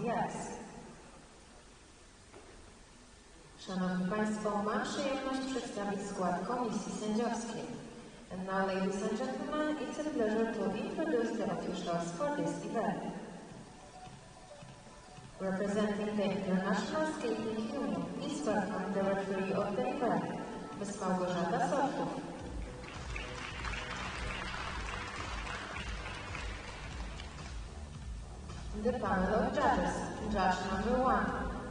yes. Szanowni Państwo, mam przyjemność przedstawić skład komisji sędziowskiej. And now, ladies and gentlemen, it's a pleasure to introduce the officials for this event. Representing the International Skating Union is welcome the referee of the event, Ms. Małgorzata Sortów. The panel of judges, judge number 1,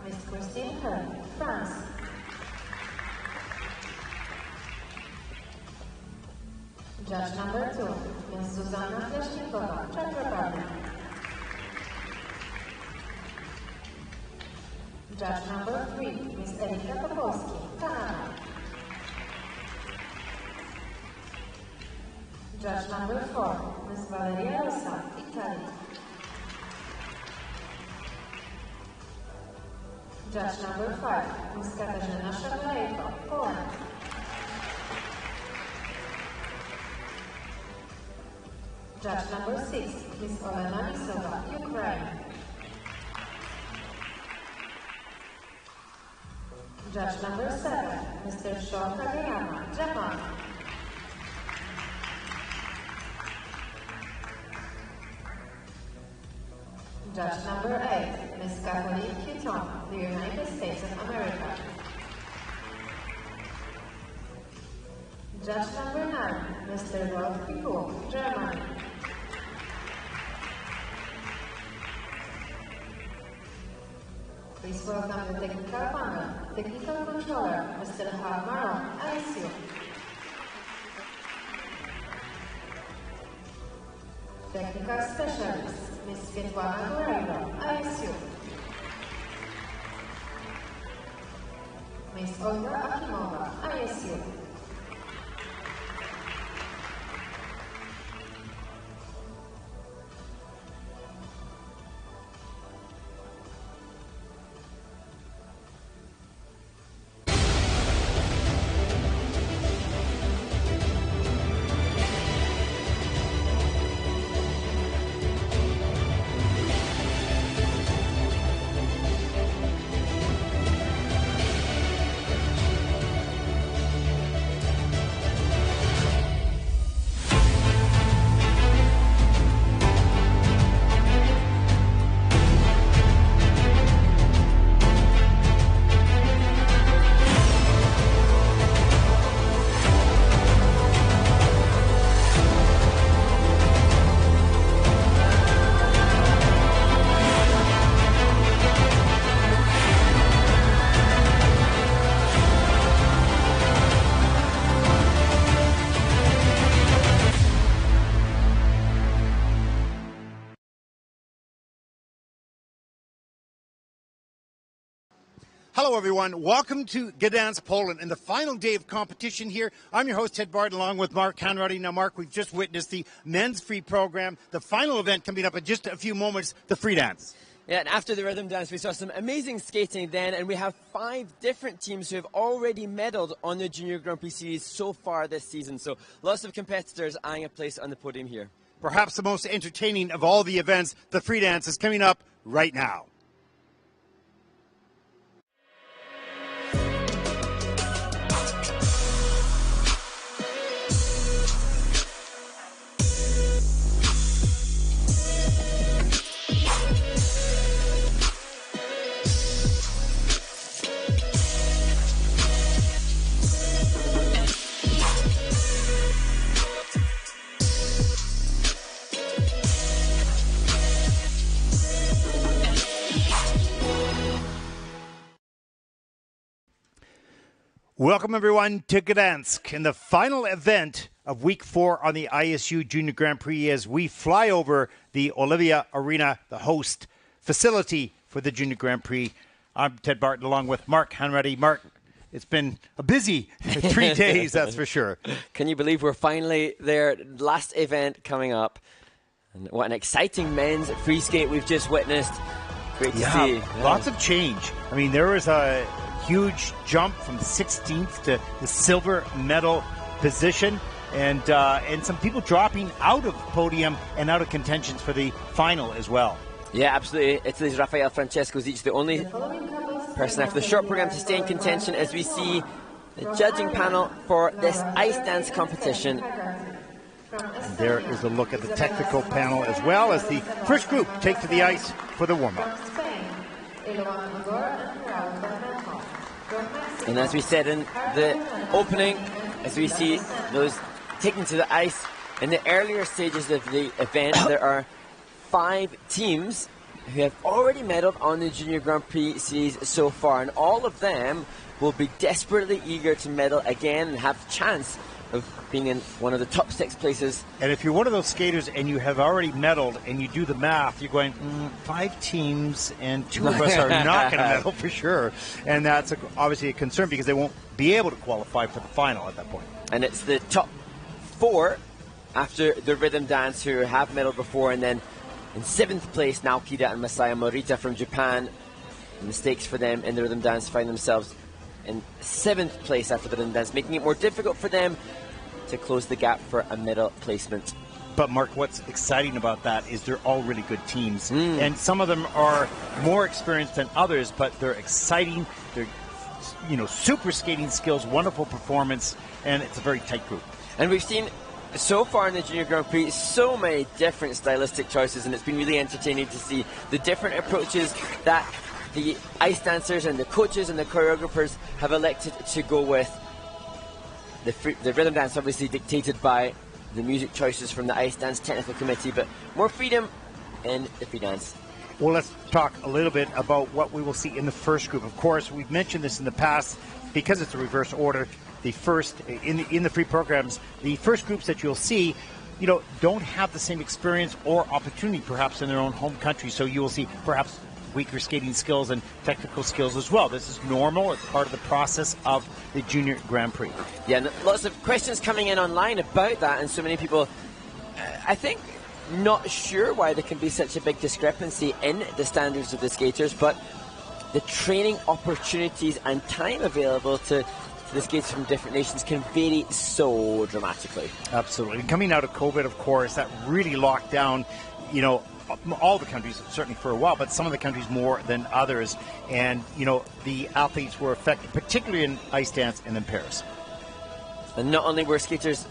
Ms. Christine Hearn, France. Judge number 2, Ms. Zuzanna Kleśnikowa, Czech Republic. Judge number 3, Ms. Erika Popolski, Canada. Judge number 4, Ms. Valeria Rosa, Italy. Judge number 5, Ms. Katarzyna Szablejko, Poland. Judge number 6, Ms. Olena Lisova, Ukraine. Judge number 7, Mr. Sho Kageyama, Japan. Judge number 8, Ms. Kathleen Hutton, the United States of America. Judge number 9, Mr. Rolf Pico, Germany. Please welcome the technical panel, technical controller, Mr. Harmaron, ISU. Technical specialist, Ms. Svetlana Guerrero, ISU. Ms. Olga Akimova, ISU. Hello, everyone. Welcome to Gdansk, Poland, and the final day of competition here. I'm your host, Ted Barton, along with Mark Hanratty. Now, Mark, we've just witnessed the men's free program, the final event coming up in just a few moments, the free dance. Yeah, and after the rhythm dance, we saw some amazing skating then, and we have 5 different teams who have already medalled on the Junior Grand Prix Series so far this season. So lots of competitors eyeing a place on the podium here. Perhaps the most entertaining of all the events, the free dance, is coming up right now. Welcome, everyone, to Gdansk in the final event of Week 4 on the ISU Junior Grand Prix as we fly over the Ostrava Arena, the host facility for the Junior Grand Prix. I'm Ted Barton along with Mark Hanratty. Mark, it's been a busy 3 days, that's for sure. Can you believe we're finally there? Last event coming up. And what an exciting men's free skate we've just witnessed. Great to see. Yeah, lots of change. I mean, there was a huge jump from 16th to the silver medal position, and some people dropping out of podium and out of contentions for the final as well. Yeah, absolutely. Italy's Raffaele Francesco is each the only person after the short program to stay in contention as we see the judging panel for this ice dance competition. And there is a look at the technical panel as well as the first group take to the ice for the warm-up. And as we said in the opening, as we see those taken to the ice in the earlier stages of the event, there are 5 teams who have already medaled on the Junior Grand Prix series so far, and all of them will be desperately eager to medal again and have a chance of being in one of the top 6 places. And if you're one of those skaters and you have already medaled and you do the math, you're going, 5 teams and 2 of us are not going to medal for sure. And that's obviously a concern because they won't be able to qualify for the final at that point. And it's the top 4 after the rhythm dance who have medaled before, and then in 7th place, Naokida and Masaya Morita from Japan. Mistakes for them in the rhythm dance find themselves in 7th place after the rhythm dance, making it more difficult for them to close the gap for a medal placement. But Mark, what's exciting about that is they're all really good teams. And some of them are more experienced than others, but they're exciting. They're, super skating skills, wonderful performance, and it's a very tight group. And we've seen so far in the Junior Grand Prix so many different stylistic choices, and it's been really entertaining to see the different approaches that the ice dancers and the coaches and the choreographers have elected to go with. The rhythm dance obviously dictated by the music choices from the ice dance technical committee, but more freedom in the free dance. Well, let's talk a little bit about what we will see in the first group. Of course, we've mentioned this in the past because it's a reverse order. The first in the free programs, the first groups that you'll see, don't have the same experience or opportunity perhaps in their own home country. So you will see perhaps weaker skating skills and technical skills as well. This is normal. It's part of the process of the Junior Grand Prix. Yeah, and lots of questions coming in online about that, and so many people, I think, not sure why there can be such a big discrepancy in the standards of the skaters, but the training opportunities and time available to the skaters from different nations can vary so dramatically. Absolutely. Coming out of COVID, of course, that really locked down, all the countries, certainly for a while, but some of the countries more than others. And, the athletes were affected, particularly in ice dance and in Paris. And not only were skaters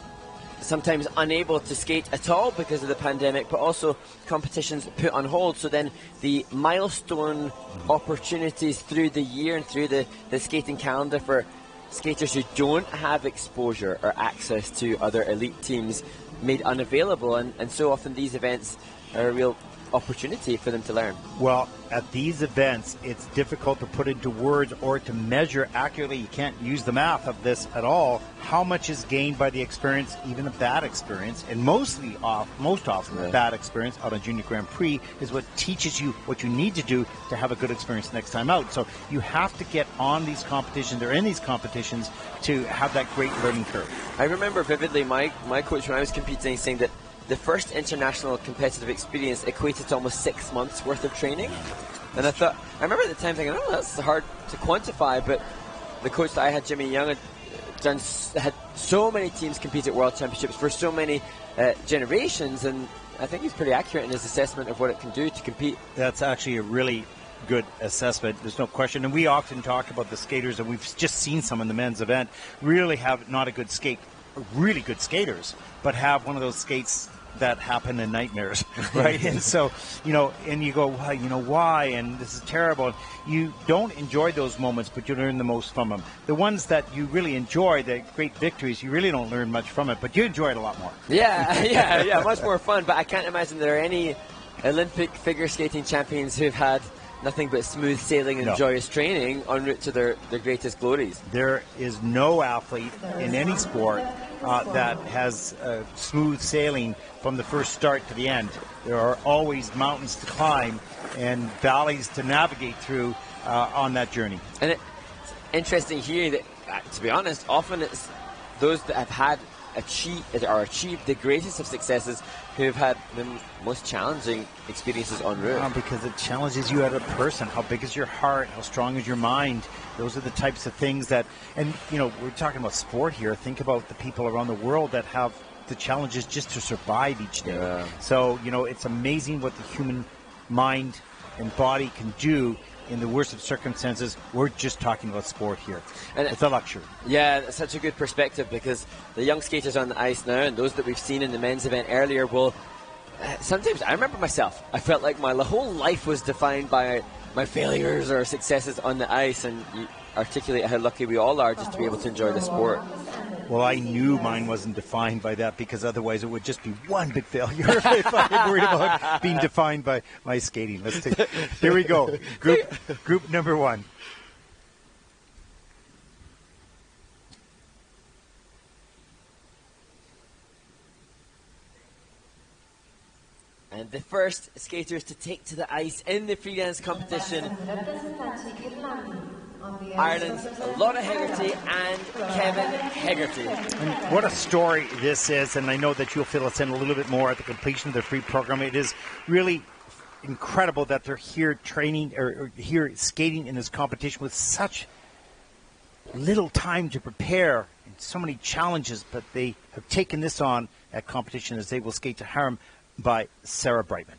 sometimes unable to skate at all because of the pandemic, but also competitions put on hold. So then the milestone opportunities through the year and through the skating calendar for skaters who don't have exposure or access to other elite teams made unavailable, and so often these events are a real opportunity for them to learn. Well, at these events, it's difficult to put into words or to measure accurately. You can't use the math of this at all. How much is gained by the experience, even a bad experience, and most often a bad experience out on Junior Grand Prix is what teaches you what you need to do to have a good experience next time out. So you have to get on these competitions or in these competitions to have that great learning curve. I remember vividly my coach when I was competing saying that the first international competitive experience equated to almost 6 months worth of training. And I remember at the time thinking, that's hard to quantify, but the coach that I had, Jimmy Young, had so many teams compete at World Championships for so many generations, and I think he's pretty accurate in his assessment of what it can do to compete. That's actually a really good assessment, there's no question. And we often talk about the skaters, and we've just seen some in the men's event, really have not a good skate, really good skaters, but have one of those skates that happen in nightmares, right? And so, and you go, well, why? And this is terrible. You don't enjoy those moments, but you learn the most from them. The ones that you really enjoy, the great victories, you really don't learn much from it, but you enjoy it a lot more. Yeah, much more fun. But I can't imagine there are any Olympic figure skating champions who've had nothing but smooth sailing and joyous training en route to their greatest glories. There is no athlete in any sport that has smooth sailing from the first start to the end. There are always mountains to climb and valleys to navigate through on that journey. And it's interesting hearing that, to be honest, often it's those that have achieved the greatest of successes who have had the most challenging experiences en route. Because it challenges you as a person. How big is your heart? How strong is your mind? Those are the types of things that, and we're talking about sport here. Think about the people around the world that have the challenges just to survive each day. So, it's amazing what the human mind and body can do in the worst of circumstances. We're just talking about sport here. And it's a luxury. Yeah, that's such a good perspective, because the young skaters on the ice now, and those that we've seen in the men's event earlier, will sometimes, I remember myself, I felt like my whole life was defined by my failures or successes on the ice, and you articulate how lucky we all are just to be able to enjoy the sport. Well, I knew mine wasn't defined by that, because otherwise it would just be one big failure if I'm worried about being defined by my skating. Here we go. Group number 1. And the first skaters to take to the ice in the free dance competition, Ireland's Laura Hegarty and Kevin Hegarty. And what a story this is, and I know that you'll fill us in a little bit more at the completion of the free program. It is really incredible that they're here training or here skating in this competition with such little time to prepare and so many challenges, but they have taken this on at competition as they will skate to Harm by Sarah Brightman.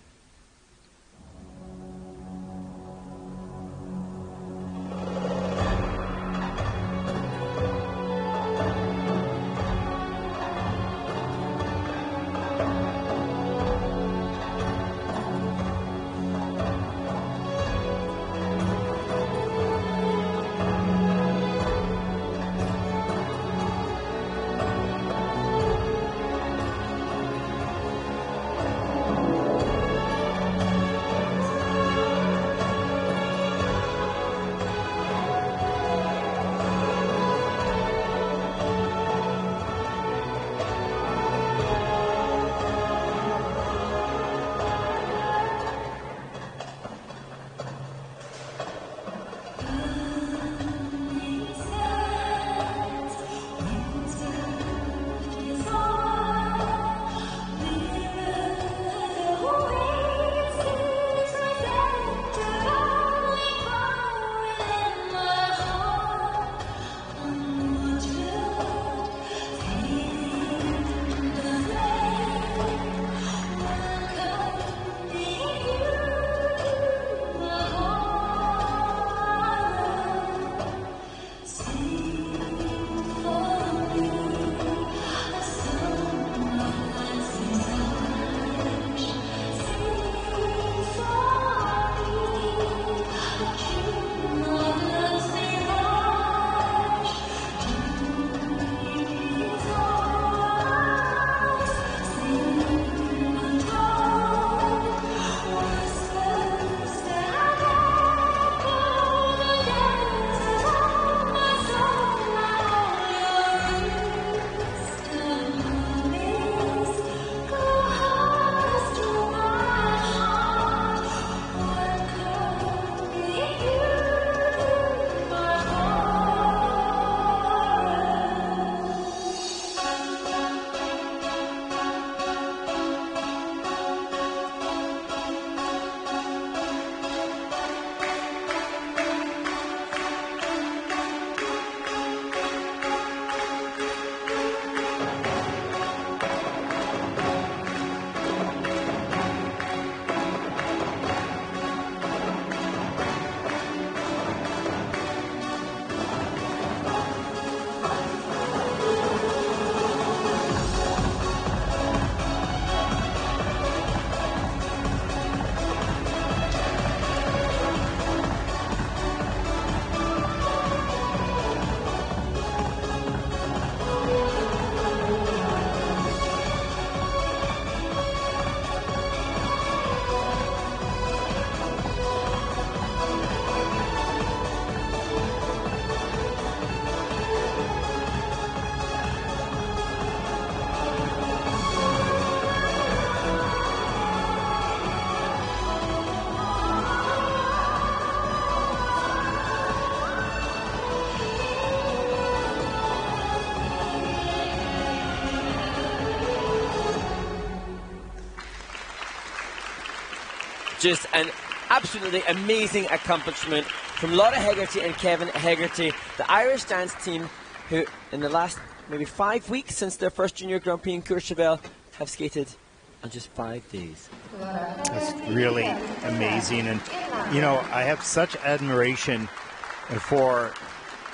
Just an absolutely amazing accomplishment from Laura Hegarty and Kevin Hegarty, the Irish dance team who in the last maybe 5 weeks since their first Junior Grand Prix in Courchevel have skated in just 5 days. That's really amazing. And, you know, I have such admiration for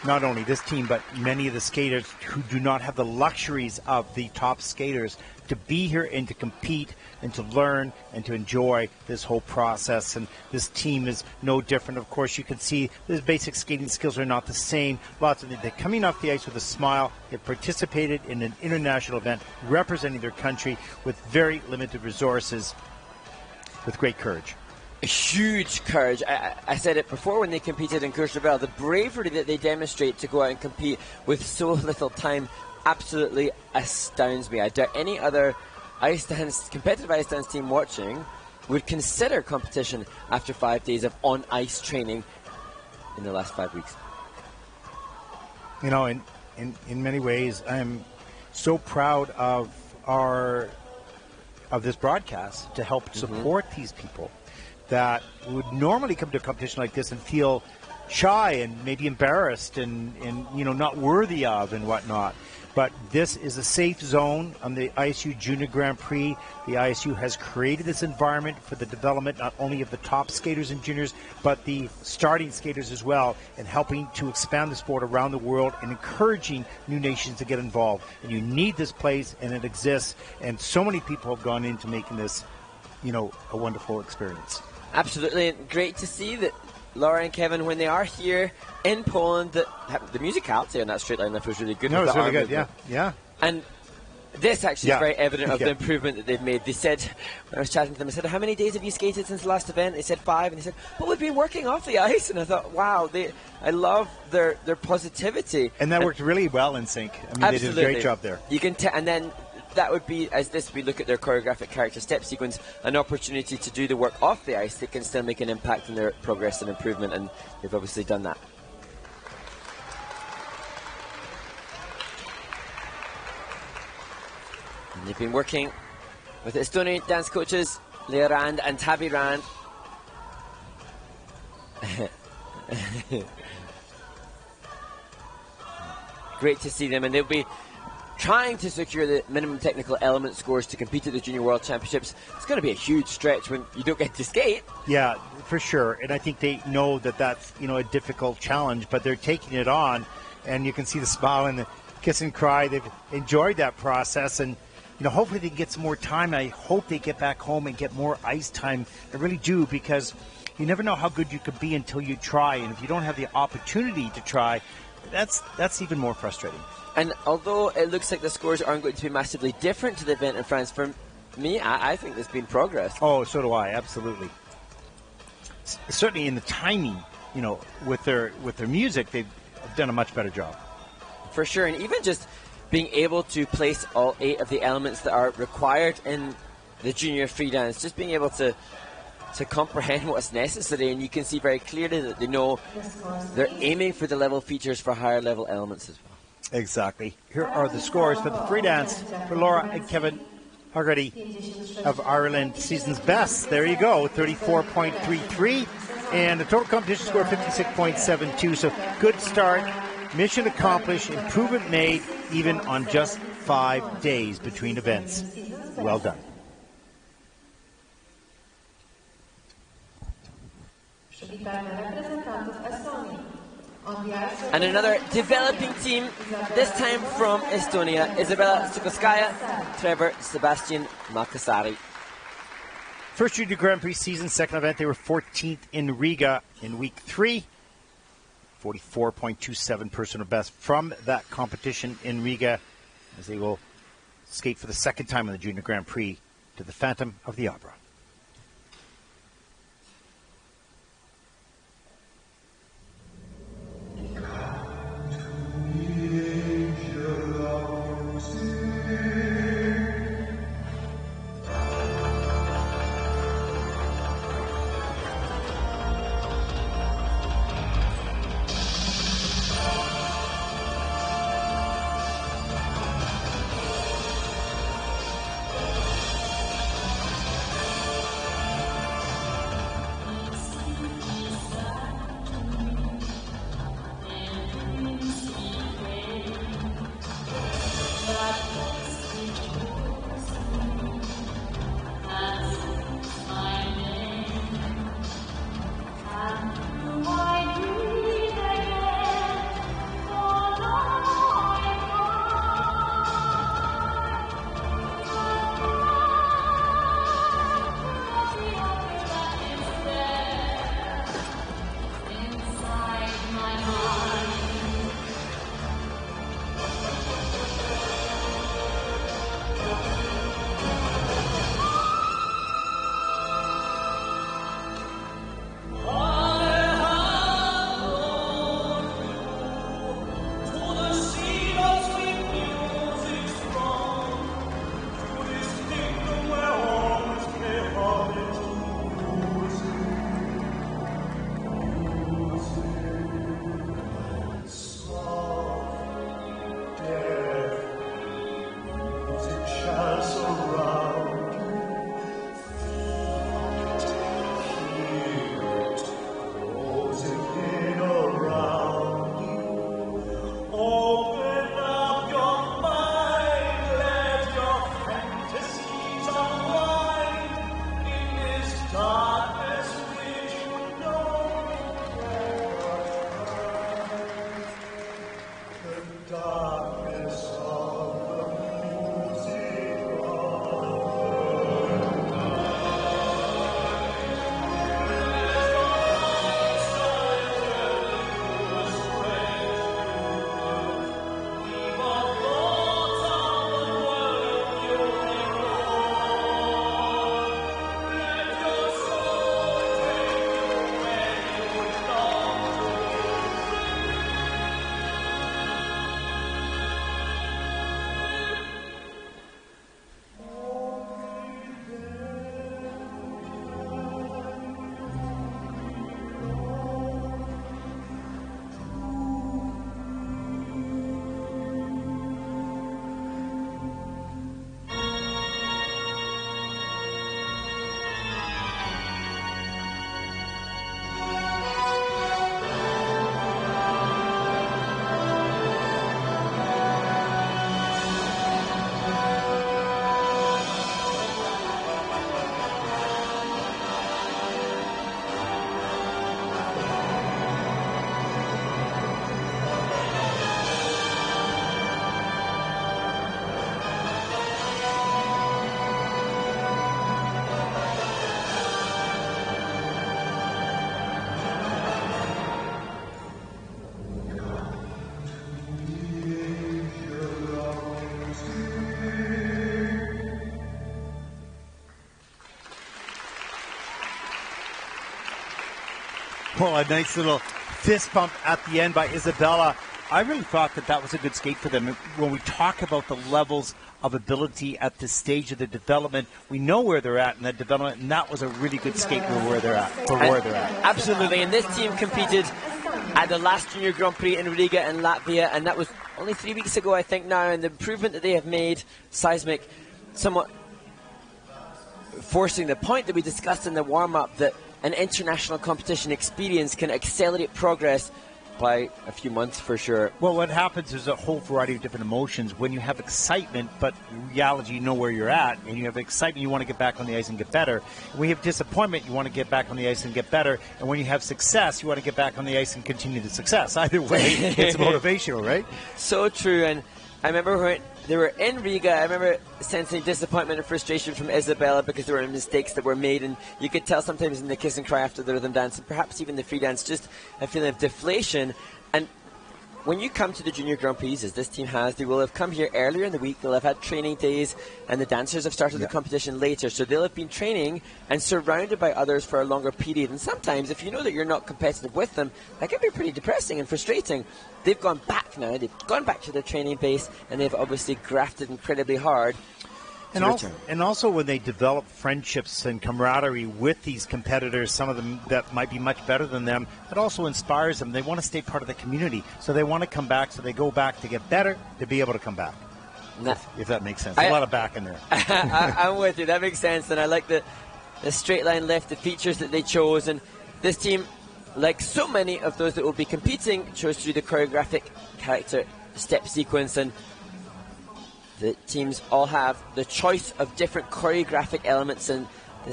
not only this team, but many of the skaters who do not have the luxuries of the top skaters to be here and to compete and to learn and to enjoy this whole process. And this team is no different. Of course, you can see the basic skating skills are not the same. Lots of them, they're coming off the ice with a smile. They've participated in an international event representing their country with very limited resources, with great courage. Huge courage. I said it before when they competed in Courchevel. The bravery that they demonstrate to go out and compete with so little time absolutely astounds me. I doubt any other competitive ice dance team watching would consider competition after 5 days of on-ice training in the last 5 weeks. You know, in many ways, I'm so proud of this broadcast to help support these people that would normally come to a competition like this and feel shy and maybe embarrassed and you know, not worthy of and whatnot. But this is a safe zone on the ISU Junior Grand Prix. The ISU has created this environment for the development not only of the top skaters and juniors, but the starting skaters as well, and helping to expand the sport around the world and encouraging new nations to get involved. And you need this place, and it exists. And so many people have gone into making this, you know, a wonderful experience. Absolutely, and great to see that Laura and Kevin, when they are here in Poland, the musicality on that straight line lift was really good. No, it's really good, yeah. And this actually is very evident of the improvement that they've made. They said, when I was chatting to them, I said, how many days have you skated since the last event? They said 5, and they said, well, we've been working off the ice. And I thought, wow, I love their positivity. And that worked really well in sync. I mean, absolutely. They did a great job there. You can and then that would be, we look at their choreographic character step sequence, an opportunity to do the work off the ice. They can still make an impact on their progress and improvement, and they've obviously done that. And they've been working with Estonian dance coaches Yerevan and Tabiran. Great to see them, and they'll be trying to secure the minimum technical element scores to compete at the Junior World Championships. It's going to be a huge stretch when you don't get to skate. Yeah, for sure. And I think they know that that's, you know, a difficult challenge, but they're taking it on. And you can see the smile and the kiss and cry. They've enjoyed that process. And, you know, hopefully they can get some more time. I hope they get back home and get more ice time. I really do, because you never know how good you could be until you try. And if you don't have the opportunity to try, that's even more frustrating. And although it looks like the scores aren't going to be massively different to the event in France, for me, I think there's been progress. Oh, so do I, absolutely. Certainly in the timing, you know, with their music, they've done a much better job. For sure, and even just being able to place all 8 of the elements that are required in the junior free dance, just being able to comprehend what's necessary, and you can see very clearly that they know they're aiming for the level features for higher level elements as well. Exactly. Here are the scores for the free dance for Laura and Kevin Hungary of Ireland. Season's best. There you go, 34.33. And the total competition score, 56.72. So good start. Mission accomplished. Improvement made even on just 5 days between events. Well done. And another developing team, this time from Estonia, Isabella Sukoskaya, Trevor Sebastian Makassari. First Junior Grand Prix season, second event, they were 14th in Riga in week 3. 44.27 personal best from that competition in Riga, as they will skate for the second time in the Junior Grand Prix to the Phantom of the Opera. Oh, a nice little fist bump at the end by Isabella. I really thought that was a good skate for them. When we talk about the levels of ability at this stage of the development, we know where they're at in that development, and that was a really good skate for where they're at. Absolutely, and this team competed at the last Junior Grand Prix in Riga and Latvia, and that was only 3 weeks ago, I think now, and the improvement that they have made, seismic, somewhat forcing the point that we discussed in the warm-up that an international competition experience can accelerate progress by a few months for sure. Well, what happens is a whole variety of different emotions. When you have excitement, but in reality, you know where you're at, and you have excitement, you want to get back on the ice and get better. When you have disappointment, you want to get back on the ice and get better. And when you have success, you want to get back on the ice and continue the success. Either way, it's motivational, right? So true. And I remember when they were in Riga, I remember sensing disappointment and frustration from Isabella because there were mistakes that were made, and you could tell sometimes in the kiss and cry after the rhythm dance, and perhaps even the free dance, just a feeling of deflation. And when you come to the Junior Grand Prix, as this team has, they will have come here earlier in the week, they'll have had training days, and the dancers have started the competition later, so they'll have been training and surrounded by others for a longer period. And sometimes, if you know that you're not competitive with them, that can be pretty depressing and frustrating. They've gone back now, they've gone back to their training base, and they've obviously grafted incredibly hard. And also when they develop friendships and camaraderie with these competitors, some of them that might be much better than them, that also inspires them. They want to stay part of the community, so they want to come back, so they go back to get better, to be able to come back. If that makes sense. A lot of back in there. I'm with you, that makes sense, and I like the straight line lift, the features that they chose, and this team, like so many of those that will be competing, chose to do the choreographic character step sequence, and the teams all have the choice of different choreographic elements in the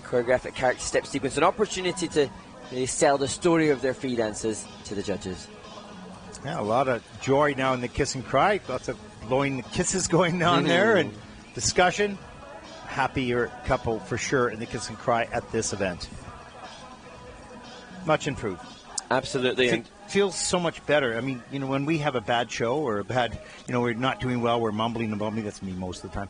choreographic character step sequence, an opportunity to really sell the story of their free dances to the judges. Yeah, a lot of joy now in the kiss and cry, lots of blowing kisses going on there, and discussion. Happier couple for sure in the kiss and cry at this event. Much improved. Absolutely. It feels so much better. I mean, when we have a bad show or a bad, we're not doing well, we're mumbling about me. That's me most of the time.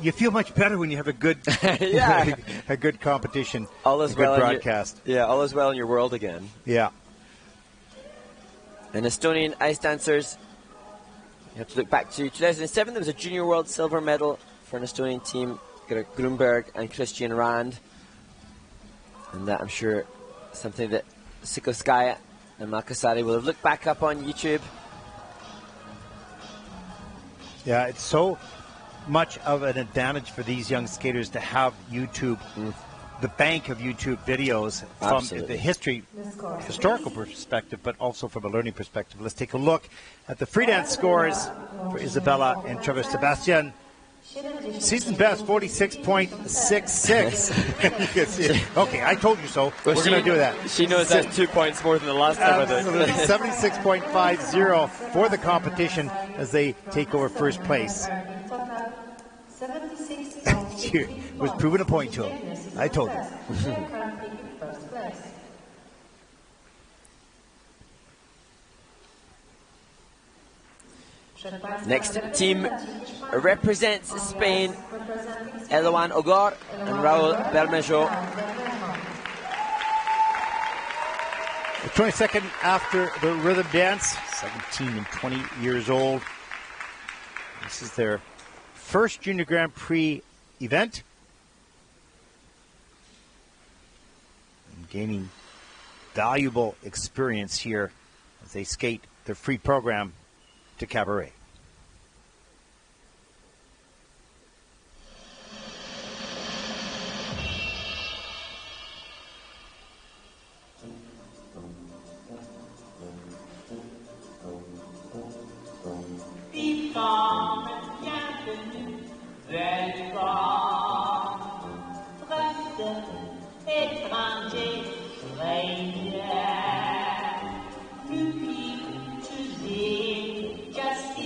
You feel much better when you have a good, a good competition, all is a good well broadcast. All is well in your world again. Yeah. And Estonian ice dancers, you have to look back to 2007. There was a Junior World silver medal for an Estonian team, Grunberg and Christian Rand. And that, I'm sure, something that Sikoskaya and Malkasari will have looked back up on YouTube. Yeah, it's so much of an advantage for these young skaters to have YouTube, the bank of YouTube videos from the historical perspective, but also from a learning perspective. Let's take a look at the free dance scores for Isabella and Trevor Sebastian. Season best, 46.66. Okay, I told you so. Well, we're going to do that. She knows that's 2 points more than the last time. 76.50 for the competition as they take over first place. She was proving a point to him. I told you. Next team represents Spain, Eloan Ogor and Raul Bermejo. 22nd after the rhythm dance, 17 and 20 years old. This is their first Junior Grand Prix event. And gaining valuable experience here as they skate their free program to Cabaret. Just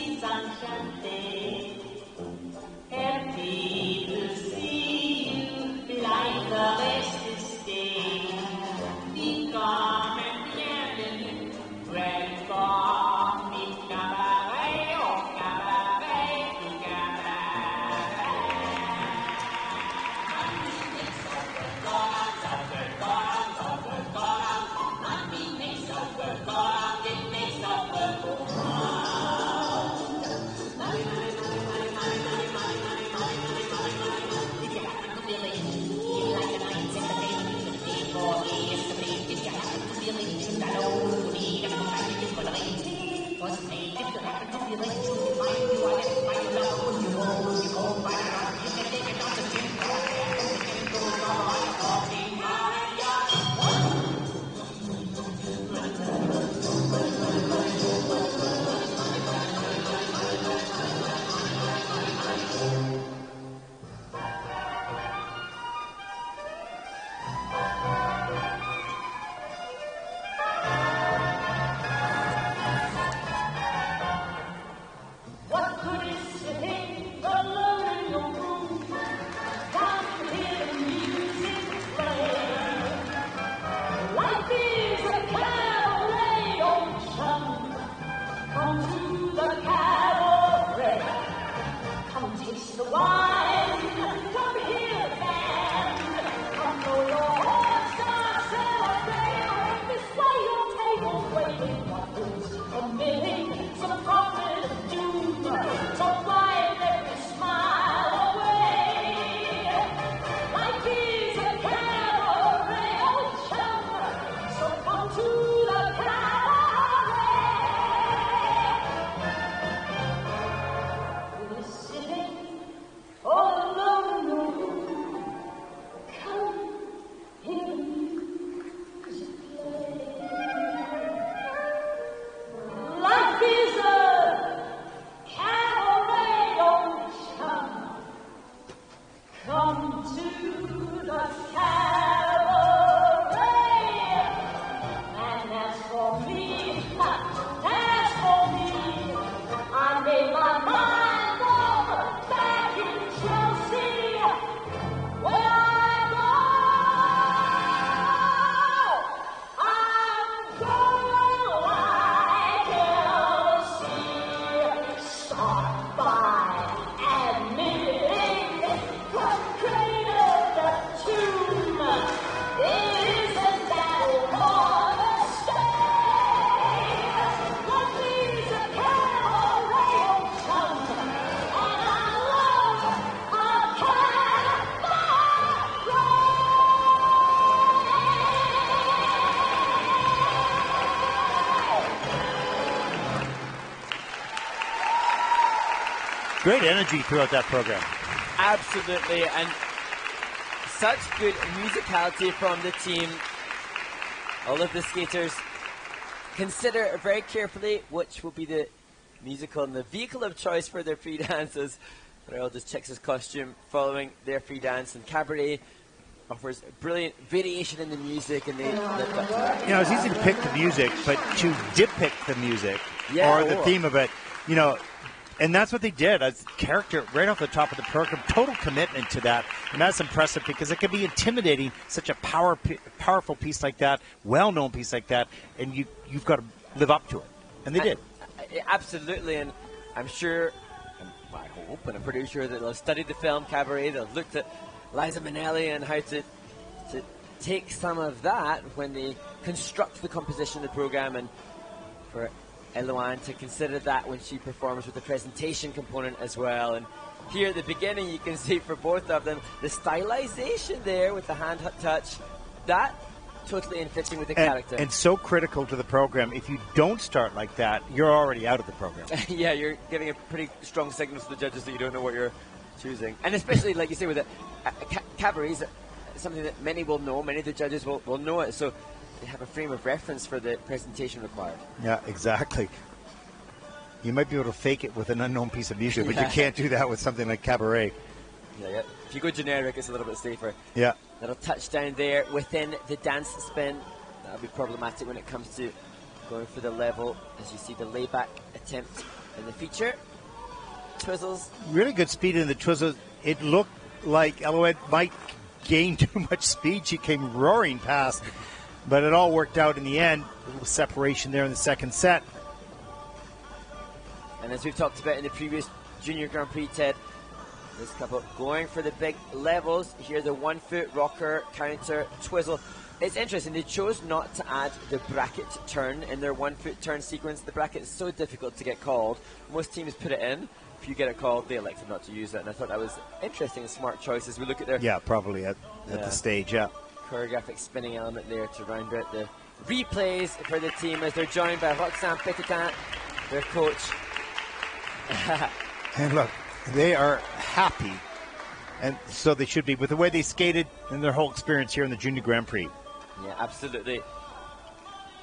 Great energy throughout that program. Absolutely, and such good musicality from the team. All of the skaters consider very carefully which will be the musical and the vehicle of choice for their free dances. Farrell just checks his costume following their free dance, and Cabaret offers brilliant variation in the music, and they live up to that. You know, it's easy to pick the music, but to depict the music or the theme of it, you know, and that's what they did as character right off the top of the program. Total commitment to that. And that's impressive because it can be intimidating, such a powerful piece like that, well-known piece like that, and you've got to live up to it. And they did. Absolutely. And I'm sure, I hope, and I'm pretty sure that they'll study the film Cabaret. They'll look at Liza Minnelli and how to take some of that when they construct the composition of the program, and for Eloane to consider that when she performs with the presentation component as well. And here at the beginning, you can see for both of them the stylization there with the hand touch, that totally in fitting with the character. And so critical to the program. If you don't start like that, you're already out of the program. Yeah, you're giving a pretty strong signal to the judges that you don't know what you're choosing. And especially, like you say, with it, Cabaret is something that many will know, many of the judges will know it. So they have a frame of reference for the presentation required. Yeah, exactly. You might be able to fake it with an unknown piece of music, but you can't do that with something like Cabaret. Yeah. If you go generic, it's a little bit safer. Yeah. Little touchdown there within the dance spin. That'll be problematic when it comes to going for the level, as you see the layback attempt in the feature. Twizzles. Really good speed in the twizzles. It looked like Eloane might gain too much speed. She came roaring past. But it all worked out in the end. A little separation there in the second set. And as we've talked about in the previous Junior Grand Prix, Ted, this couple going for the big levels. Here, the 1 foot rocker, counter, twizzle. It's interesting, they chose not to add the bracket turn in their 1 foot turn sequence. The bracket is so difficult to get called. Most teams put it in. If you get it called, they elected not to use it. And I thought that was interesting and smart choice as we look at their... Yeah, probably at the stage, yeah. Choreographic spinning element there to round out the replays for the team as they're joined by Roxane Petitin, their coach. And look, they are happy, and so they should be, with the way they skated and their whole experience here in the Junior Grand Prix. Yeah, absolutely.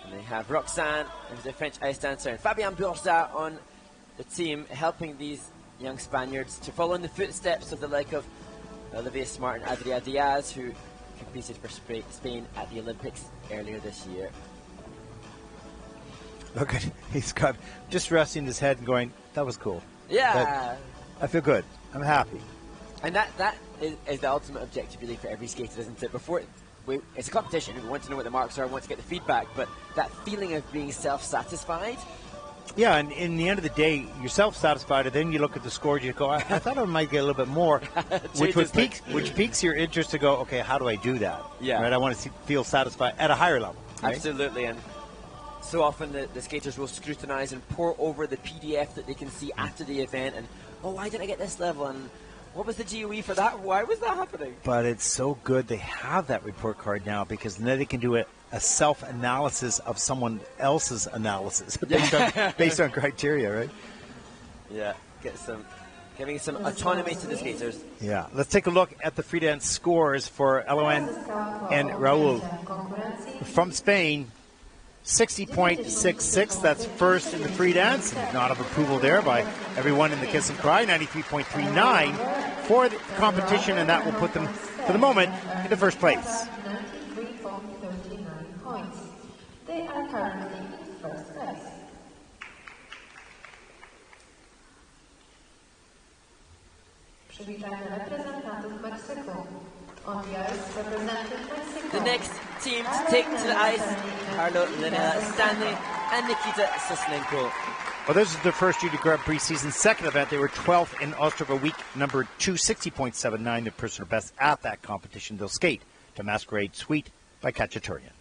And they have Roxane, who's a French ice dancer, and Fabien Bourza on the team, helping these young Spaniards to follow in the footsteps of the like of Olivia Smart and Adria Diaz, who competed for Spain at the Olympics earlier this year. Look at, he's got just resting his head and going, that was cool. Yeah. I feel good. I'm happy. And that is the ultimate objective really for every skater, isn't it? It's a competition. We want to know what the marks are, we want to get the feedback, but that feeling of being self-satisfied. Yeah, and in the end of the day, you're self-satisfied, and then you look at the scores, you go, I thought I might get a little bit more, which piques your interest to go, okay, how do I do that? Yeah. Right, I want to feel satisfied at a higher level. Right? Absolutely, and so often the skaters will scrutinize and pour over the PDF that they can see after the event, and, oh, why did I get this level? And what was the GOE for that? Why was that happening? But it's so good they have that report card now, because now they can do it a self-analysis of someone else's analysis based on criteria, right? Yeah, giving some autonomy to the skaters. Yeah, let's take a look at the free dance scores for Eloan and Raul. From Spain, 60.66, that's first in the free dance. Nod of approval there by everyone in the Kiss and Cry. 93.39 for the competition, and that will put them, for the moment, in the first place. 93.39 points. They are currently in first place. Przywitajmy reprezentantów Meksyku. On the ice, representing Mexico. The next team to take to the ice, Carlo Linella Stanley and Nikita Soslenko. Well, this is their first Junior Grand Prix season. Second event, they were 12th in Ostrava week number 2, 60.79, the personal best at that competition. They'll skate to Masquerade Suite by Khachaturian.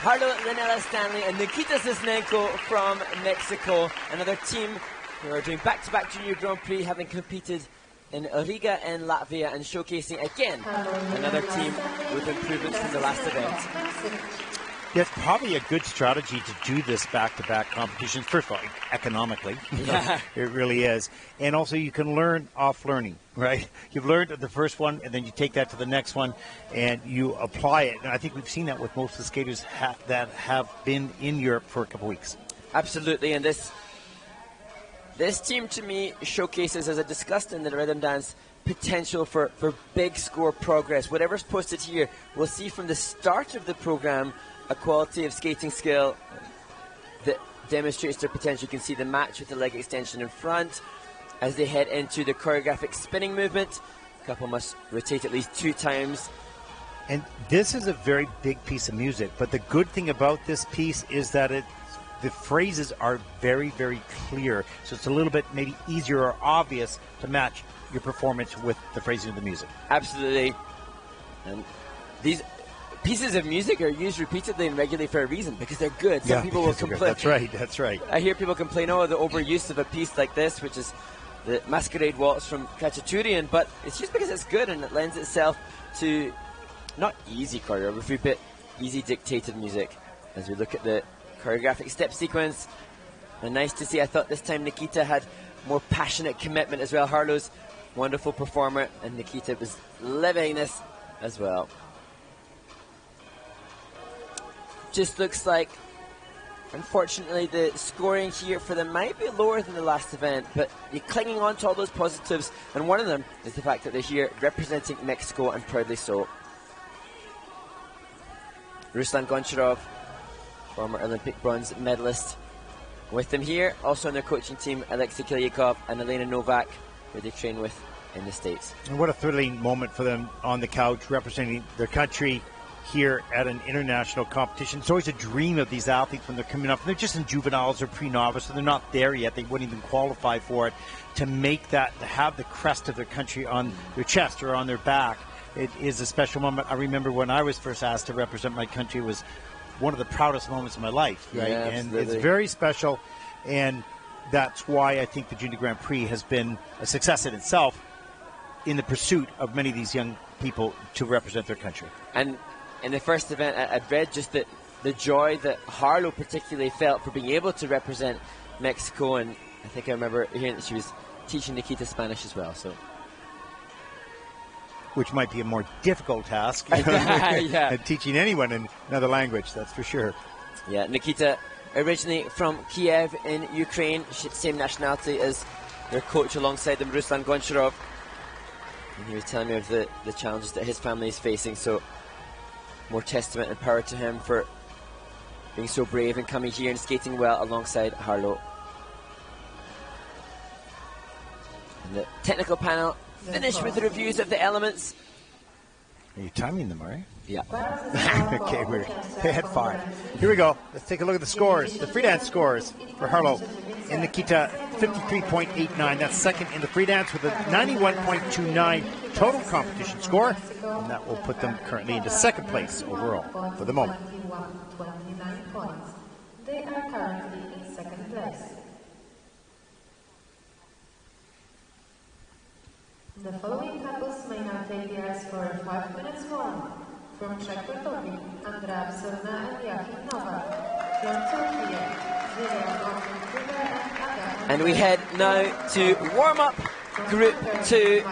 Carlo Linella Stanley and Nikita Soslenko from Mexico, another team who are doing back-to-back Junior Grand Prix, having competed in Riga and Latvia, and showcasing again another team with improvements from the last event. That's probably a good strategy to do this back-to-back competitions. First of all, economically, it really is. And also you can learn off learning, right? You've learned the first one, and then you take that to the next one, and you apply it. And I think we've seen that with most of the skaters that have been in Europe for a couple of weeks. Absolutely, and this team to me showcases, as I discussed in the rhythm dance, potential for big score progress. Whatever's posted here, we'll see from the start of the program a quality of skating skill that demonstrates their potential. You can see the match with the leg extension in front as they head into the choreographic spinning movement. A couple must rotate at least 2 times. And this is a very big piece of music, but the good thing about this piece is that the phrases are very, very clear, so it's a little bit maybe easier or obvious to match your performance with the phrasing of the music. Absolutely. And these pieces of music are used repeatedly and regularly for a reason, because they're good. Some people will complain. That's right. I hear people complain, the overuse of a piece like this, which is the Masquerade Waltz from Khachaturian, but it's just because it's good and it lends itself to not easy choreography, but easy dictated music. As we look at the choreographic step sequence, and nice to see, I thought this time Nikita had more passionate commitment as well. Harlow's wonderful performer, and Nikita was living this as well. Just looks like, unfortunately, the scoring here for them might be lower than the last event, but you're clinging on to all those positives, and one of them is the fact that they're here representing Mexico, and proudly so. Ruslan Goncharov, former Olympic bronze medalist, with them here. Also on their coaching team, Alexei Kilyakov and Elena Novak, who they train with in the States. And what a thrilling moment for them on the couch, representing their country here at an international competition. It's always a dream of these athletes when they're coming up. They're just in juveniles or pre-novice, so they're not there yet. They wouldn't even qualify for it. To make that, to have the crest of their country on their chest or on their back, it is a special moment. I remember when I was first asked to represent my country, it was one of the proudest moments of my life, right? Yeah, and it's very special, and that's why I think the Junior Grand Prix has been a success in itself in the pursuit of many of these young people to represent their country. And in the first event, I'd read just the joy that Harlow particularly felt for being able to represent Mexico, and I think I remember hearing that she was teaching Nikita Spanish as well. So, which might be a more difficult task than teaching anyone in another language, that's for sure. Yeah, Nikita, originally from Kiev in Ukraine, same nationality as their coach alongside them, Ruslan Goncharov. And he was telling me of the challenges that his family is facing, so more testament and power to him for being so brave and coming here and skating well alongside Harlow. And the technical panel finished with the reviews of the elements. Are you timing them, are you? Yeah. Okay, we're at 5. Here we go. Let's take a look at the scores, the freedance scores for Harlow and Nikita. 53.89. That's second in the freedance with a 91.29 total competition score, and that will put them currently into second place overall for the moment. 29 points. They are currently in second place. The following couples may now take the ice for a 5 minutes warm. From Czech Republic, Andrea Psurna and Joachim Novak. From Turkey, and we head now to warm-up Group 2.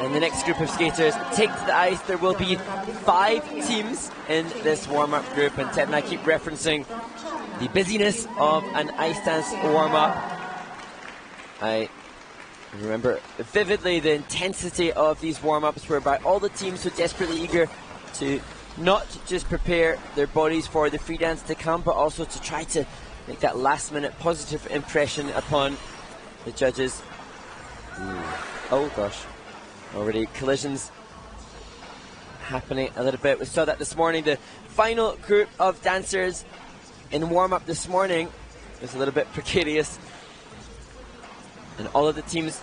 And the next group of skaters take to the ice. There will be 5 teams in this warm-up group. And Ted and I keep referencing the busyness of an ice dance warm-up. I remember vividly the intensity of these warm-ups, whereby all the teams so desperately eager to not just prepare their bodies for the free dance to come, but also to try to make that last-minute positive impression upon the judges. Oh gosh, already collisions happening a little bit. We saw that this morning. The final group of dancers in warm-up this morning was a little bit precarious, and all of the teams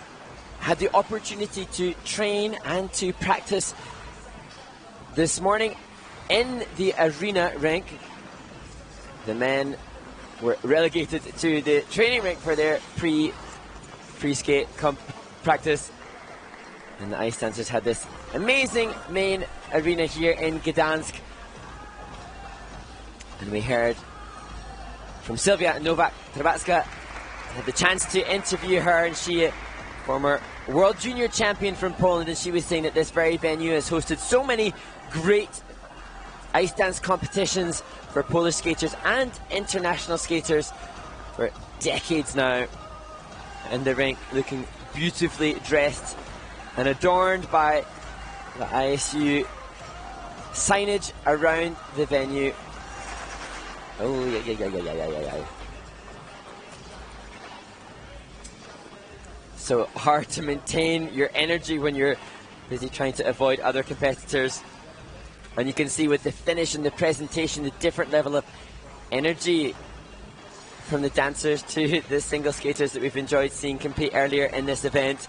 had the opportunity to train and to practice this morning in the arena rink. The men were relegated to the training rink for their pre-skate practice, and the ice dancers had this amazing main arena here in Gdansk. And we heard from Sylvia Novak Trabacka. Had the chance to interview her, and she, former World Junior Champion from Poland, and she was saying that this very venue has hosted so many great ice dance competitions for Polish skaters and international skaters for decades now. And the rink looking beautifully dressed and adorned by the ISU signage around the venue. Oh, yeah. So hard to maintain your energy when you're busy trying to avoid other competitors. And you can see with the finish and the presentation, the different level of energy from the dancers to the single skaters that we've enjoyed seeing compete earlier in this event.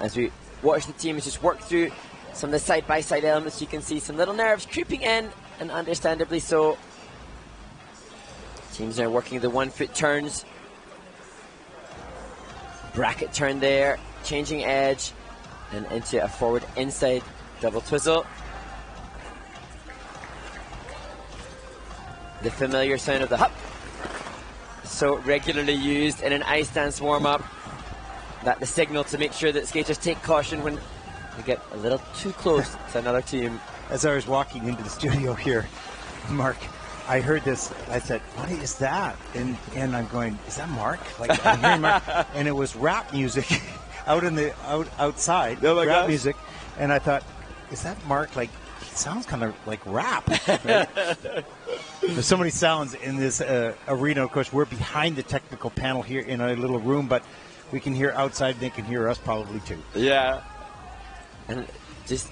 As we watch the teams just work through some of the side-by-side elements, you can see some little nerves creeping in, and understandably so. Teams are working the 1-foot turns. Bracket turn there, changing edge, and into a forward inside double twizzle. The familiar sound of the hup, so regularly used in an ice dance warm-up. That the signal to make sure that skaters take caution when they get a little too close to another team. As I was walking into the studio here, Mark, I heard this. I said, "What is that?" And I'm going, "Is that Mark?" Like I'm hearing Mark, and it was rap music outside. Oh my rap gosh. music, and I thought, "Is that Mark?" Like he sounds kind of like rap. Right? There's so many sounds in this arena. Of course, we're behind the technical panel here in a little room, but we can hear outside. They can hear us probably too. Yeah, and just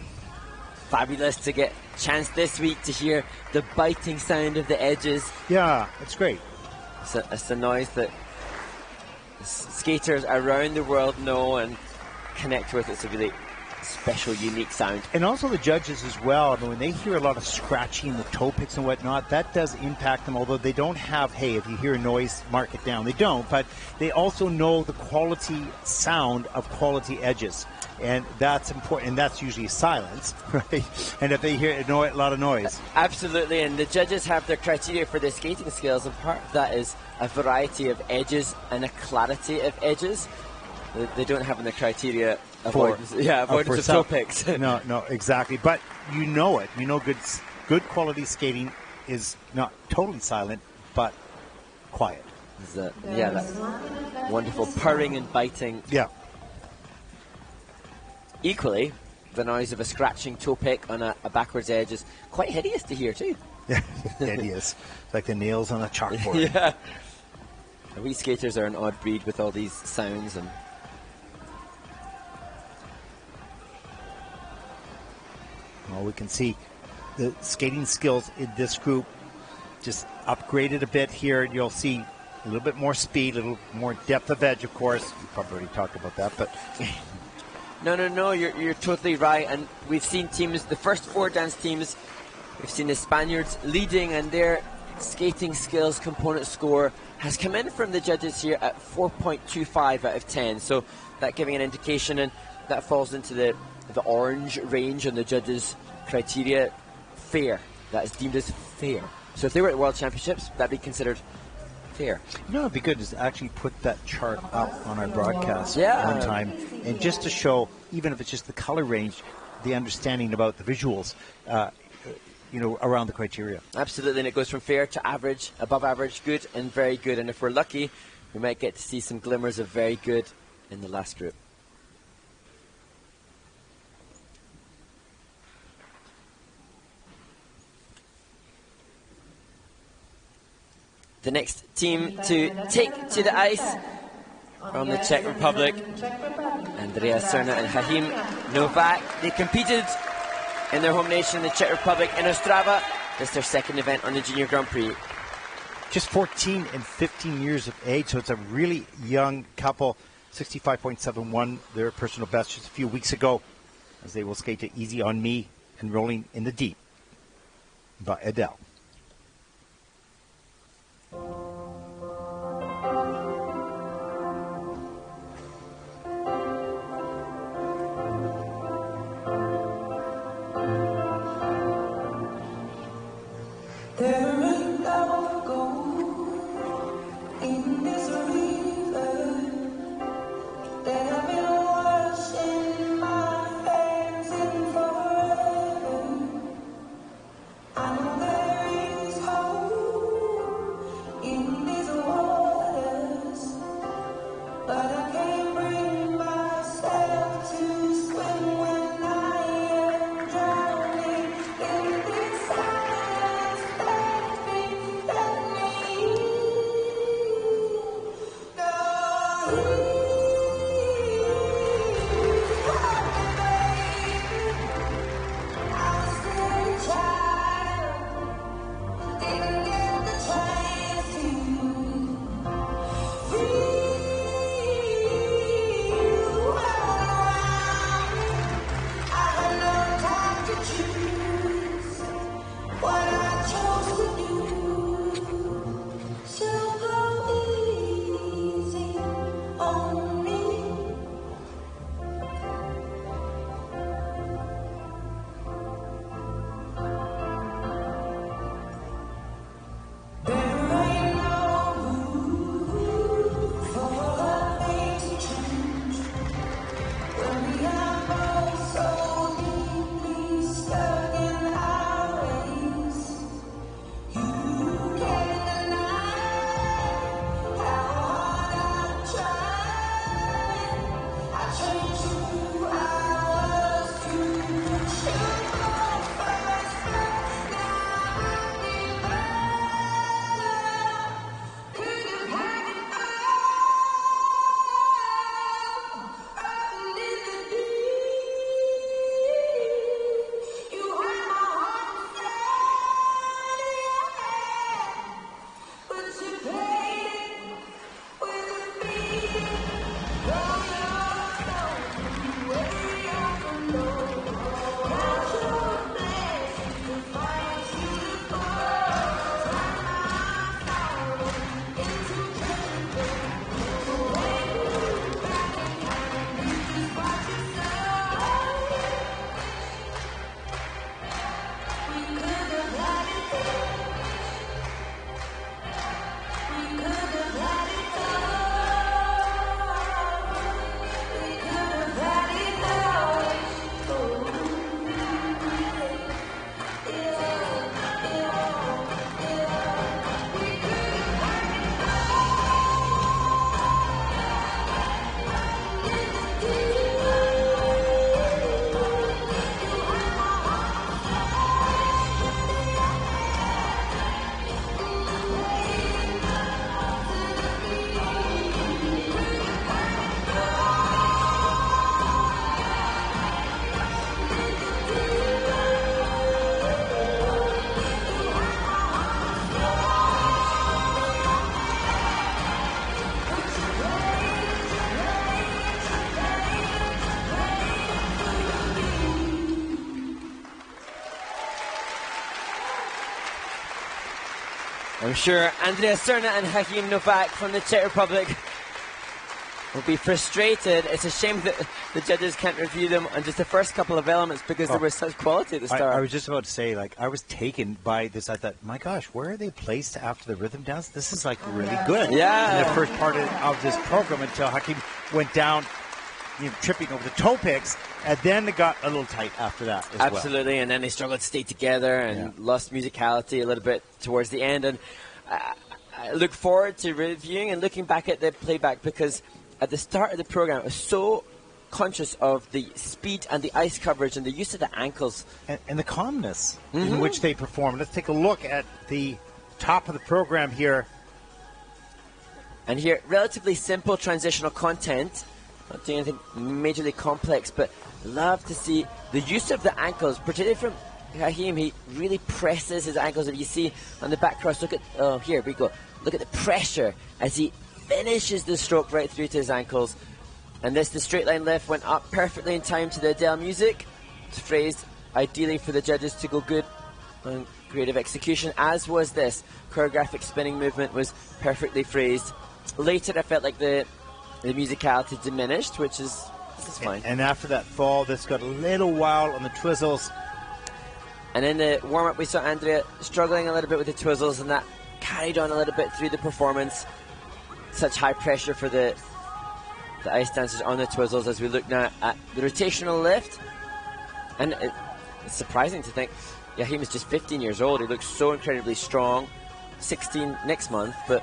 fabulous to get a chance this week to hear the biting sound of the edges. Yeah, it's great. It's a noise that skaters around the world know and connect with. It's a really special, unique sound. And also the judges as well. I mean, when they hear a lot of scratching, the toe picks and whatnot, that does impact them, although they don't have, hey, if you hear a noise, mark it down. They don't, but they also know the quality sound of quality edges. And that's important, and that's usually silence, right? And if they hear a lot of noise. Absolutely, and the judges have their criteria for their skating skills, and part of that is a variety of edges and a clarity of edges. They don't have in the criteria avoidance of toe picks. No, exactly. But you know it. You know good quality skating is not totally silent, but quiet. That wonderful purring and biting. Yeah. Equally, the noise of a scratching toe pick on a backwards edge is quite hideous to hear too. Yeah, hideous. Like the nails on a chalkboard. Yeah. We skaters are an odd breed with all these sounds. And well, we can see the skating skills in this group just upgraded a bit here. You'll see a little bit more speed, a little more depth of edge, of course. We probably already talked about that, but... No, you're totally right. And we've seen teams, the first 4 dance teams, we've seen the Spaniards leading, and their skating skills component score has come in from the judges here at 4.25 out of 10. So that giving an indication, and that falls into the orange range on the judges' criteria. Fair. That is deemed as fair. So if they were at World Championships, that'd be considered fair. You know, it'd be good to actually put that chart up on our broadcast one time, and just to show, even if it's just the color range, the understanding about the visuals, around the criteria. Absolutely, and it goes from fair to average, above average, good, and very good. And if we're lucky, we might get to see some glimmers of very good in the last group. The next team to take to the ice from the Czech Republic, Andrea Cerna and Hahim Novak. They competed in their home nation, the Czech Republic, in Ostrava. This is their second event on the Junior Grand Prix. Just 14 and 15 years of age, so it's a really young couple. 65.71, their personal best just a few weeks ago, as they will skate to Easy on Me and Rolling in the Deep by Adele. I'm sure Andrea Serna and Hakim Novak from the Czech Republic will be frustrated. It's a shame that the judges can't review them on just the first couple of elements because there was such quality at the start. I was just about to say, like, I was taken by this. I thought, my gosh, where are they placed after the rhythm dance? This is, like, really good. Yeah. In the first part of this program until Hakim went down, tripping over the toe picks, and then it got a little tight after that as Absolutely, and then they struggled to stay together and lost musicality a little bit towards the end. And I look forward to reviewing and looking back at the playback because at the start of the program, I was so conscious of the speed and the ice coverage and the use of the ankles. And the calmness in which they perform. Let's take a look at the top of the program here. And here, relatively simple transitional content. Not doing anything majorly complex, but love to see the use of the ankles, particularly from Hakim. He really presses his ankles. If you see on the back cross, look at, here we go. Look at the pressure as he finishes the stroke right through to his ankles. And the straight line lift went up perfectly in time to the Adele music. It's phrased ideally for the judges to go good on creative execution, as was this. Choreographic spinning movement was perfectly phrased. Later, I felt like the musicality diminished, which is fine. And after that fall, this got a little wild on the twizzles. And in the warm-up, we saw Andrea struggling a little bit with the twizzles, and that carried on a little bit through the performance. Such high pressure for the ice dancers on the twizzles as we look now at the rotational lift. And it's surprising to think Joachim is just 15 years old. He looks so incredibly strong. 16 next month, but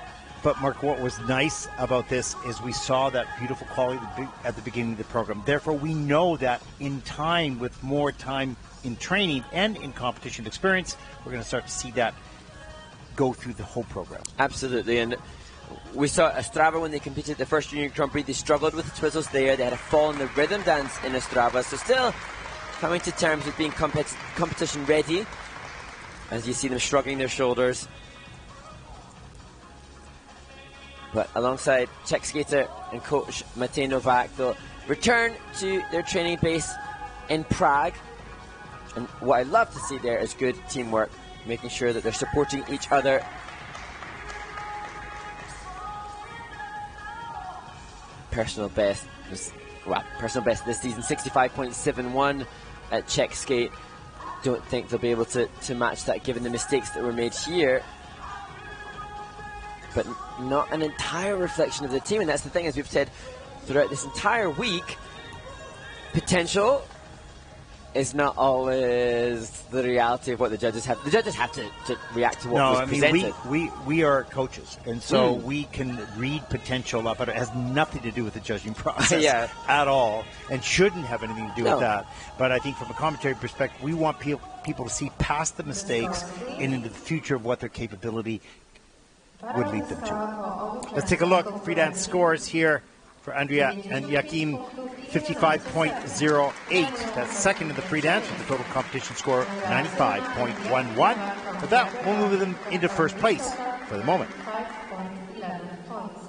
Mark, what was nice about this is we saw that beautiful quality at the beginning of the program. Therefore, we know that in time, with more time in training and in competition experience, we're going to start to see that go through the whole program. Absolutely. And we saw Ostrava when they competed at the first Junior Grand Prix. They struggled with the twizzles there. They had a fall in the rhythm dance in Ostrava. So still coming to terms with being competition ready, as you see them shrugging their shoulders. But alongside Czech skater and coach Matej Novak, they'll return to their training base in Prague. And what I love to see there is good teamwork, making sure that they're supporting each other. Personal best this season, 65.71 at Czech skate. Don't think they'll be able to match that given the mistakes that were made here. But not an entire reflection of the team, and that's the thing, as we've said throughout this entire week, potential is not always the reality of what the judges have. The judges have to react to what was presented. We are coaches, and so we can read potential up, but it has nothing to do with the judging process at all, and shouldn't have anything to do with that. But I think from a commentary perspective, we want people to see past the mistakes and into the future of what their capability would lead them to. Let's take a look. Free dance scores here for Andrea and Joachim. 55.08. That's second in the free dance with the total competition score 95.11. With that, we'll move them into first place for the moment. 5.11 points.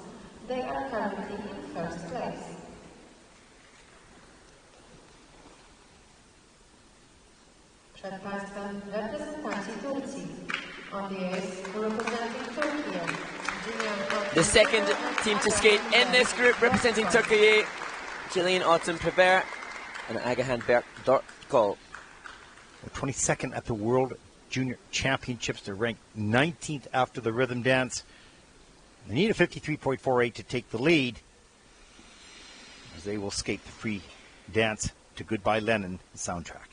They are currently in first place. Przed Państwem reprezentanci Turcji. On the ace, representing Turkey. The second team to skate in this group representing Turkey, Gillian Autumn Prevert and Agahan Dorkol. 22nd at the World Junior Championships. They're ranked 19th after the rhythm dance. They need a 53.48 to take the lead, as they will skate the free dance to Goodbye Lenin soundtrack.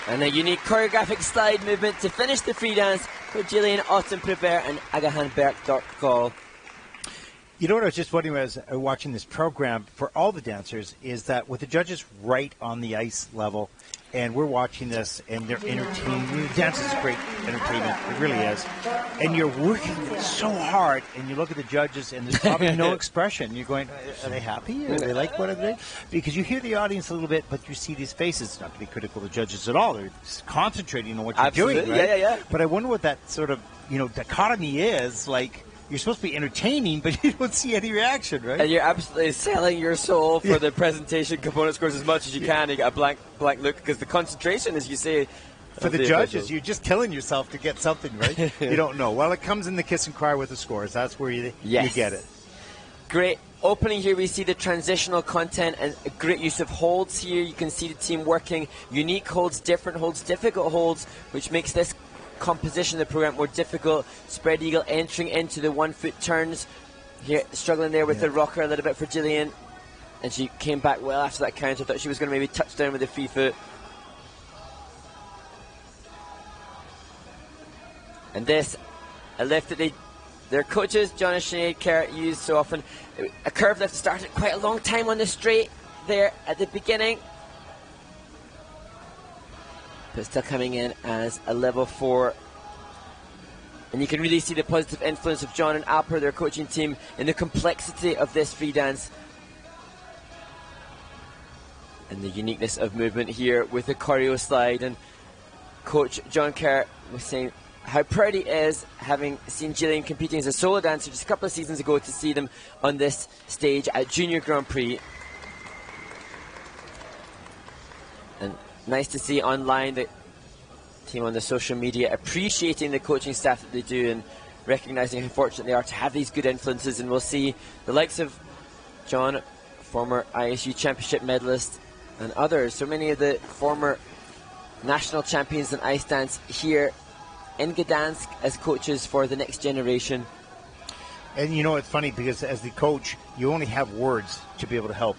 And a unique choreographic slide movement to finish the free dance for Gillian Ottenprevert and Agahan Bergdorfkol. You know what I was just wondering as watching this program for all the dancers is that with the judges right on the ice level, and we're watching this, and they're entertaining. The dance is great entertainment. It really is. And you're working so hard, and you look at the judges, and there's probably no expression. You're going, are they happy? Are they like what are they? Because you hear the audience a little bit, but you see these faces. Not to be critical of the judges at all. They're just concentrating on what you're doing, right? Yeah. But I wonder what that sort of, dichotomy is, like. You're supposed to be entertaining, but you don't see any reaction, right? And you're absolutely selling your soul for the presentation component scores as much as you can. You get a blank look because the concentration, as you say, for the judges, you're just killing yourself to get something, right? You don't know. Well, it comes in the kiss and cry with the scores. That's where you get it. Great. Opening here, we see the transitional content and a great use of holds here. You can see the team working unique holds, different holds, difficult holds, which makes this composition of the program more difficult. Spread eagle entering into the 1 foot turns here, struggling there with the rocker a little bit for Gillian, and she came back well after that counter. Thought she was going to maybe touch down with the free foot, and this a lift that their coaches John and Sinead Kerr use so often. A curve lift started quite a long time on the straight there at the beginning, but still coming in as a level 4. And you can really see the positive influence of John and Alper, their coaching team, in the complexity of this free dance. And the uniqueness of movement here with the choreo slide. And Coach John Kerr was saying how proud he is, having seen Gillian competing as a solo dancer just a couple of seasons ago, to see them on this stage at Junior Grand Prix. And nice to see online the team on the social media appreciating the coaching staff that they do and recognising how fortunate they are to have these good influences. And we'll see the likes of John, former ISU championship medalist, and others. So many of the former national champions in ice dance here in Gdansk as coaches for the next generation. And it's funny because as the coach, you only have words to be able to help.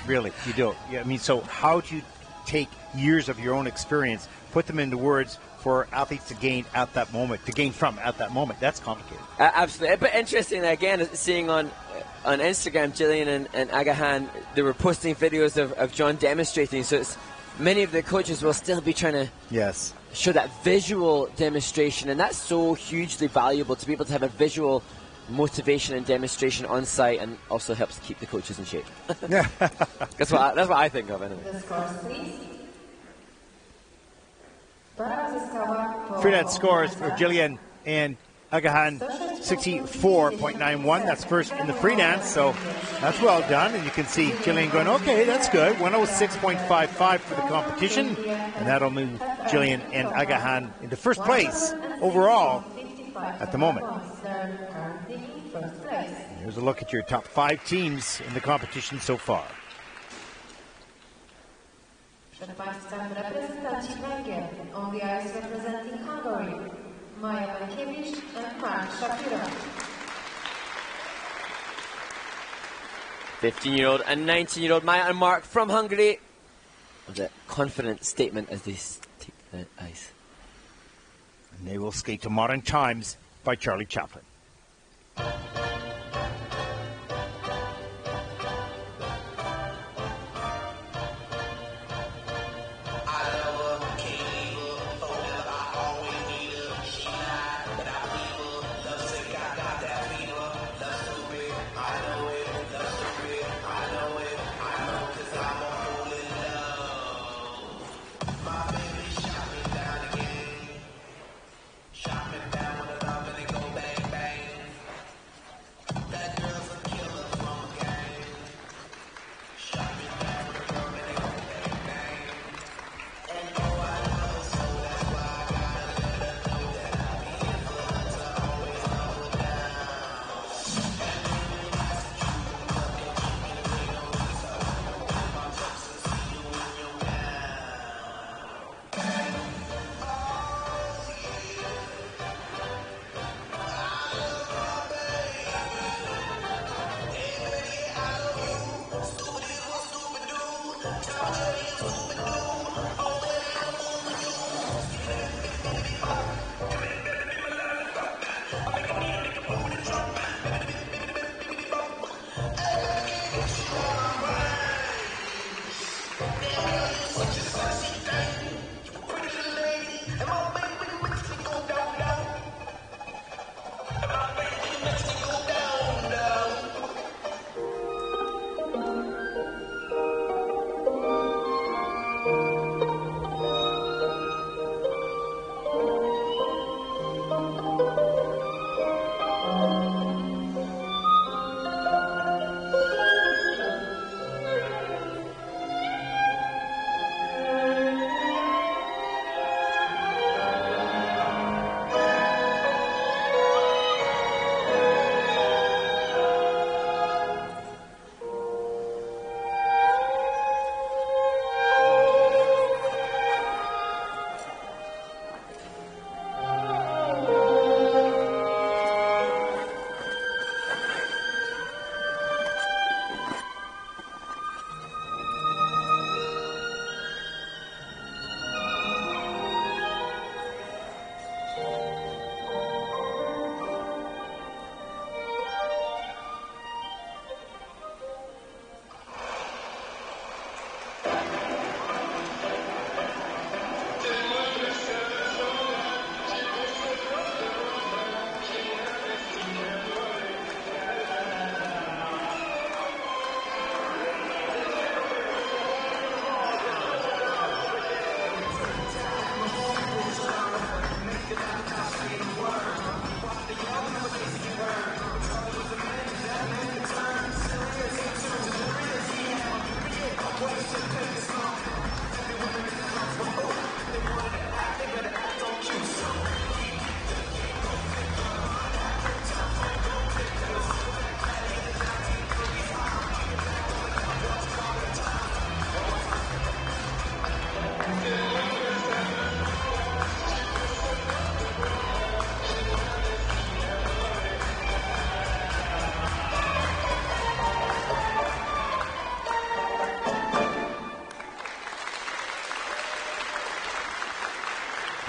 Really, you don't. I mean, so how do you take years of your own experience, put them into words for athletes to gain at that moment, at that moment? That's complicated. Absolutely. But interesting, again, seeing on Instagram, Gillian and Agahan, they were posting videos of John demonstrating. So many of the coaches will still be trying to show that visual demonstration, and that's so hugely valuable to be able to have a visual motivation and demonstration on site, and also helps keep the coaches in shape. That's what I think of anyway. Free dance scores for Gillian and Agahan, 64.91. That's first in the free dance, so that's well done. And you can see Gillian going, okay, that's good. 106.55 for the competition, and that'll move Gillian and Agahan into first place overall at the moment. Here's a look at your top 5 teams in the competition so far. Przed Państwem reprezentanci Węgier, on the ice representing Hungary, Maja Mankiewicz and Mark Shapiro. 15-year-old and 19-year-old Maya and Mark from Hungary. With a confident statement as they take the ice. And they will skate to Modern Times by Charlie Chaplin.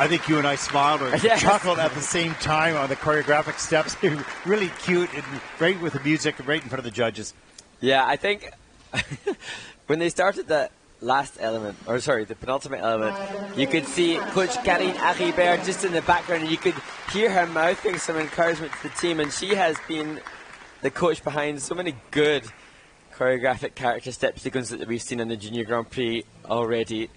I think you and I smiled or chuckled at the same time on the choreographic steps. Really cute and great with the music, right in front of the judges. Yeah, I think when they started the last element, or sorry, the penultimate element, you could see Coach Karine Aribert just in the background, and you could hear her mouthing some encouragement to the team, and she has been the coach behind so many good choreographic character step sequences that we've seen in the Junior Grand Prix already.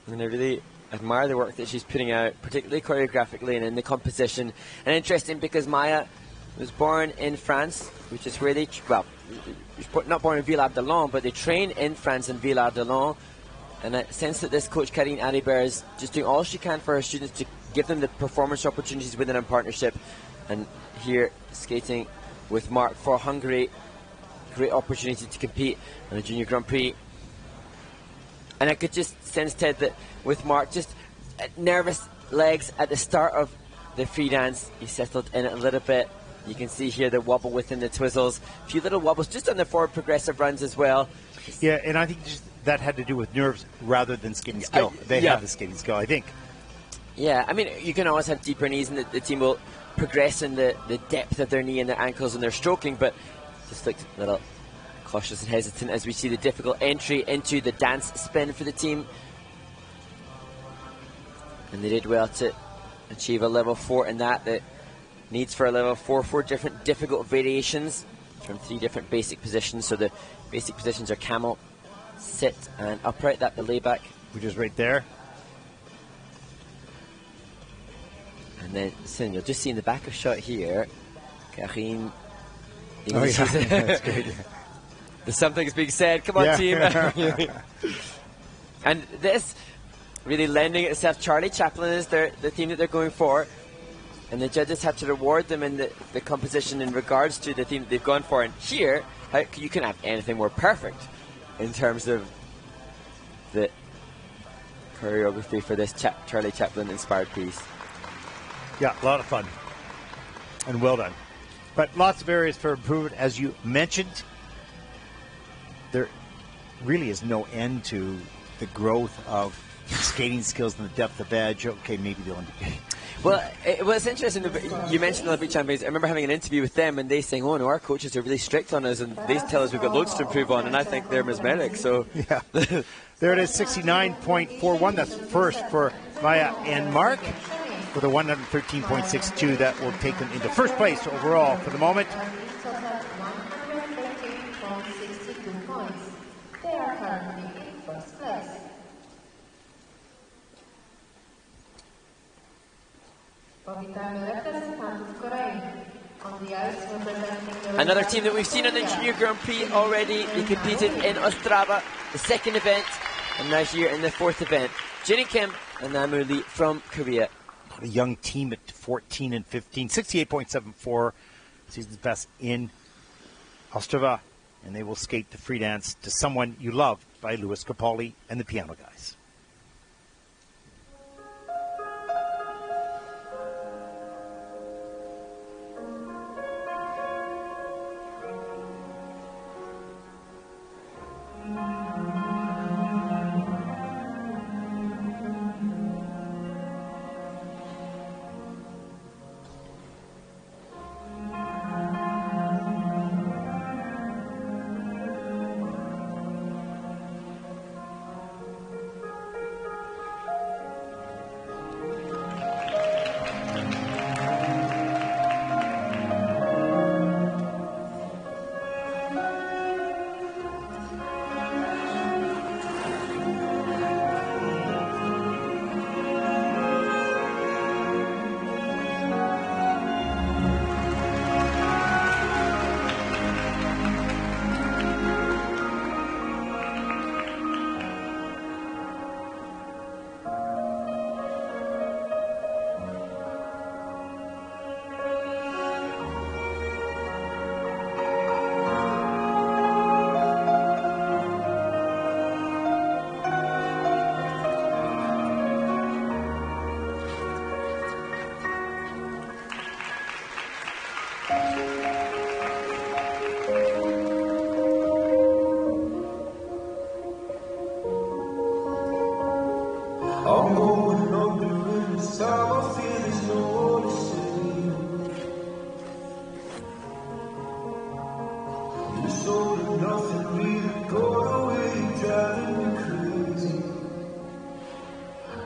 And I really admire the work that she's putting out, particularly choreographically and in the composition. And interesting because Maya was born in France, which is where they, well, not born in Villard-de-Lans, but they train in France in Villard-de-Lans. And I sense that this coach, Karine Aribert, is just doing all she can for her students to give them the performance opportunities within a partnership. And here, skating with Mark for Hungary, great opportunity to compete in the Junior Grand Prix. And I could just sense, Ted, that with Mark, just nervous legs at the start of the free dance. He settled in it a little bit. You can see here the wobble within the twizzles. A few little wobbles just on the forward progressive runs as well. Yeah, and I think just that had to do with nerves rather than skating skill. They have the skating skill, I think. Yeah, I mean, you can always have deeper knees, and the team will progress in the depth of their knee and their ankles and their stroking, but just looked a little cautious and hesitant as we see the difficult entry into the dance spin for the team. And they did well to achieve a level 4 in that. The needs for a level 4 different difficult variations from 3 different basic positions. So the basic positions are camel, sit, and upright. That the layback, which is right there. And then, so you'll just see in the back of shot here, Karine. Oh, yeah. That's great. Something's being said. Come on, team. And this really lending itself. Charlie Chaplin is the team that they're going for. And the judges have to reward them in the composition in regards to the theme that they've gone for. And here, you can have anything more perfect in terms of the choreography for this Charlie Chaplin-inspired piece. Yeah, a lot of fun. And well done. But lots of areas for improvement, as you mentioned. There really is no end to the growth of skating skills and the depth of edge. Okay, maybe the Olympic. Well, it was interesting. You mentioned the Olympic champions. I remember having an interview with them, and they saying, "Oh no, our coaches are really strict on us, and they tell us we've got loads to improve on." And I think they're mesmeric. So yeah, there it is, 69.41. That's first for Maya and Mark, with a 113.62 that will take them into first place overall for the moment. They are currently in first place. Another team that we've seen on the Junior Grand Prix already. They competed in Ostrava, the second event, and now here in the fourth event. Jirin Kim and Namu Lee from Korea. A young team at 14 and 15, 68.74, season's best in Ostrava, and they will skate the free dance to Someone You Love by Louis Capaldi and the Piano Guys.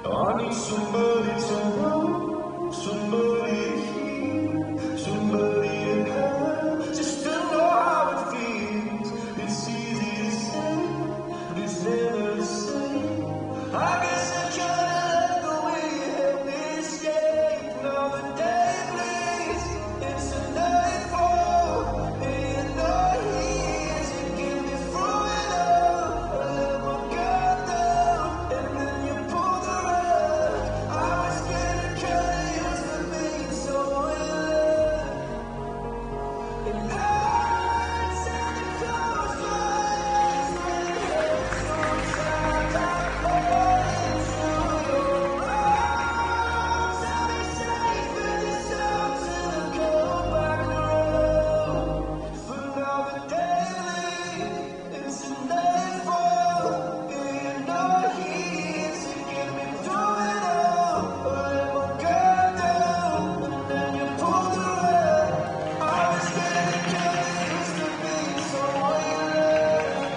I need somebody to know, somebody to hear, somebody to have, just to know how it feels. It's easy to say, but it's never the same. I guess I kinda like the way you help me escape. Now the day bleeds into nightfall, and you're not here to get me through it all. I let my guard down, and then you pulled the rug. I was getting kinda used to being someone you loved, and I tend to close my eyes when it hurts. Sometimes I fall into your arms. I'll be safe in this house till I come back around. For now the day leads into nightfall, and you're not here to get me through it all. I let my guard down, and then you pulled the rug. I was getting kinda used to being someone you loved.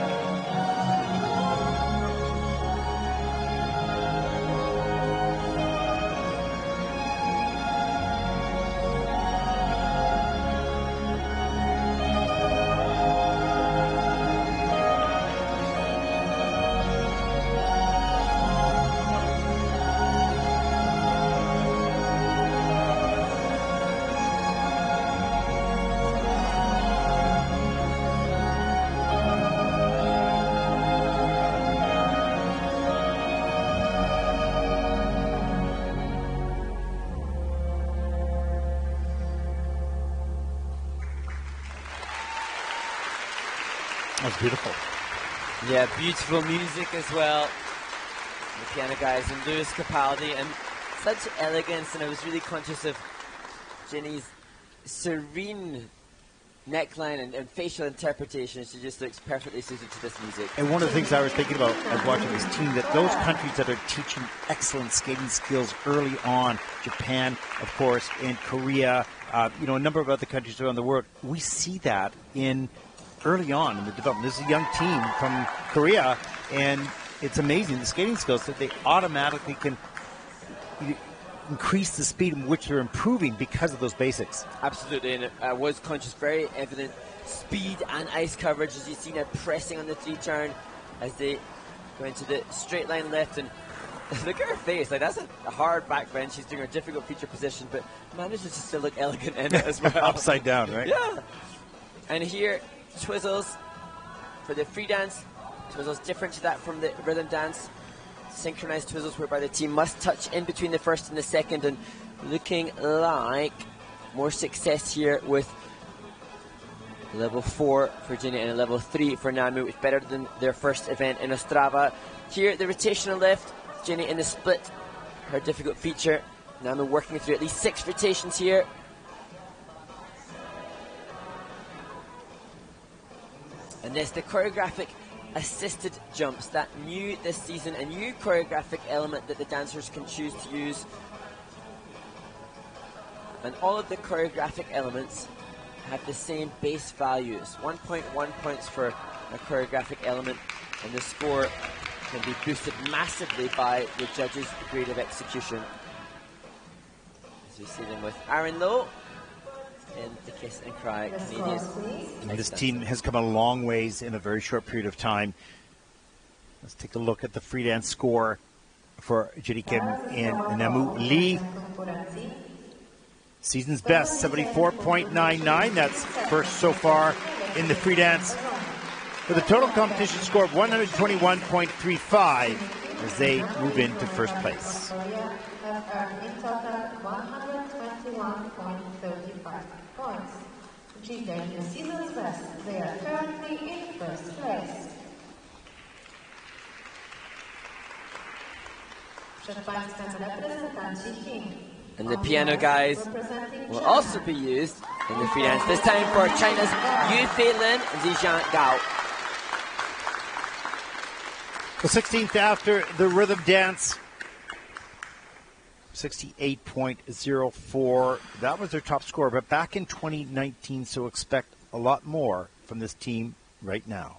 That was beautiful. Yeah, beautiful music as well. The piano guys and Lewis Capaldi, and such elegance, and I was really conscious of Jenny's serene neckline and facial interpretation. She just looks perfectly suited to this music. And one of the things I was thinking about as watching this team, that those countries that are teaching excellent skating skills early on, Japan, of course, and Korea, you know, a number of other countries around the world, we see that in early on in the development. This is a young team from Korea, and it's amazing the skating skills that they automatically can increase the speed in which they're improving because of those basics. Absolutely, and I was conscious, very evident speed and ice coverage, as you see now pressing on the three-turn as they go into the straight line left. And look at her face, like that's a hard back bend. She's doing a difficult feature position, but manages to still look elegant in it as well. Upside down, right? Yeah. And here, twizzles for the free dance. Twizzles different to that from the rhythm dance. Synchronized twizzles whereby the team must touch in between the first and the second, and looking like more success here with level 4 for Jenny and a level 3 for Namu, which is better than their first event in Ostrava. Here the rotational lift, Jenny in the split, her difficult feature. Namu working through at least 6 rotations here. And this, the choreographic assisted jumps, that new this season, a new choreographic element that the dancers can choose to use. And all of the choreographic elements have the same base values. 1.1 points for a choreographic element, and the score can be boosted massively by the judges' grade of execution. As we see them with Aaron Lowe in the Kiss and Cry Canadian. And this team has come a long ways in a very short period of time. Let's take a look at the free dance score for Jenny Kim and Namu Lee. Season's best, 74.99. That's first so far in the free dance. For the total competition score of 121.35 as they move into first place. Points. Achieving the season's best, they are currently in first place. Przed Państwem reprezentanci Chin. And the piano guys will also be used in the free dance, this time for China's Yu Feilin and Zhejiang Gao. The 16th after the rhythm dance. 68.04. That was their top score, but back in 2019, so expect a lot more from this team right now.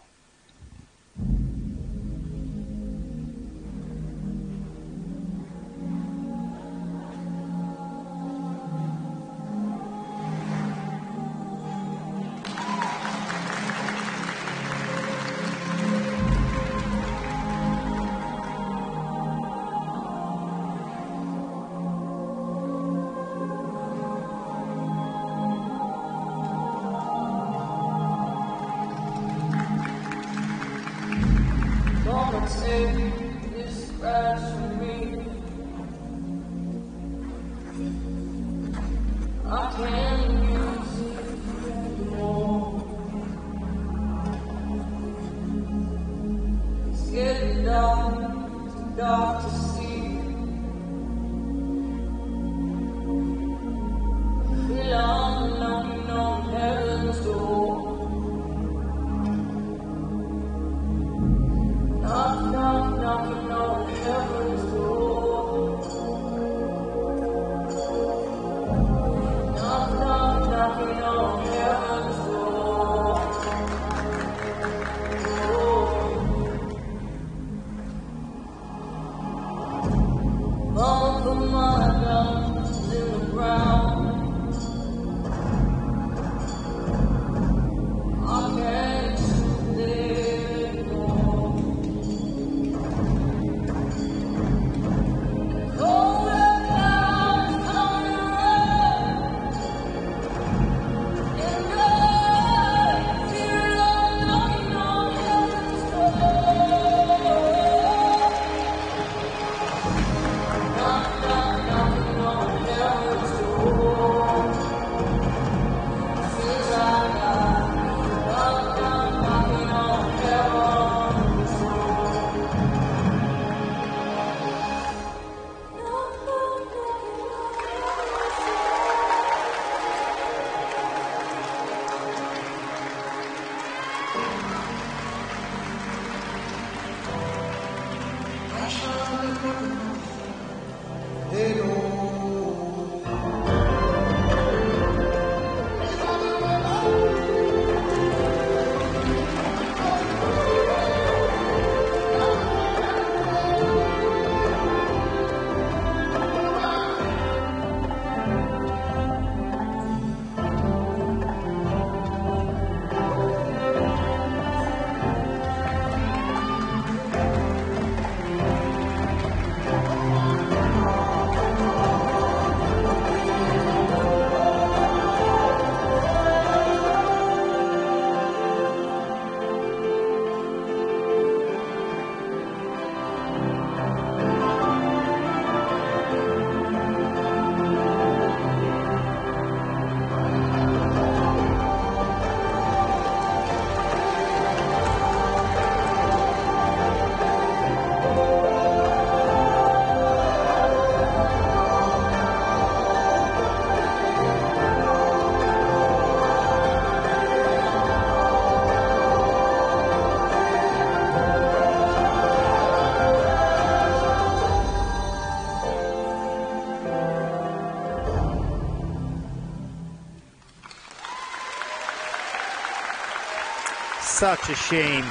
Such a shame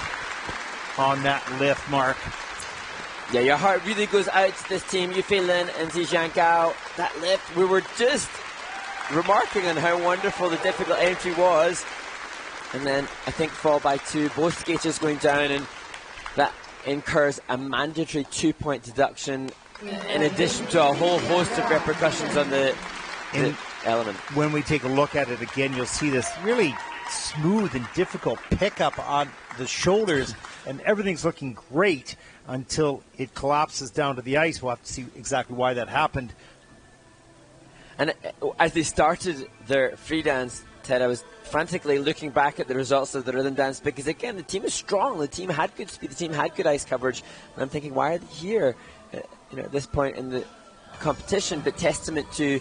on that lift, Mark. Yeah, your heart really goes out to this team, Yufilin and Zizhankao. That lift, we were just remarking on how wonderful the difficult entry was. And then I think fall by 2, both skaters going down, and that incurs a mandatory 2-point deduction in addition to a whole host of repercussions on the element. When we take a look at it again, you'll see this really smooth and difficult pickup on the shoulders, and everything's looking great until it collapses down to the ice. We'll have to see exactly why that happened. And as they started their free dance, Ted, I was frantically looking back at the results of the rhythm dance because, again, the team is strong. The team had good speed. The team had good ice coverage. And I'm thinking, why are they here at this point in the competition? But testament to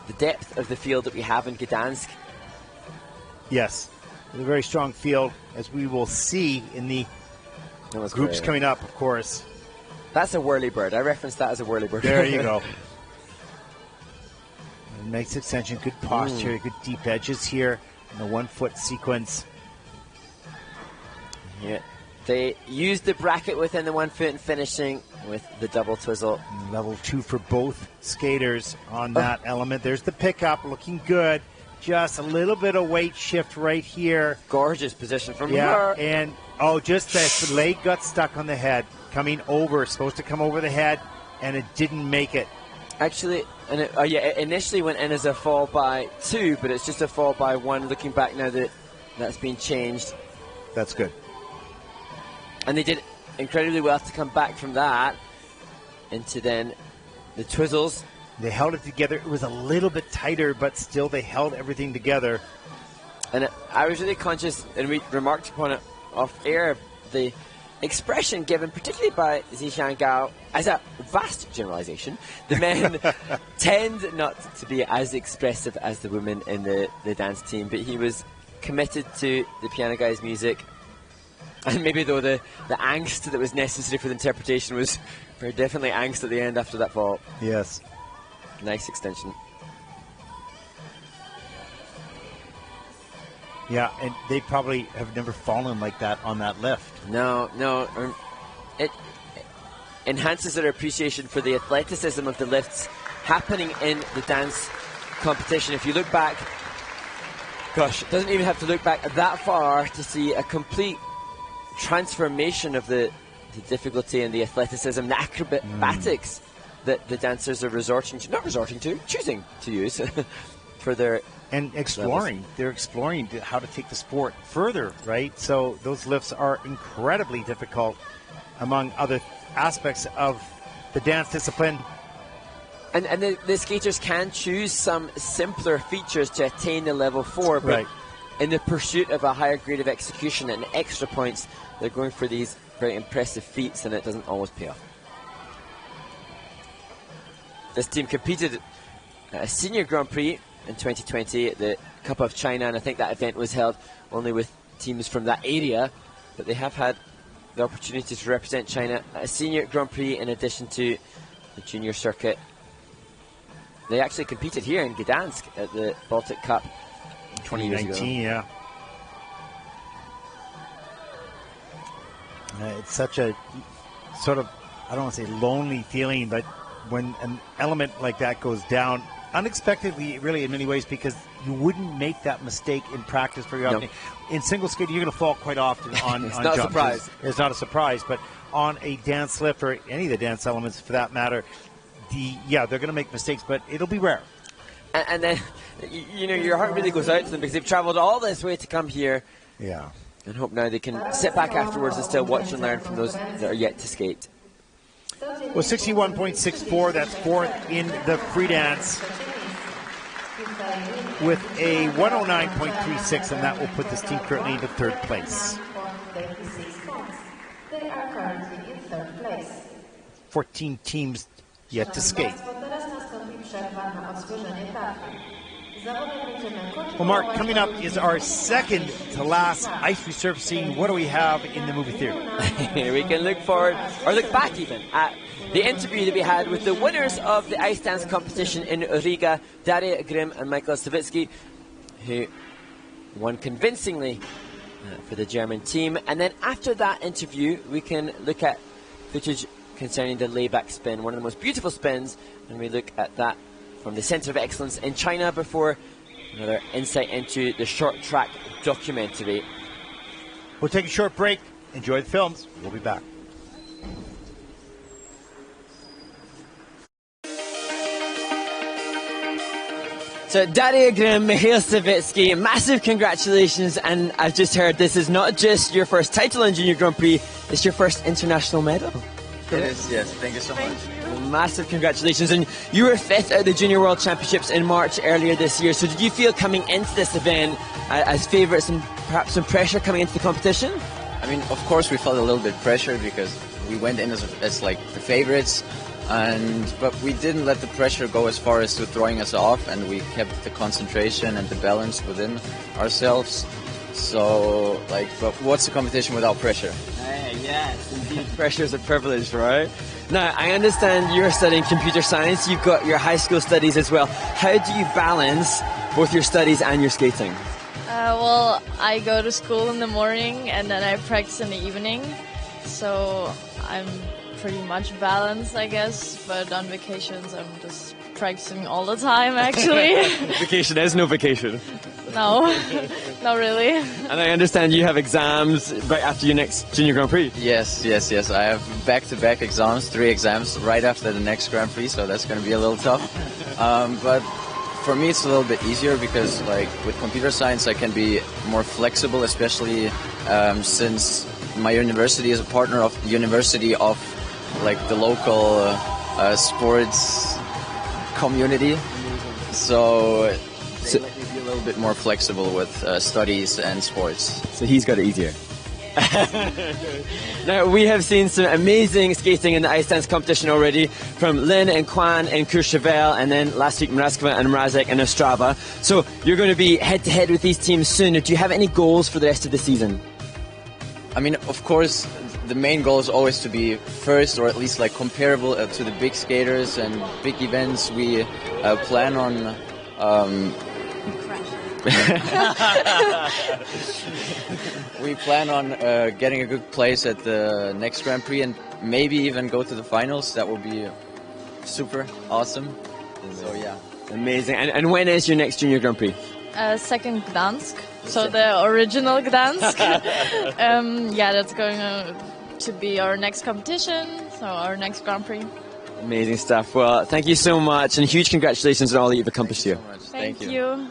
the depth of the field that we have in Gdansk. Yes, a very strong field, as we will see in the groups coming up, of course. That's a whirly bird. I referenced that as a whirly bird. There you go. Nice extension, good posture, good deep edges here in the 1-foot sequence. Yeah, they used the bracket within the 1 foot and finishing with the double twizzle. Level 2 for both skaters on that element. There's the pickup, looking good. Just a little bit of weight shift right here. Gorgeous position from her. And just the leg got stuck on the head. Coming over, supposed to come over the head, and it didn't make it. Actually, and it initially went in as a fall by 2, but it's just a fall by 1. Looking back now that that's been changed. That's good. And they did incredibly well to come back from that into then the twizzles. They held it together. It was a little bit tighter, but still they held everything together. And I was really conscious, and we remarked upon it off air, the expression given particularly by Zhixiang Gao. As a vast generalization, the men tend not to be as expressive as the women in the dance team, but he was committed to the piano guy's music. And maybe though the angst that was necessary for the interpretation was very definitely angst at the end after that fall. Yes. Nice extension. Yeah, and they probably have never fallen like that on that lift. No. It enhances their appreciation for the athleticism of the lifts happening in the dance competition. If you look back, gosh, it doesn't even have to look back that far to see a complete transformation of the difficulty and the athleticism, the acrobatics that the dancers are choosing to use for their and exploring. levels. They're exploring how to take the sport further, right? So those lifts are incredibly difficult, among other aspects of the dance discipline. And the skaters can choose some simpler features to attain the level 4, but Right. in the pursuit of a higher grade of execution and extra points, they're going for these very impressive feats, and it doesn't always pay off. This team competed at a senior Grand Prix in 2020 at the Cup of China, and I think that event was held only with teams from that area, but they have had the opportunity to represent China at a senior Grand Prix in addition to the junior circuit. They actually competed here in Gdansk at the Baltic Cup 2019, yeah. It's such a sort of, I don't want to say lonely feeling, but when an element like that goes down, unexpectedly, really, in many ways, because you wouldn't make that mistake in practice very often. No. In single skating, you're going to fall quite often on It's on not a jumps. surprise. It's not a surprise, but on a dance lift or any of the dance elements, for that matter, they're going to make mistakes, but it'll be rare. And then, your heart really goes out to them because they've traveled all this way to come here. Yeah. And hope now they can sit back afterwards and still watch and learn from those that are yet to skate. Well, 61.64, that's fourth in the free dance with a 109.36, and that will put this team currently into third place. They are currently in third place. 14 teams yet to skate. Well, Mark, coming up is our second to last ice resurfacing. What do we have in the movie theater? We can look forward, or look back even, at the interview that we had with the winners of the ice dance competition in Riga, Daria Grimm and Michael Savitsky, who won convincingly for the German team. And then after that interview, we can look at footage concerning the layback spin, one of the most beautiful spins, and we look at that from the Center of Excellence in China before another insight into the short track documentary. We'll take a short break. Enjoy the films. We'll be back. So Daria Grimm, Michael Savitsky, massive congratulations, and I've just heard this is not just your first title in Junior Grand Prix, it's your first international medal. It is, yes. Thank you so much. Massive congratulations, and you were fifth at the Junior World Championships in March earlier this year, so did you feel coming into this event as favourites and perhaps some pressure coming into the competition? I mean, of course we felt a little bit pressured because we went in as like the favourites, but we didn't let the pressure go as far as to throwing us off, and we kept the concentration and the balance within ourselves. So, but what's the competition without pressure? Yes, indeed. Pressure is a privilege, right? Now, I understand you're studying computer science. You've got your high school studies as well. How do you balance both your studies and your skating? Well, I go to school in the morning and then I practice in the evening. So I'm pretty much balanced, I guess. But on vacations, I'm just practicing all the time, actually. Vacation is no vacation. No, not really. And I understand you have exams right after your next Junior Grand Prix. Yes. I have back-to-back exams, 3 exams right after the next Grand Prix, so that's going to be a little tough. But for me, it's a little bit easier because, with computer science, I can be more flexible, especially since my university is a partner of the university of, the local sports community. So let me be a little bit more flexible with studies and sports. So he's got it easier. Now, we have seen some amazing skating in the ice dance competition already from Lynn and Kwan in Courchevel, and then last week Mrazkova and Mrazek in Ostrava. So you're going to be head-to-head with these teams soon. Do you have any goals for the rest of the season? I mean, of course, the main goal is always to be first, or at least like comparable to the big skaters and big events. We plan on we plan on getting a good place at the next Grand Prix and maybe even go to the finals. That will be super awesome. So yeah, amazing. And when is your next Junior Grand Prix? Second Gdansk, so the original Gdansk. Yeah, that's going to be our next competition, so our next Grand Prix. Amazing stuff. Well, thank you so much, and huge congratulations on all that you've accomplished here. Thank you.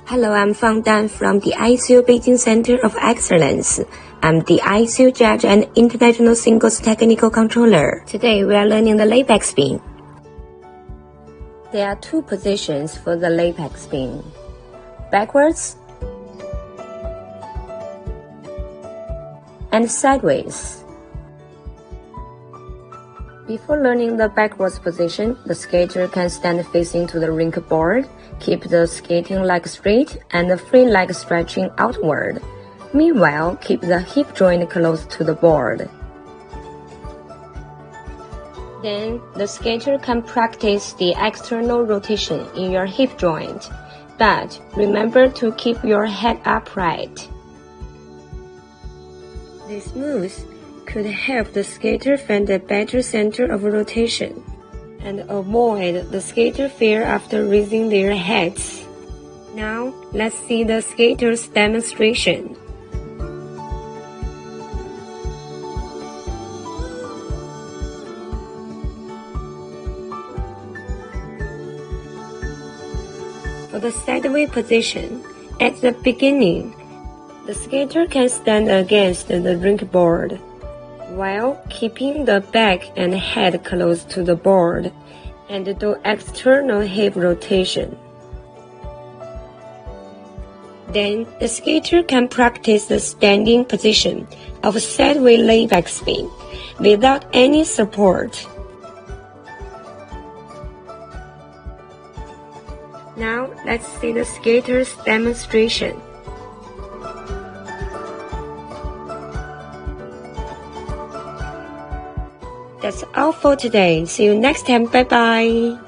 Hello, I'm Fang Dan from the ISU Beijing Center of Excellence. I'm the ISU judge and international singles technical controller. Today we are learning the layback spin. There are two positions for the layback spin: backwards and sideways. Before learning the backwards position, the skater can stand facing to the rink board, keep the skating leg straight and the free leg stretching outward. Meanwhile, keep the hip joint close to the board. Then, the skater can practice the external rotation in your hip joint, but remember to keep your head upright. These moves could help the skater find a better center of rotation and avoid the skater fear after raising their heads. Now, let's see the skater's demonstration. For the sideways position, at the beginning, the skater can stand against the rink board, while keeping the back and head close to the board and do external hip rotation. Then the skater can practice the standing position of sideways layback spin without any support. Now let's see the skater's demonstration. That's all for today. See you next time. Bye bye.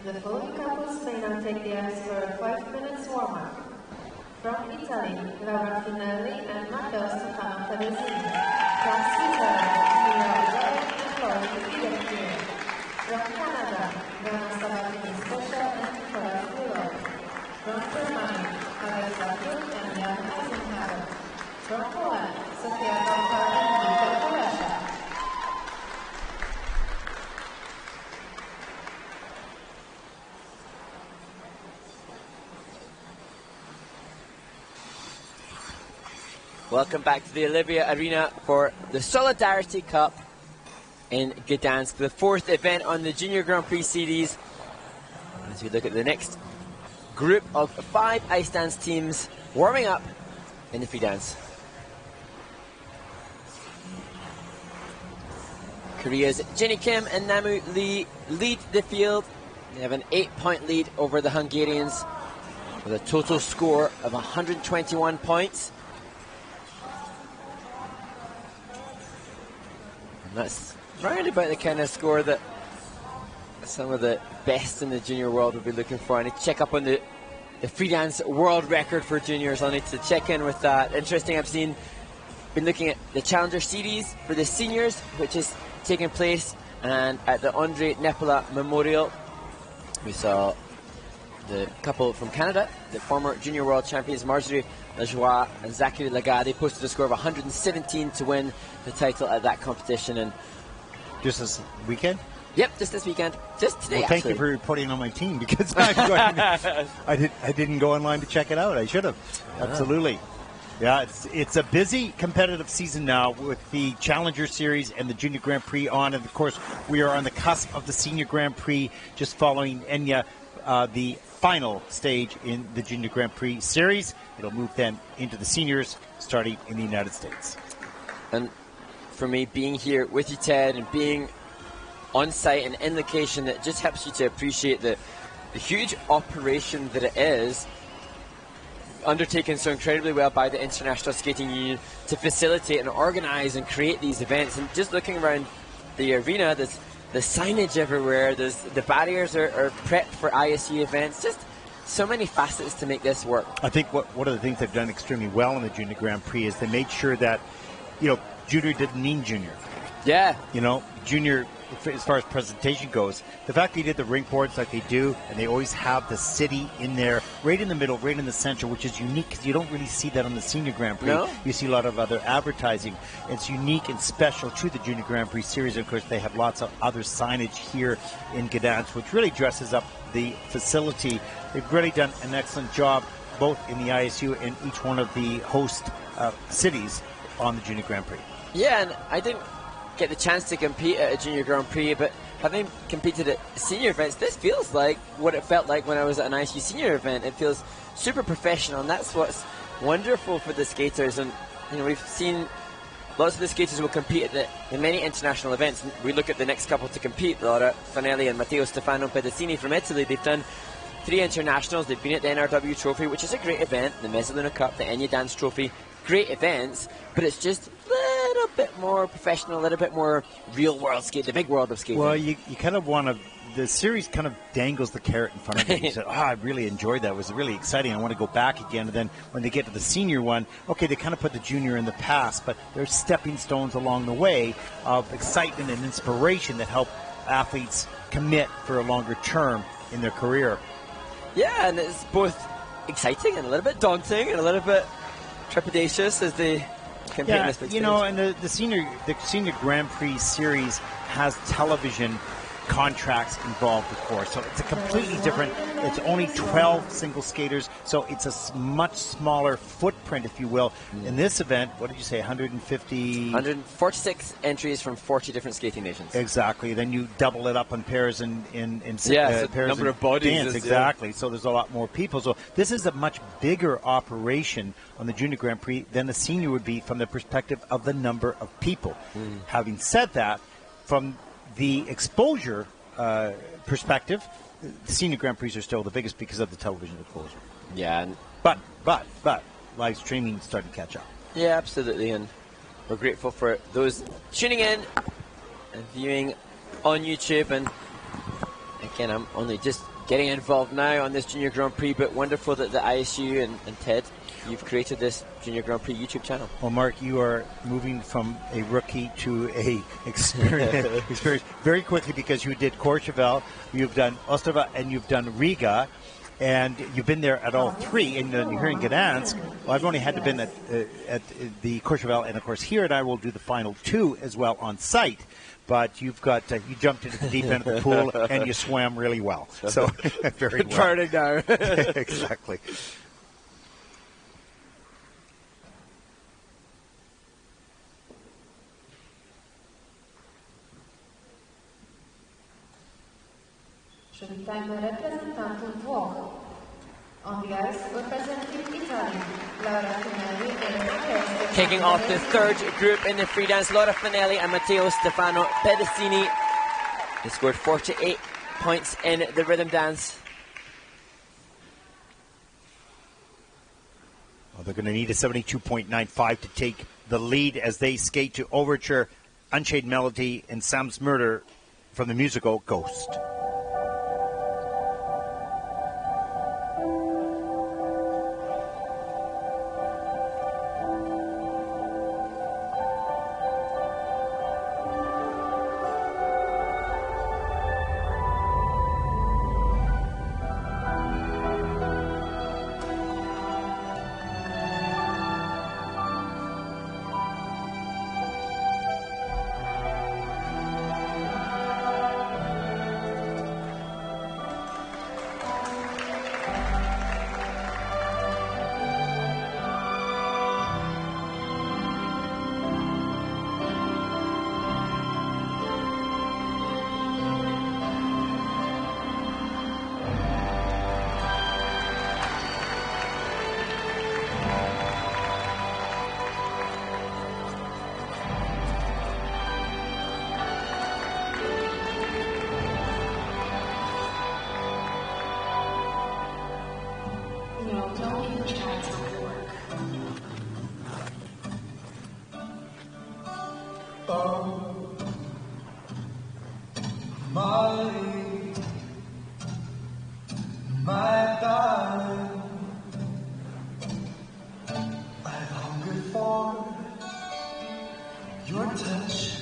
The following couples may now take the ice for a 5 minutes warm-up. From Italy, Laura Finelli and Matteo Stefano Pedesini. From Switzerland, Mira Ugalli and Chloe Fidel. From Canada, Donna Sabatini Scotia and Nicolas Willow. From Germany, Alexa Cook and Jan Eisenhower. From Poland, Sofia Kauka and Vito Koresha. Welcome back to the Olivia Arena for the Solidarity Cup in Gdansk, the fourth event on the Junior Grand Prix series. As we look at the next group of 5 ice dance teams warming up in the free dance. Korea's Jenny Kim and Namu Lee lead the field. They have an 8-point lead over the Hungarians with a total score of 121 points. That's round about the kind of score that some of the best in the junior world would be looking for. I need to check up on the free dance world record for juniors. I'll need to check in with that. Interesting, been looking at the Challenger Series for the seniors, which is taking place, and at the Andre Nepola Memorial, we saw the couple from Canada, the former junior world champions Marjorie Lajoie and Zachary Lagarde. They posted a score of 117 to win the title at that competition. And just this weekend? Yep, just this weekend. Just today, well, thank you for reporting on my team, because I didn't go online to check it out. I should have. Absolutely. Yeah, it's a busy competitive season now with the Challenger Series and the Junior Grand Prix on. And, of course, we are on the cusp of the Senior Grand Prix, just following Egna, the final stage in the Junior Grand Prix series. It'll move then into the seniors, starting in the United States. And for me, being here with you, Ted, and being on site and in location, it just helps you to appreciate the huge operation that it is, undertaken so incredibly well by the International Skating Union to facilitate and organize and create these events. And just looking around the arena, there's the signage everywhere, the barriers are prepped for ISU events, just so many facets to make this work. I think one of the things they've done extremely well in the Junior Grand Prix is they made sure that, junior didn't mean junior. Yeah. Junior, as far as presentation goes, the fact they did the ring boards like they do, and they always have the city in there, right in the middle, right in the center, which is unique because you don't really see that on the Senior Grand Prix. No? You see a lot of other advertising. It's unique and special to the Junior Grand Prix series. Of course, they have lots of other signage here in Gdansk, which really dresses up the facility. They've really done an excellent job, both in the ISU and each one of the host cities on the Junior Grand Prix. Yeah, and I didn't get the chance to compete at a Junior Grand Prix, but having competed at senior events, this feels like what it felt like when I was at an ISU senior event. It feels super professional, and that's what's wonderful for the skaters. And we've seen lots of the skaters will compete in many international events. We look at the next couple to compete, Laura Fanelli and Matteo Stefano Pedicini from Italy. They've done 3 internationals. They've been at the NRW Trophy, which is a great event, the Mezzaluna Cup, the Gdansk Trophy, great events, but it's just a little bit more professional, a little bit more real world skate, the big world of skating. Well, you kind of want to, the series kind of dangles the carrot in front of you. You said, I really enjoyed that. It was really exciting. I want to go back again. And then when they get to the senior one, okay, they kind of put the junior in the past, but there's stepping stones along the way of excitement and inspiration that help athletes commit for a longer term in their career. Yeah, and it's both exciting and a little bit daunting and a little bit trepidatious as they compete in this big stage. And the senior Grand Prix series has television contracts involved, of course, so it's a completely different. It's only 12 single skaters, so it's a much smaller footprint, if you will. In this event, what did you say, 146 entries from 40 different skating nations. Exactly. Then you double it up on pairs and so pairs number and of bodies dance. Exactly. So there's a lot more people. So this is a much bigger operation on the Junior Grand Prix than the senior would be from the perspective of the number of people. Having said that, from the exposure perspective, the senior Grand Prix are still the biggest because of the television exposure. Yeah. But live streaming is starting to catch up. Yeah, absolutely. And we're grateful for those tuning in and viewing on YouTube. And again, I'm only just getting involved now on this Junior Grand Prix, but wonderful that the ISU and Ted, you've created this Junior Grand Prix YouTube channel. Well, Mark, you are moving from a rookie to a experience very quickly, because you did Courchevel, you've done Ostrava, and you've done Riga, and you've been there at all 3. And you're here in Gdansk. Well, I've only had to been at the Courchevel, and of course here, and I will do the final 2 as well on site. But you've got you jumped into the deep end of the pool and you swam really well. So very well. Turning now. Exactly. Przywitajmy reprezentantów Włoch. On the ice, representing Italy, Laura Finelli and Matteo Stefano. Kicking off the third group in the free dance, Laura Finelli and Matteo Stefano Pedicini. They scored 48 points in the rhythm dance. Well, they're going to need a 72.95 to take the lead as they skate to Overture, Unchained Melody, and Sam's Murder from the musical Ghost. My darling, I've hungered for your touch.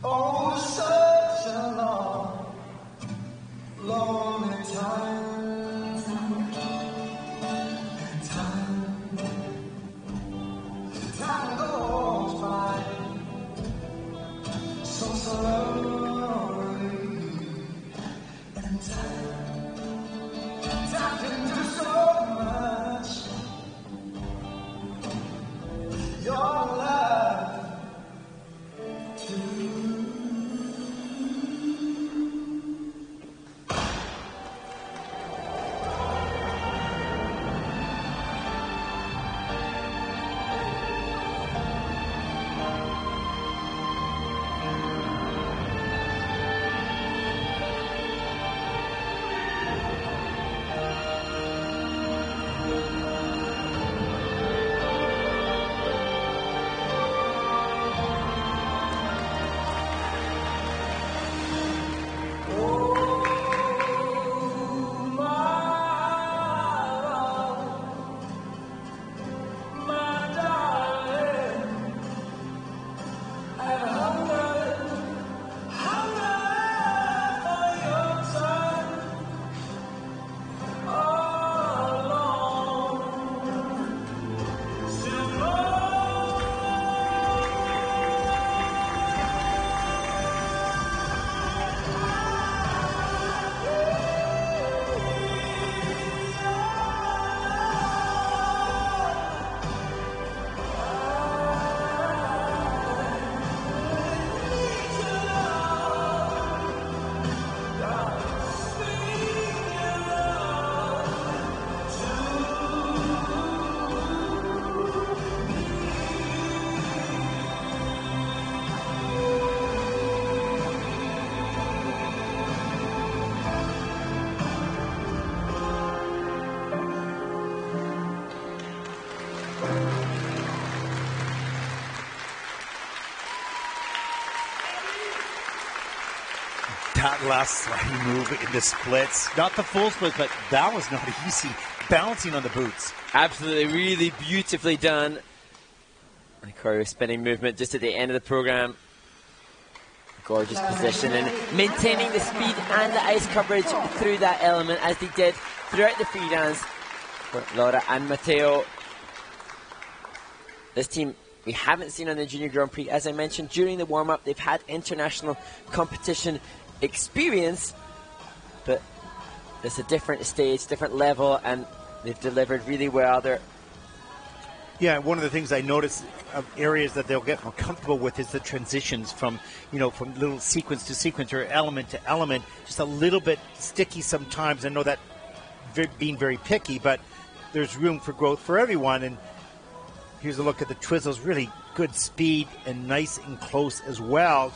Oh, such a long, lonely time. And time goes by so slowly. And time can do so much. Your love too. that last sliding move in the splits. Not the full split, but that was not easy. Balancing on the boots. Absolutely, really beautifully done. And choreo spinning movement just at the end of the program. Gorgeous position and maintaining the speed and the ice coverage through that element as they did throughout the free dance for Laura and Matteo. This team we haven't seen on the Junior Grand Prix. As I mentioned during the warm-up, they've had international competition experience, but it's a different stage, different level, and they've delivered really well. Yeah, one of the things I noticed of areas that they'll get more comfortable with is the transitions from, from little sequence to sequence or element to element. Just a little bit sticky sometimes. I know that being very picky, but there's room for growth for everyone. And here's a look at the twizzles. Really good speed and nice and close as well.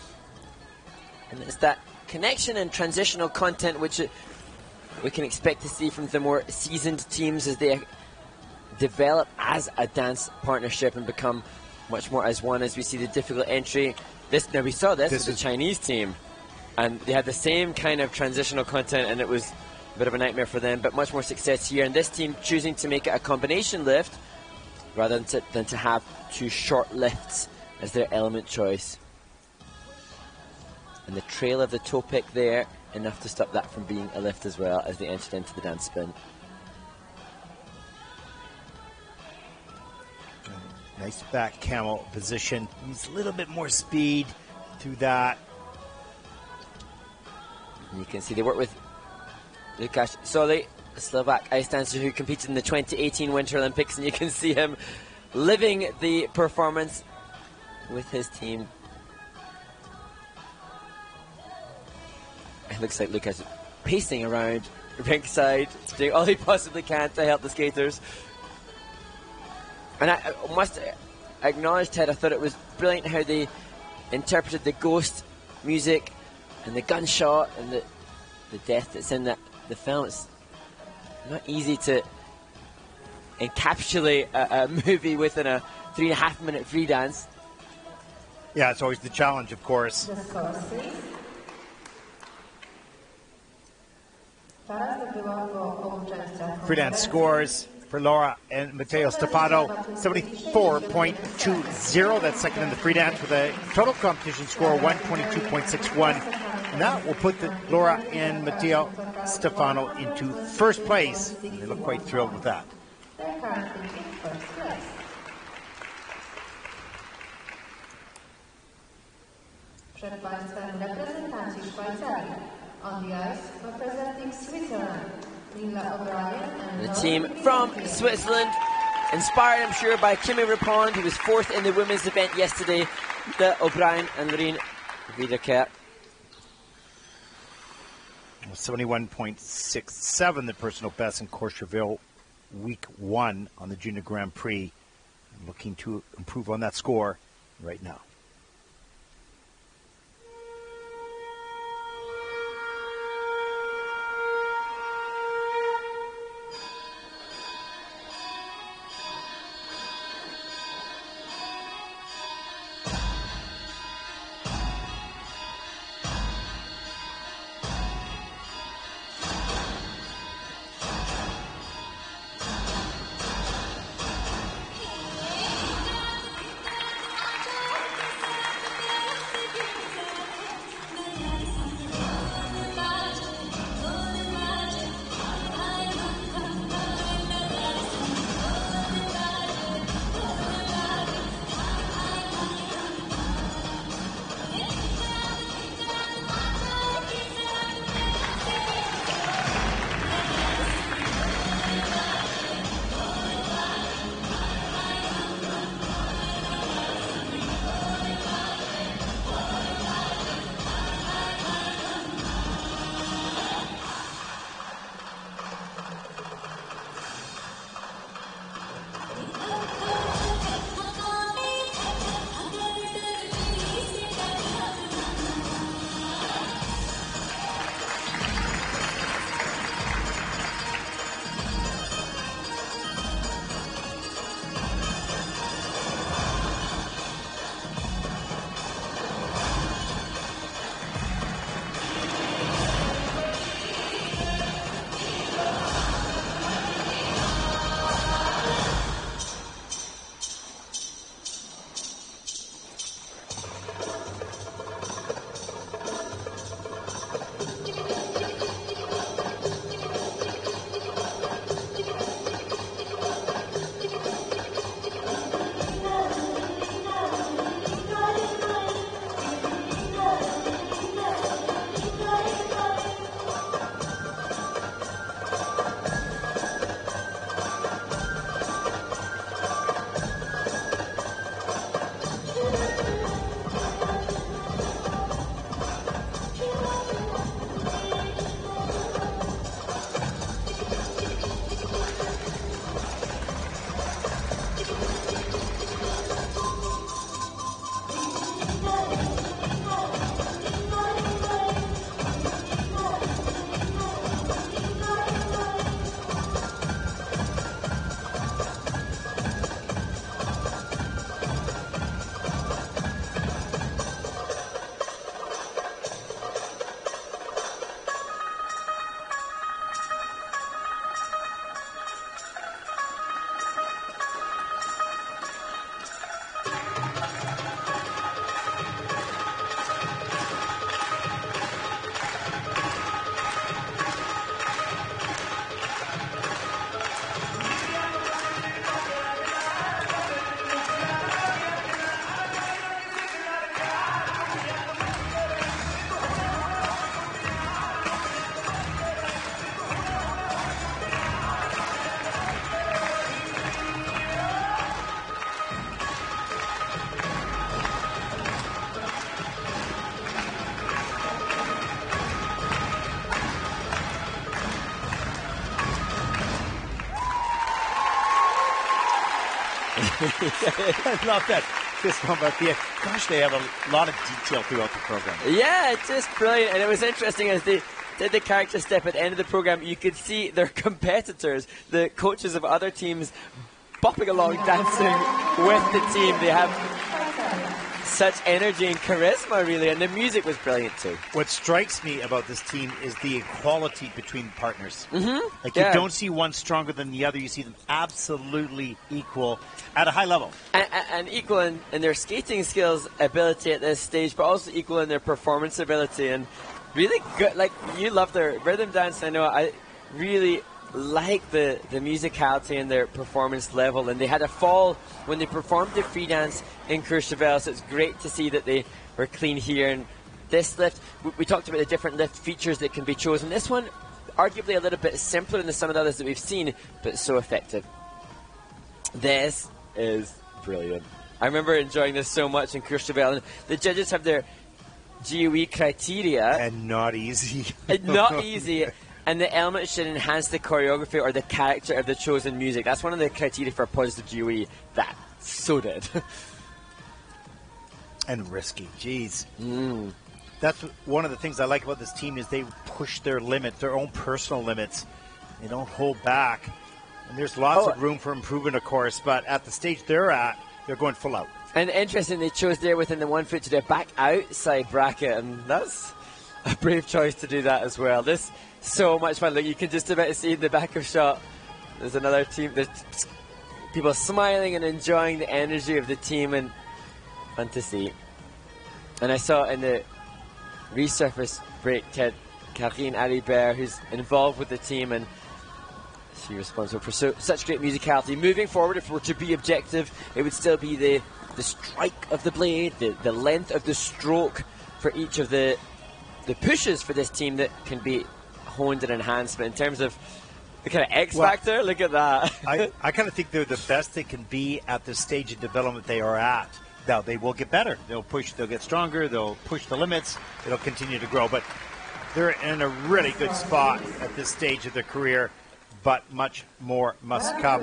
And it's that connection and transitional content which we can expect to see from the more seasoned teams as they develop as a dance partnership and become much more as one, as we see the difficult entry. Now we saw this with the Chinese team, and they had the same kind of transitional content, and it was a bit of a nightmare for them, but much more success here. And this team choosing to make it a combination lift rather than to have two short lifts as their element choice. And the trail of the toe pick there, enough to stop that from being a lift as well as they entered into the dance spin. Nice back camel position. Needs a little bit more speed to that. And you can see they work with Lukáš Solý, a Slovak ice dancer who competed in the 2018 Winter Olympics, and you can see him living the performance with his team. It looks like Lukáš pacing around ringside, doing all he possibly can to help the skaters. And I must acknowledge, Ted, I thought it was brilliant how they interpreted the ghost music and the gunshot and the death that's in the film. It's not easy to encapsulate a movie within a 3.5-minute free dance. Yeah, it's always the challenge, of course. Free dance scores for Laura and Matteo Stefano, 74.20. That's second in the free dance with a total competition score of 122.61. And that will put Laura and Matteo Stefano into first place. And they look quite thrilled with that. They're currently in first place. Przed Państwem reprezentanci Szwajcarii. On the ice, representing Switzerland. The team from Switzerland, inspired, I'm sure, by Kimi Rapond, who was fourth in the women's event yesterday, the O'Brien and Loreen Wiederkehr. 71.67, the personal best in Courchevel week 1 on the Junior Grand Prix. I'm looking to improve on that score right now. I love that. This one about the gosh, they have a lot of detail throughout the program. Yeah, it's just brilliant. And it was interesting as they did the character step at the end of the program, you could see their competitors, the coaches of other teams, bopping along, dancing with the team. They have such energy and charisma, really, and the music was brilliant too. What strikes me about this team is the equality between partners. Like Yeah. you don't see one stronger than the other. You see them absolutely equal at a high level. And equal in their skating skills, ability at this stage, but also equal in their performance ability. And really good, like, you love their rhythm dance. I know I really like the musicality and their performance level. And they had a fall when they performed the free dance in Courchevel, so it's great to see that they were clean here. And this lift, we talked about the different lift features that can be chosen. This one, arguably a little bit simpler than some of the others that we've seen, but so effective. This is brilliant. I remember enjoying this so much in Courchevel. And the judges have their GOE criteria. And not easy. Not easy. And the element should enhance the choreography or the character of the chosen music. That's one of the criteria for a positive GOE. That so did. And risky. Jeez. That's one of the things I like about this team is they push their limits, their own personal limits. They don't hold back. And there's lots of room for improvement, of course, but at the stage they're at, they're going full out. And interesting, they chose there within the 1 foot to their back outside bracket, and that's a brave choice to do that as well. This so much fun. Look, you can just about see in the back of shot, there's another team. There's people smiling and enjoying the energy of the team, and fun to see. And I saw in the resurface break, Karine Alibert, who's involved with the team, and she's responsible for such great musicality. Moving forward, if we're to be objective, it would still be the strike of the blade, the length of the stroke for each of the pushes for this team that can be honed and enhanced. But in terms of the kind of X factor, look at that. I kind of think they're the best they can be at the stage of development they are at. Now, they will get better. They'll push, they'll get stronger, they'll push the limits, it'll continue to grow. But they're in a really good spot at this stage of their career, but much more must come.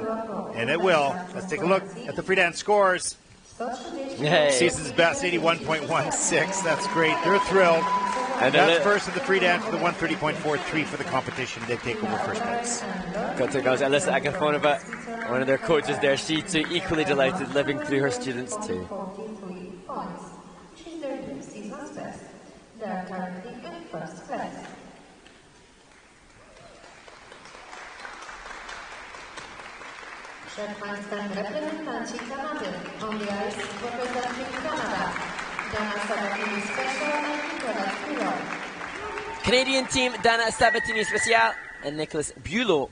And it will. Let's take a look at the free dance scores. Hey. Season's best, 81.16. That's great. They're thrilled. And that's first of the free dance with the 130.43 for the competition. They take over first place. Got to go. Alyssa Agafonova, one of their coaches there, she too equally delighted, living through her students too. 43 points, which is their new season's best. They are currently in first place. Trzech państwa reprezentanci Kanady on the ice representing Canada. Dana Sabatini Special and Nicolas Bulot. Canadian team, Dana Sabatini Special and Nicolas Bulot.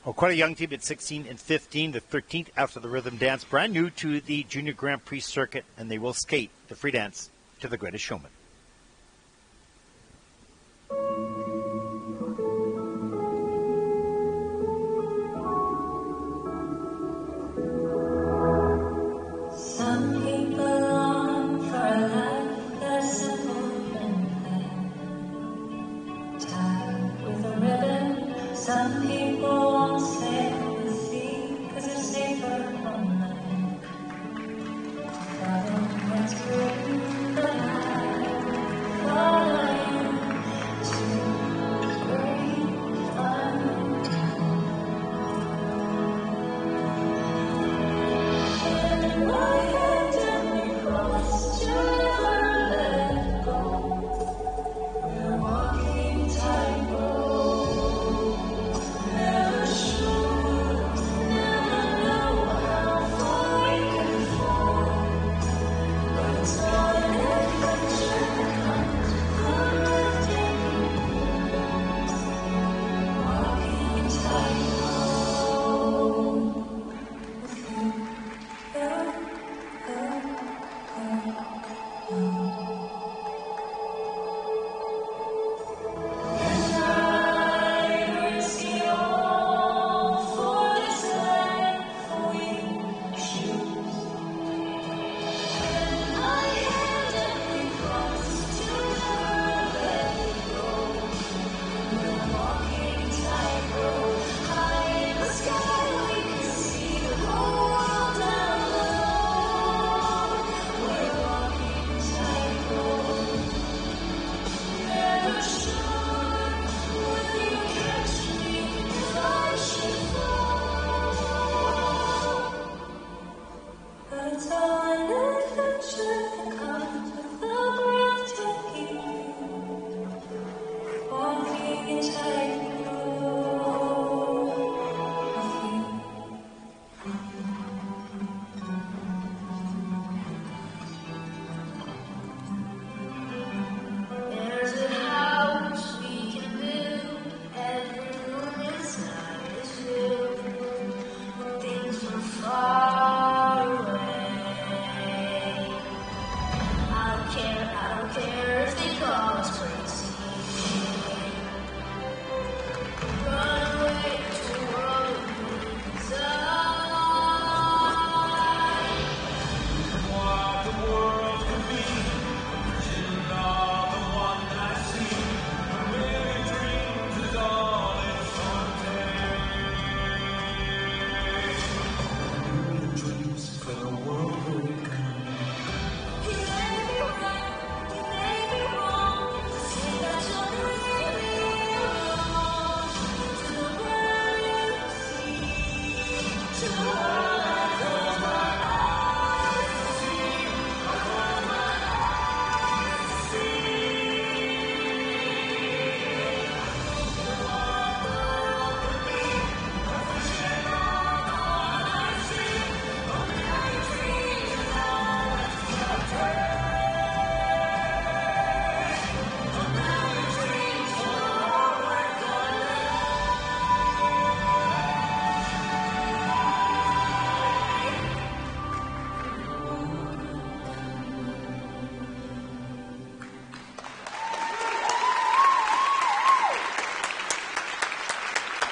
Oh, quite a young team at 16 and 15, the 13th after the rhythm dance, brand new to the Junior Grand Prix circuit, and they will skate the free dance to the Greatest Showman. Some people long for a life that's simple and plain. Tied with a ribbon, some people won't sail the sea 'cause it's safer on land. Follow what's good, but I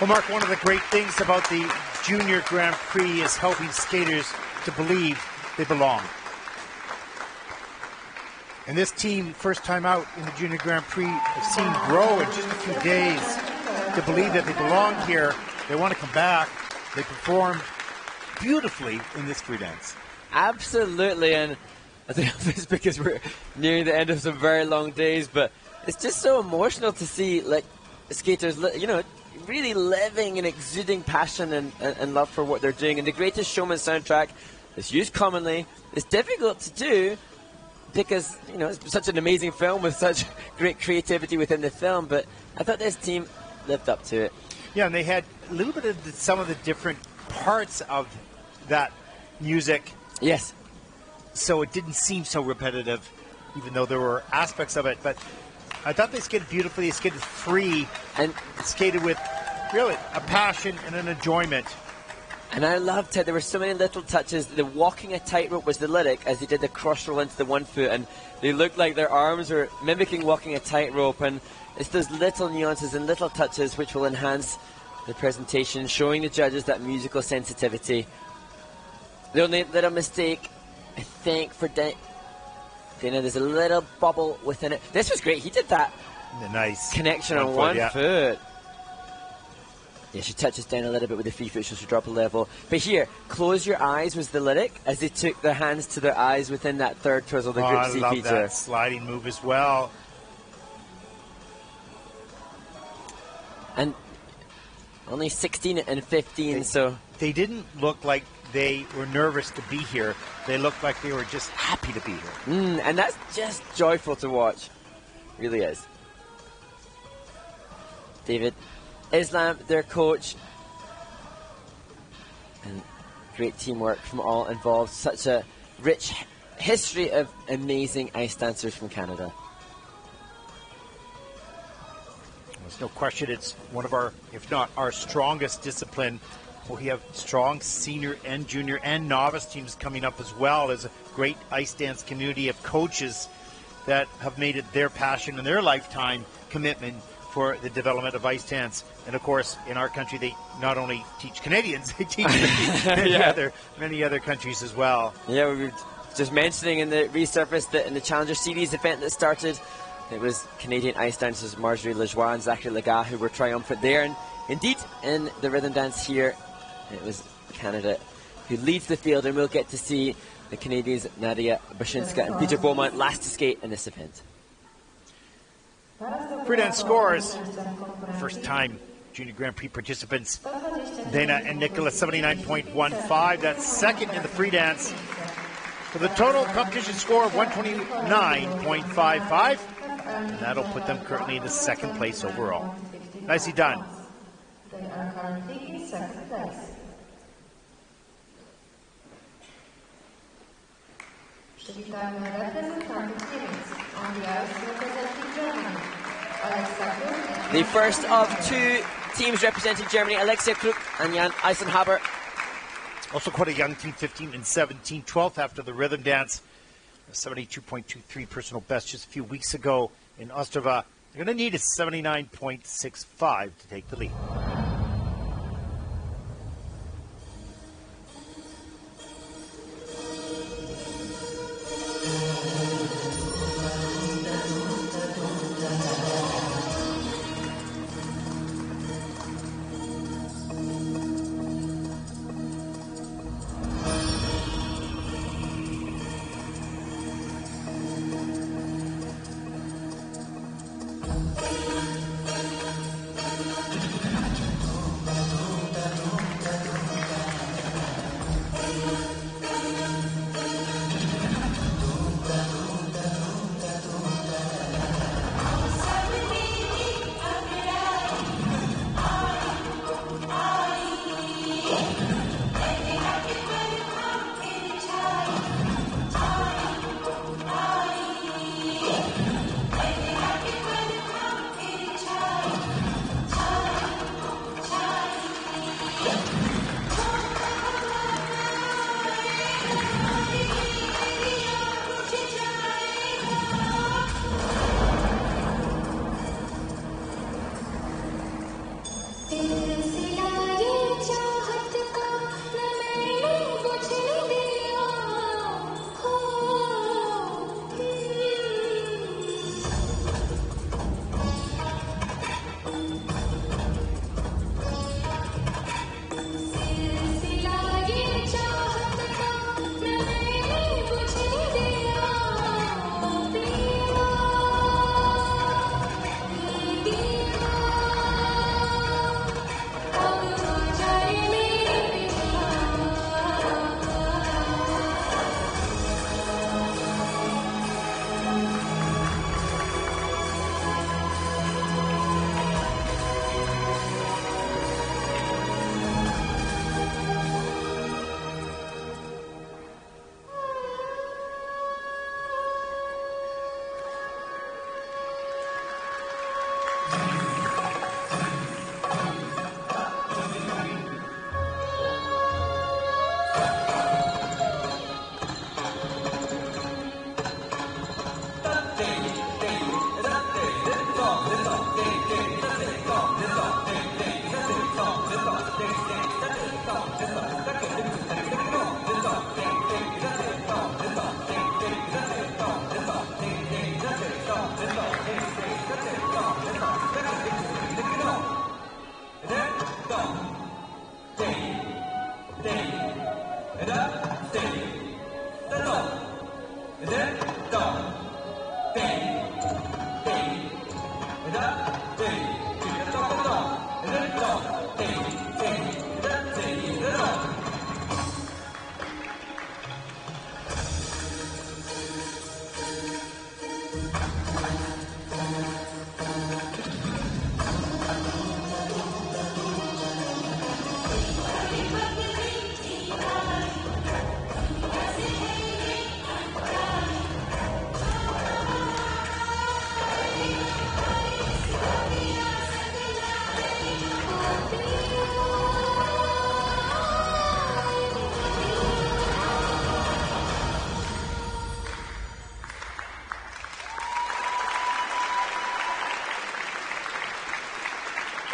Well, Mark, one of the great things about the Junior Grand Prix is helping skaters to believe they belong. And this team, first time out in the Junior Grand Prix, have seen grow in just a few days to believe that they belong here. They want to come back. They performed beautifully in this free dance. Absolutely, and I don't know if it's because we're nearing the end of some very long days, but it's just so emotional to see like skaters, you know, really living and exuding passion and love for what they're doing. And the Greatest Showman soundtrack is used commonly. It's difficult to do because, you know, it's such an amazing film with such great creativity within the film, but I thought this team lived up to it. Yeah, and they had a little bit of some of the different parts of that music. Yes. So it didn't seem so repetitive, even though there were aspects of it. But I thought they skated beautifully. They skated free and skated with really a passion and an enjoyment. And I loved it. There were so many little touches. The walking a tightrope was the lyric as they did the cross roll into the 1 foot, and they looked like their arms were mimicking walking a tightrope. And it's those little nuances and little touches which will enhance the presentation, showing the judges that musical sensitivity. The only little mistake, I think, for Dana, there's a little bubble within it. This was great. He did that nice connection on 1 foot. Yeah, she touches down a little bit with the free foot, so she drop a level. But here, close your eyes was the lyric as they took their hands to their eyes within that third twizzle, the Group C I love feature. that sliding move as well. And only 16 and 15, so they didn't look like they were nervous to be here. They looked like they were just happy to be here. And that's just joyful to watch. Really is. David Islam, their coach, and great teamwork from all involved. Such a rich history of amazing ice dancers from Canada. There's no question it's one of our, if not our strongest discipline. We have strong senior and junior and novice teams coming up as well. There's a great ice dance community of coaches that have made it their passion and their lifetime commitment for the development of ice dance. And of course, in our country, they not only teach Canadians, they teach many other countries as well. Yeah, we were just mentioning in the resurface that in the Challenger Series event that started, it was Canadian ice dancers Marjorie Lajoie and Zachary Lagat who were triumphant there. And indeed, in the rhythm dance here, it was Canada who leads the field, and we'll get to see the Canadians Nadia Bashinska and Peter Beaumont last to skate in this event. Free dance scores. First time Junior Grand Prix participants, Dana and Nicholas, 79.15. That's second in the free dance. For the total competition score of 129.55. And that'll put them currently in the second place overall. Nicely done. They are currently in second place. Przywitamy reprezentantów Niemiec. On the ice representing Germany. The first of two teams representing Germany, Alexia Kruk and Jan Eisenhaber. Also quite a young team, 15 and 17, 12th after the rhythm dance. A 72.23 personal best just a few weeks ago in Ostrava. They're going to need a 79.65 to take the lead.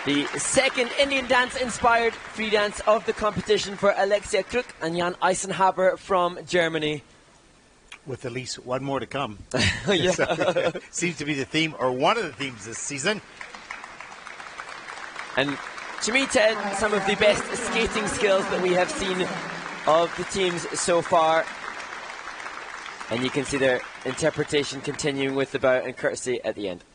The second Indian dance-inspired free dance of the competition for Alexia Kruk and Jan Eisenhaber from Germany. With at least one more to come. Yeah. So, seems to be the theme, or one of the themes this season. And to me, Ted, some of the best skating skills that we have seen of the teams so far. And you can see their interpretation continuing with the bow and courtesy at the end.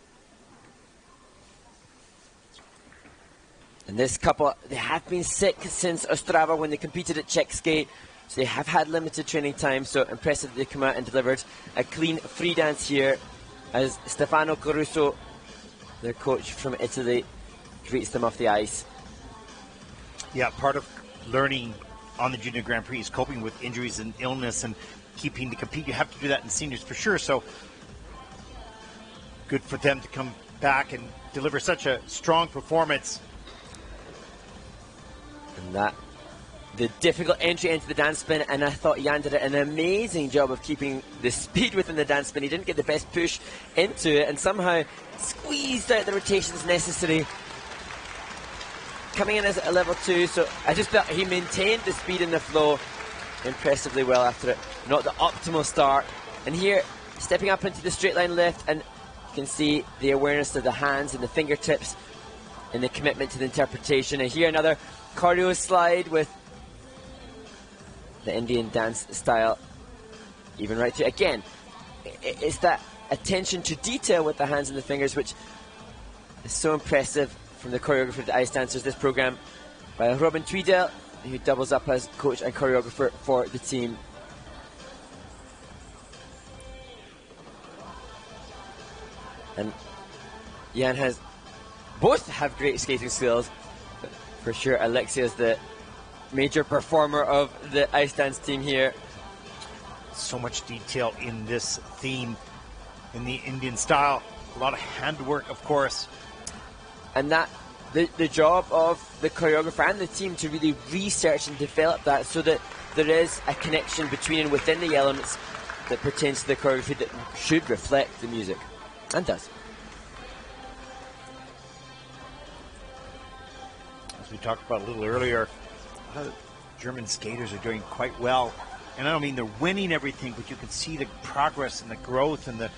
And this couple, they have been sick since Ostrava when they competed at Czech skate. So they have had limited training time, so impressive that they come out and delivered a clean free dance here as Stefano Caruso, their coach from Italy, greets them off the ice. Yeah, part of learning on the Junior Grand Prix is coping with injuries and illness and keeping to compete. You have to do that in seniors for sure, so good for them to come back and deliver such a strong performance. And that, the difficult entry into the dance spin, and I thought Jan did an amazing job of keeping the speed within the dance spin. He didn't get the best push into it and somehow squeezed out the rotations necessary. Coming in as a level 2, so I just felt he maintained the speed and the flow impressively well after it. Not the optimal start. And here, stepping up into the straight line lift, and you can see the awareness of the hands and the fingertips and the commitment to the interpretation. And here another choreo slide with the Indian dance style, even right to, again, it's that attention to detail with the hands and the fingers, which is so impressive from the choreographer of the ice dancers. This program by Robin Tweedale, who doubles up as coach and choreographer for the team. And Jan has, both have great skating skills. For sure, Alexia is the major performer of the ice dance team here. So much detail in this theme, in the Indian style. A lot of handwork, of course. And that, the job of the choreographer and the team to really research and develop that so that there is a connection between and within the elements that pertains to the choreography that should reflect the music, and does. We talked about a little earlier, German skaters are doing quite well. And I don't mean they're winning everything, but you can see the progress and the growth and the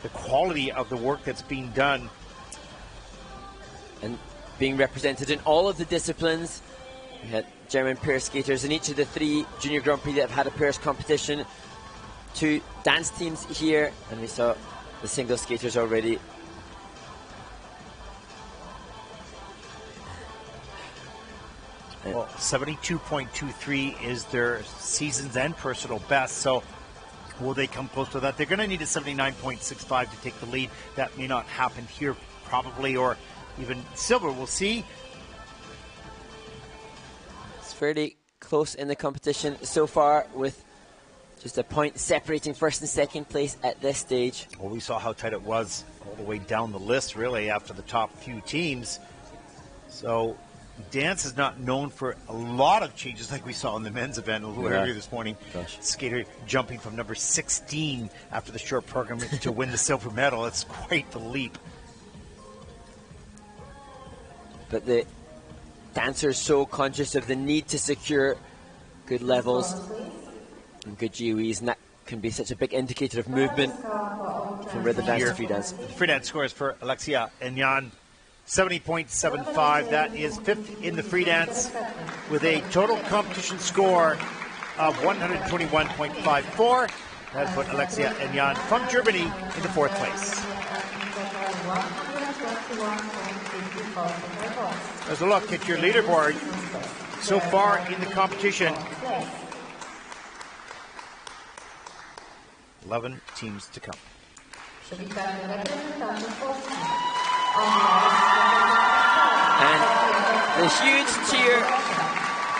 quality of the work that's being done. And being represented in all of the disciplines. We had German pair skaters in each of the 3 Junior Grand Prix that have had a pairs competition. 2 dance teams here, and we saw the single skaters already. Well, 72.23 is their season's and personal best, so will they come close to that? They're going to need a 79.65 to take the lead. That may not happen here, probably, or even silver. We'll see. It's fairly close in the competition so far, with just a point separating first and second place at this stage. Well, we saw how tight it was all the way down the list, really, after the top few teams. So dance is not known for a lot of changes like we saw in the men's event a little earlier this morning. Gosh. Skater jumping from number 16 after the short program to win the silver medal. It's quite the leap. But the dancers so conscious of the need to secure good levels and good GOEs, and that can be such a big indicator of movement from rhythm dance to free dance. The free dance scores for Alexia and Jan, 70.75. That is 5th in the free dance with a total competition score of 121.54. That put Alexia and Jan from Germany in the 4th place. There's a look at your leaderboard so far in the competition. 11 teams to come. And the huge cheer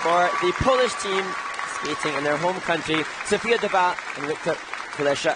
for the Polish team skating in their home country, Sofia Deba and Victor Kulesza.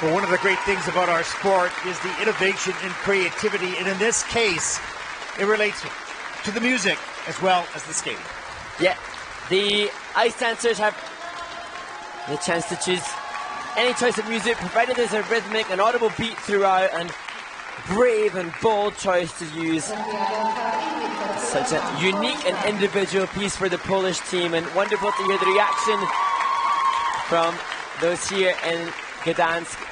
Well, one of the great things about our sport is the innovation and creativity, and in this case, it relates to the music as well as the skating. Yeah, the ice dancers have the chance to choose any choice of music, provided there's a rhythmic and audible beat throughout, and brave and bold choice to use such a unique and individual piece for the Polish team. And wonderful to hear the reaction from those here in Gdansk.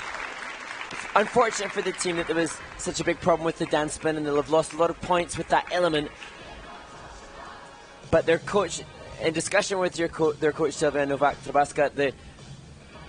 Unfortunate for the team that there was such a big problem with the dance spin, and they'll have lost a lot of points with that element. But their coach, in discussion with their coach Sylvia Novak-Trabaska, the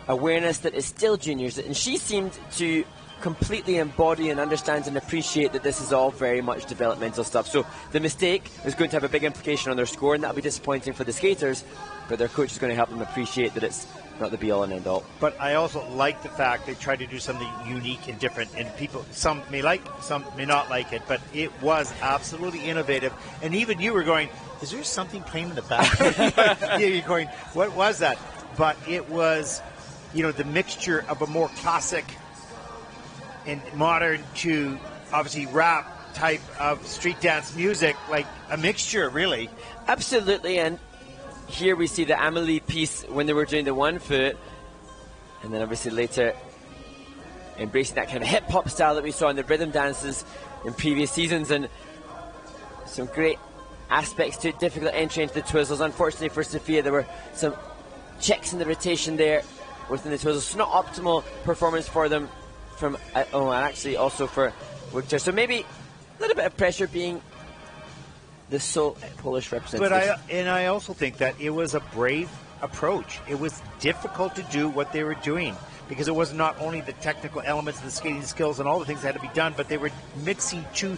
awareness that it's still juniors, and she seemed to completely embody and understand and appreciate that this is all very much developmental stuff. So the mistake is going to have a big implication on their score, and that'll be disappointing for the skaters, but their coach is going to help them appreciate that it's not the be-all and end-all. But I also like the fact they tried to do something unique and different, and people, some may like, some may not like it, but it was absolutely innovative. And even you were going, is there something playing in the back? You're going, what was that? But it was, you know, the mixture of a more classic and modern to obviously rap type of street dance music, like a mixture, really. Absolutely, and here we see the Amelie piece when they were doing the 1 foot, and then obviously later embracing that kind of hip-hop style that we saw in the rhythm dances in previous seasons, and some great aspects to it. Difficult entry into the twizzles. Unfortunately for Sofia, there were some checks in the rotation there within the twizzles, so not optimal performance for them from, and actually also for Victor. So maybe a little bit of pressure being the sole Polish representative. But I also think that it was a brave approach. It was difficult to do what they were doing because it was not only the technical elements of the skating skills and all the things that had to be done, but they were mixing two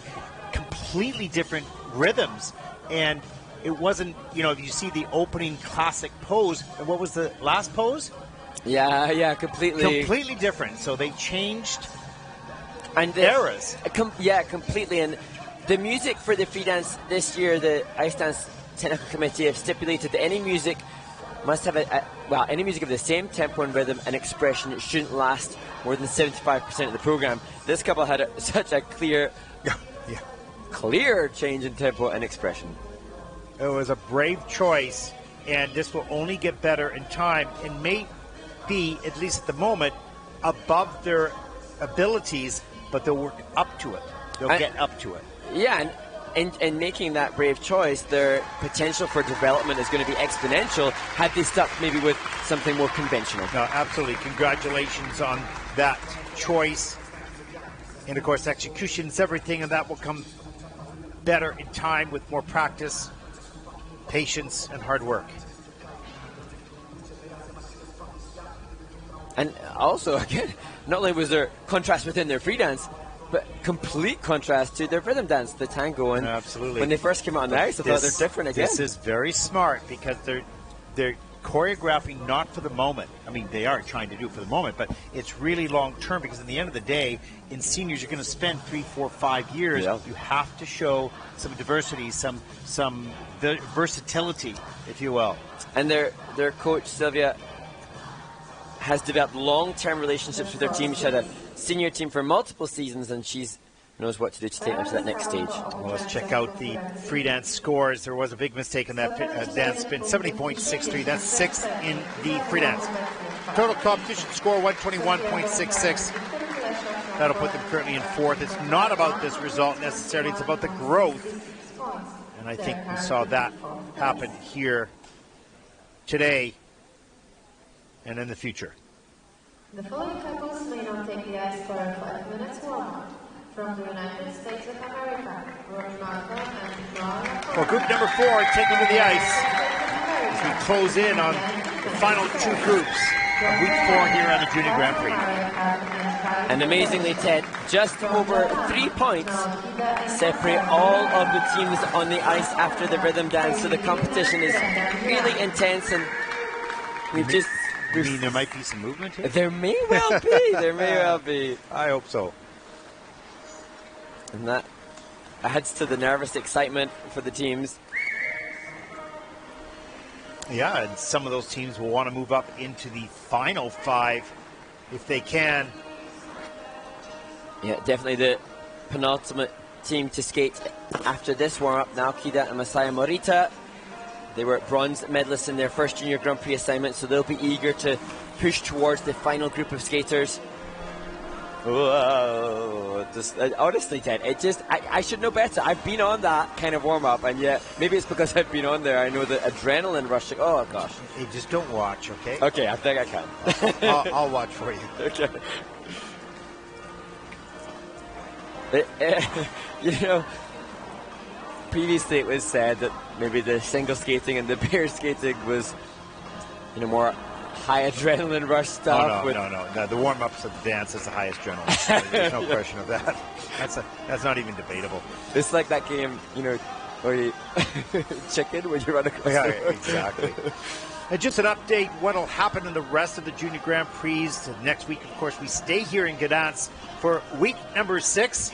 completely different rhythms. And it wasn't, you know, you see the opening classic pose, and what was the last pose? Yeah, completely different. So they changed and eras. Completely. And the music for the free dance this year, the Ice Dance Technical Committee have stipulated that any music must have any music of the same tempo and rhythm and expression. It shouldn't last more than 75% of the program. This couple had such a clear change in tempo and expression. It was a brave choice, and this will only get better in time and may be, at least at the moment, above their abilities, but they'll work up to it. They'll get up to it. Yeah, and making that brave choice, their potential for development is going to be exponential had they stuck maybe with something more conventional. No, absolutely. Congratulations on that choice. And, of course, execution's everything, and that will come better in time with more practice, patience, and hard work. And also, again, not only was there contrast within their free dance, but complete contrast to their rhythm dance, the tango. And absolutely. When they first came out on the ice, I thought they're different again. This is very smart because they're choreographing not for the moment. I mean, they are trying to do it for the moment, but it's really long term because at the end of the day, in seniors, you're going to spend 3, 4, 5 years. Yeah. You have to show some diversity, some versatility, if you will. And their coach, Sylvia, has developed long-term relationships with their team. She had a senior team for multiple seasons, and she knows what to do to take them to that next stage. Well, let's check out the free dance scores. There was a big mistake in that dance spin, 70.63. That's 6 in the free dance. Total competition score, 121.66. That'll put them currently in 4th. It's not about this result necessarily. It's about the growth. And I think we saw that happen here today and in the future. The following couples may now take the ice for a 5 minutes warm-up. From the United States of America, Rory Markham and Laura. Well, group number 4 taking to the ice as we close in on the final 2 groups of week 4 here on the Junior Grand Prix. And amazingly, Ted, just over 3 points separate all of the teams on the ice after the rhythm dance. So the competition is really intense, and we've just... You mean there might be some movement here? There may well be. There may well be. I hope so. And that adds to the nervous excitement for the teams. Yeah, and some of those teams will want to move up into the final 5 if they can. Yeah, definitely the penultimate team to skate after this warm-up now, Kida and Masaya Morita. They were bronze medalists in their first Junior Grand Prix assignment, so they'll be eager to push towards the final group of skaters. Whoa. Honestly, Ted, I should know better. I've been on that kind of warm-up, and yet maybe it's because I've been on there. I know the adrenaline rushing. Oh, gosh. Hey, just don't watch, okay? Okay, I think I can. I'll watch for you. Okay. You know, previously it was said that maybe the single skating and the pair skating was, more high adrenaline rush stuff. No. The warm-ups of the dance is the highest adrenaline. There's no question of that. That's not even debatable. It's like that game, where you chicken when you run across. Yeah, exactly. And just an update, what will happen in the rest of the Junior Grand Prix. Next week, of course, we stay here in Gdansk for week number 6.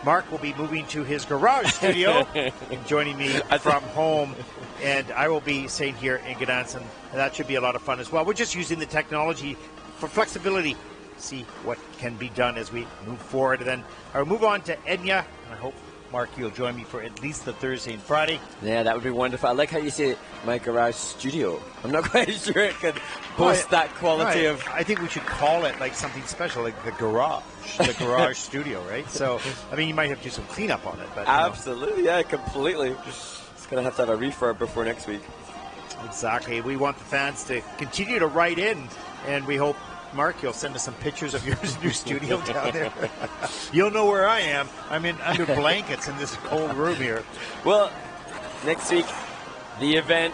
Mark will be moving to his garage studio and joining me from home. And I will be staying here in Gdansk, and that should be a lot of fun as well. We're just using the technology for flexibility, see what can be done as we move forward. And then I'll move on to Egna, and I hope, Mark, you'll join me for at least the Thursday and Friday. Yeah, that would be wonderful. I like how you say my garage studio. I'm not quite sure it could boast that quality of... I think we should call it like something special, like the garage studio, right? So, I mean, you might have to do some cleanup on it. But absolutely, yeah, completely. It's going to have a refurb before next week. Exactly. We want the fans to continue to write in, and we hope, Mark, you'll send us some pictures of your new studio down there. You'll know where I am. I'm under blankets in this cold room here. Well, next week, the event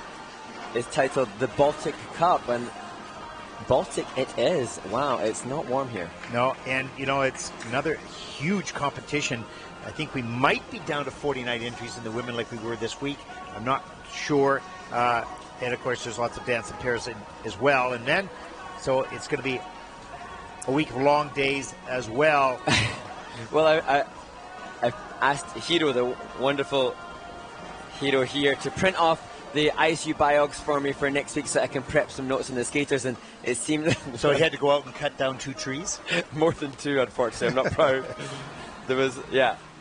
is titled the Baltic Cup, and Baltic it is. Wow, it's not warm here. No, and, it's another huge competition. I think we might be down to 49 entries in the women like we were this week. I'm not sure. And, of course, there's lots of dance and pairs as well. And then, so it's going to be a week of long days as well. Well, I asked Hiro, the wonderful Hiro here, to print off the ISU biogs for me for next week so I can prep some notes on the skaters, and it seemed... So he had to go out and cut down 2 trees? More than 2, unfortunately. I'm not proud. There was,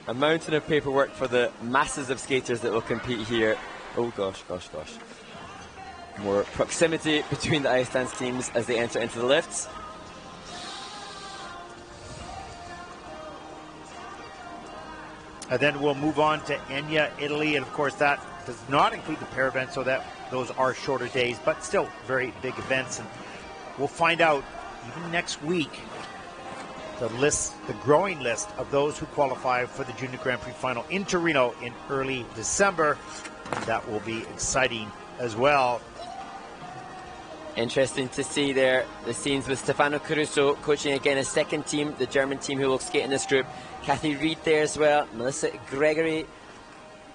a mountain of paperwork for the masses of skaters that will compete here. Oh, gosh. More proximity between the ice dance teams as they enter into the lifts. And then we'll move on to Egna, Italy, and of course that does not include the pair event, so that those are shorter days, but still very big events. And we'll find out even next week the growing list of those who qualify for the Junior Grand Prix final in Torino in early December. And that will be exciting as well. Interesting to see there the scenes with Stefano Caruso coaching again his second team, the German team who will skate in this group. Kathy Reed there as well, Melissa Gregory,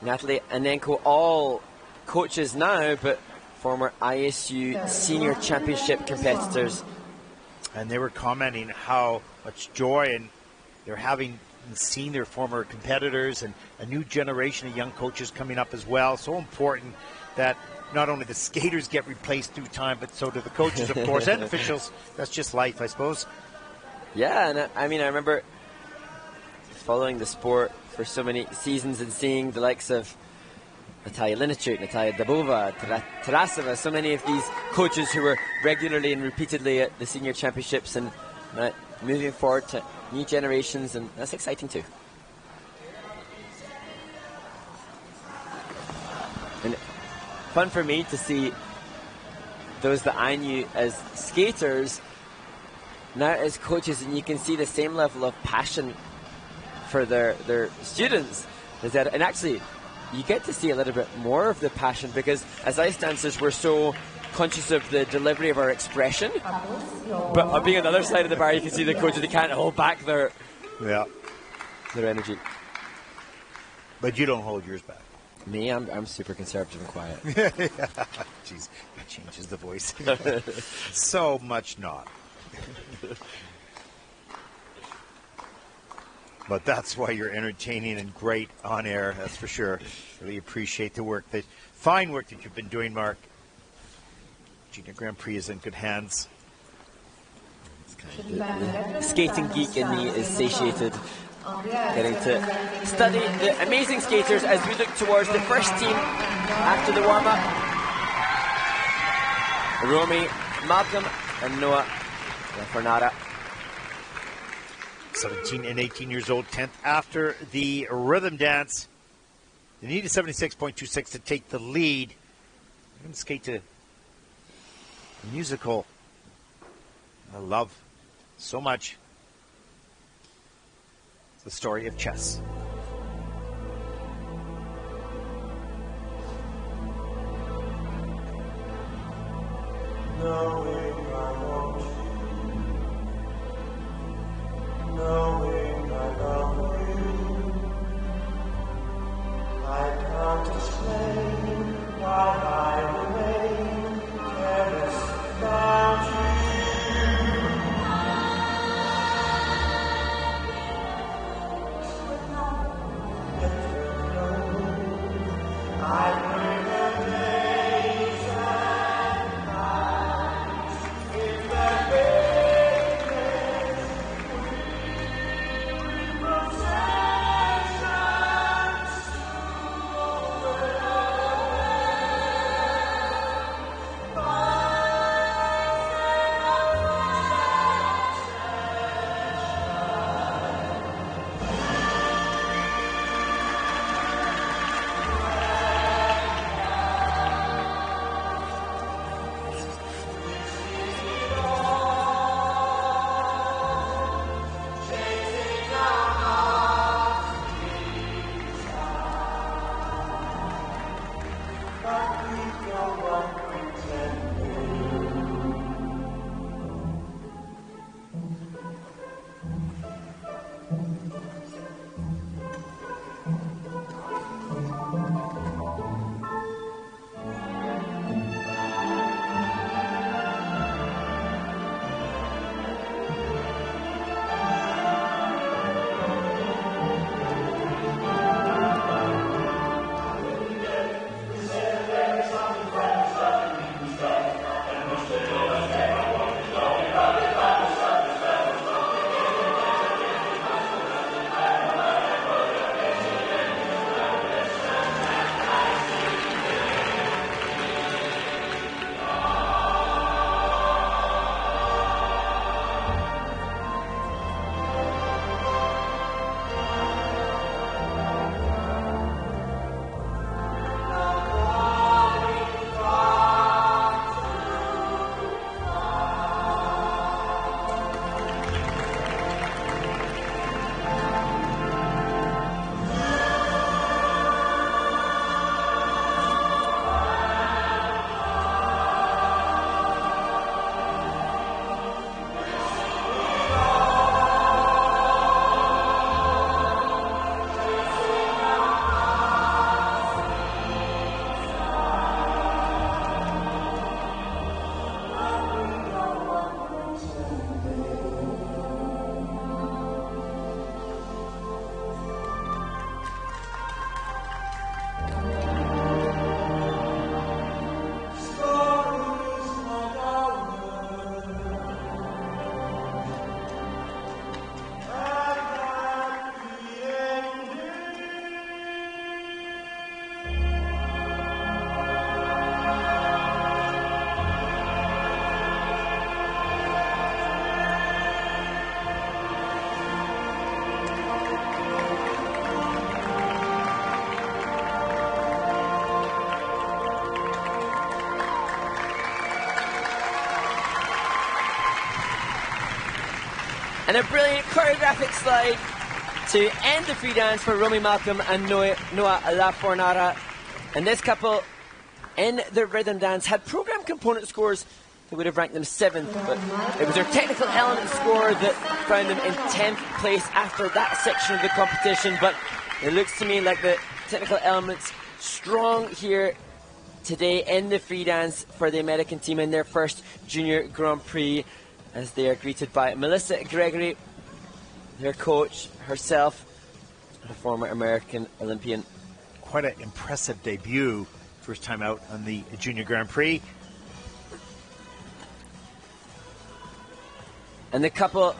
Natalie Anenko, all coaches now, but former ISU senior championship competitors. And they were commenting how much joy and they're having seen their former competitors and a new generation of young coaches coming up as well. So important that not only the skaters get replaced through time, but so do the coaches, of course, and officials. That's just life, I suppose. Yeah, and I remember following the sport for so many seasons and seeing the likes of Natalia Linichuk, Natalia Dabova, Tarasova, so many of these coaches who were regularly and repeatedly at the senior championships, and moving forward to new generations, and that's exciting too. And fun for me to see those that I knew as skaters now as coaches, and you can see the same level of passion for their students. And actually, you get to see a little bit more of the passion, because as ice dancers, we're so conscious of the delivery of our expression. But on being on the other side of the bar, you can see the coaches, they can't hold back their energy. But you don't hold yours back. Me, I'm super conservative and quiet. Jeez, that changes the voice. So much not. But that's why you're entertaining and great on air, that's for sure. Really appreciate the work, the fine work that you've been doing, Mark. Junior Grand Prix is in good hands. The skating geek in me is satiated, getting to study the amazing skaters as we look towards the first team after the warm-up. Romy, Malcolm, and Noah Fornara. 17 and 18 years old, 10th after the rhythm dance. They needed 76.26 to take the lead. I'm going to skate to a musical I love so much. It's the story of chess. Knowing I want you, knowing I love you, I can't explain why I remain careless about you. I pray the days and nights in the vacaness we possessions And a brilliant choreographic slide to end the free dance for Romy Malcolm and Noah Lafornara. And this couple in the rhythm dance had program component scores that would have ranked them 7th, but it was their technical element score that found them in 10th place after that section of the competition. But it looks to me like the technical elements strong here today in the free dance for the American team in their first Junior Grand Prix, as they are greeted by Melissa Gregory, their coach, herself, a former American Olympian. Quite an impressive debut, first time out on the Junior Grand Prix. And the couple,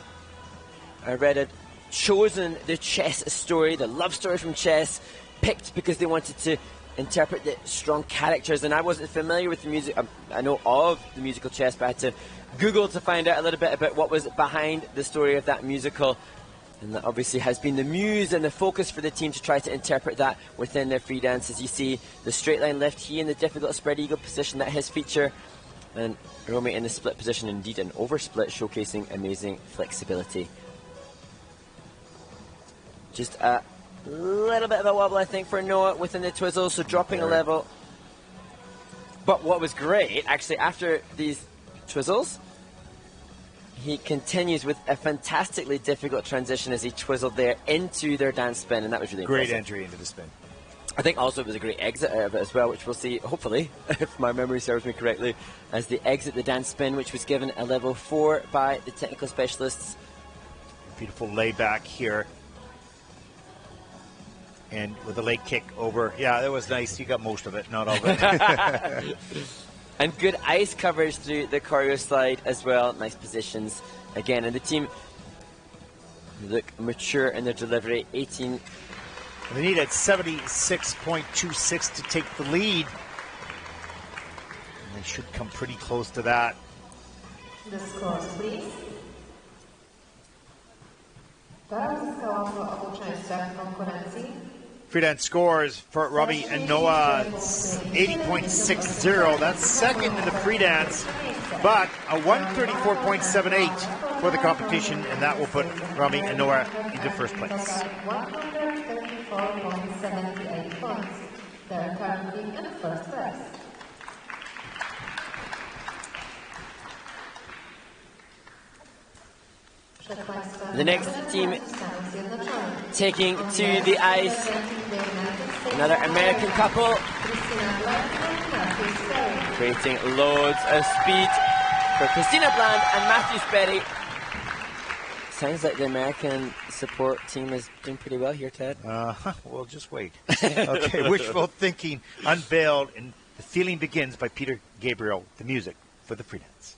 I read it, chosen the chess story, the love story from chess, picked because they wanted to interpret the strong characters. And I wasn't familiar with the music. I know of the musical Chess, but I had to Google to find out a little bit about what was behind the story of that musical. And that obviously has been the muse and the focus for the team to try to interpret that within their free dance. As you see, the straight line lift, he in the difficult spread eagle position, that his feature. And Romy in the split position, indeed an oversplit, showcasing amazing flexibility. Just a little bit of a wobble, I think, for Noah within the twizzle, so dropping a level. But what was great, actually, after these twizzles, he continues with a fantastically difficult transition as he twizzled there into their dance spin, and that was really Great impressive. entry into the spin. I think also it was a great exit out of it as well, which we'll see, hopefully, if my memory serves me correctly, as they exit the dance spin, which was given a level 4 by the technical specialists. Beautiful layback here. And with a leg kick over. Yeah, that was nice. You got most of it, not all of it. And good ice coverage through the choreo slide as well. Nice positions again. And the team look mature in their delivery. 18. They need at 76.26 to take the lead. And they should come pretty close to that. The scores, please. Teraz zyskała w obu częściach konkurencji. Freedance scores for Robbie and Noah, 80.60. That's second in the free dance, but a 134.78 for the competition, and that will put Robbie and Noah into first place. 134.78 points. They're currently in first place. The next team taking to the ice, another American couple, creating loads of speed for Christina Bland and Matthew Sperry. Sounds like the American support team is doing pretty well here, Ted. Well, just wait. Okay, wishful thinking unveiled, and The Feeling Begins by Peter Gabriel, the music for the free dance.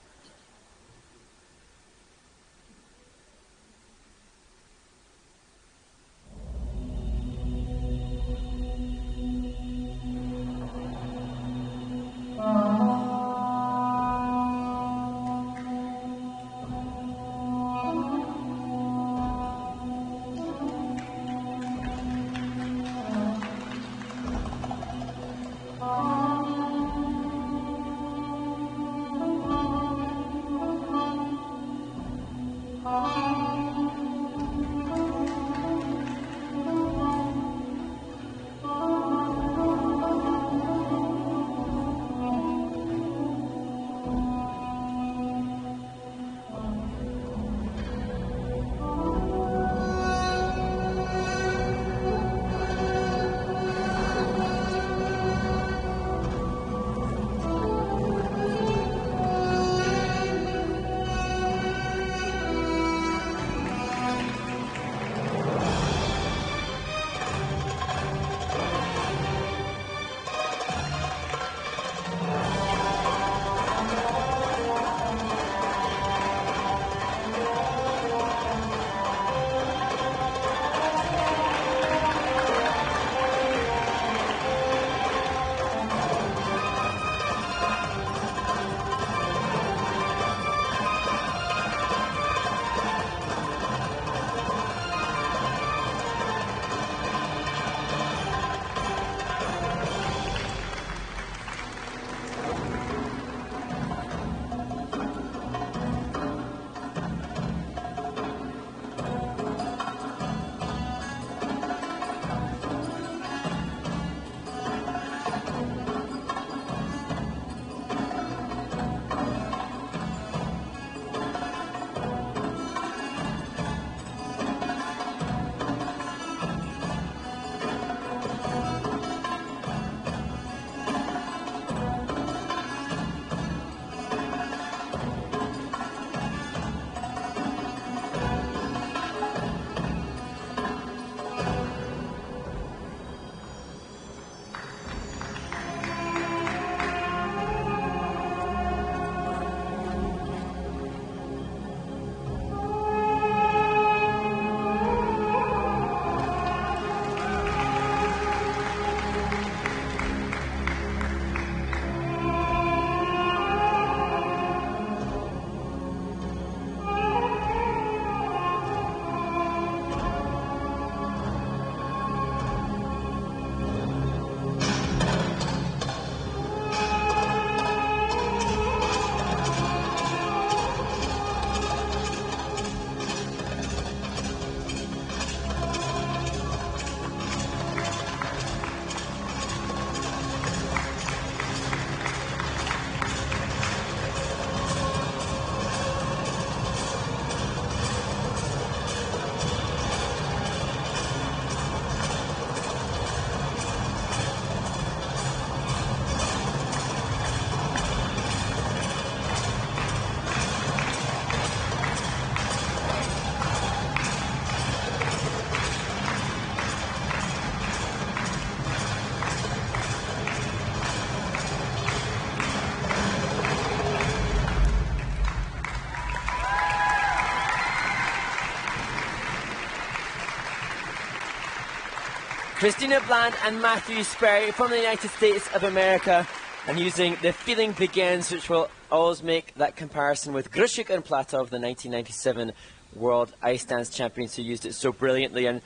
Christina Bland and Matthew Sperry from the United States of America, and using The Feeling Begins, which will always make that comparison with Grusik and Platov, the 1997 World Ice Dance Champions, who used it so brilliantly. And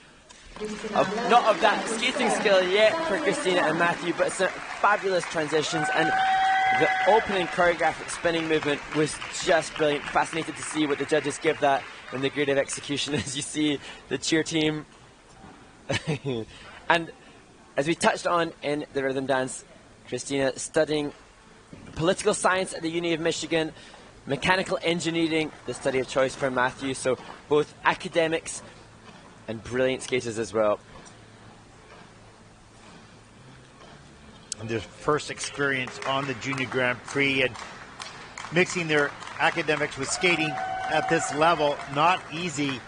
not of that skating skill yet for Christina and Matthew, but some fabulous transitions, and the opening choreographic spinning movement was just brilliant. Fascinated to see what the judges give that in the grade of execution as you see the cheer team. And as we touched on in the rhythm dance, Christina studying political science at the Uni of Michigan, mechanical engineering, the study of choice for Matthew, so both academics and brilliant skaters as well. And their first experience on the Junior Grand Prix, and mixing their academics with skating at this level, not easy.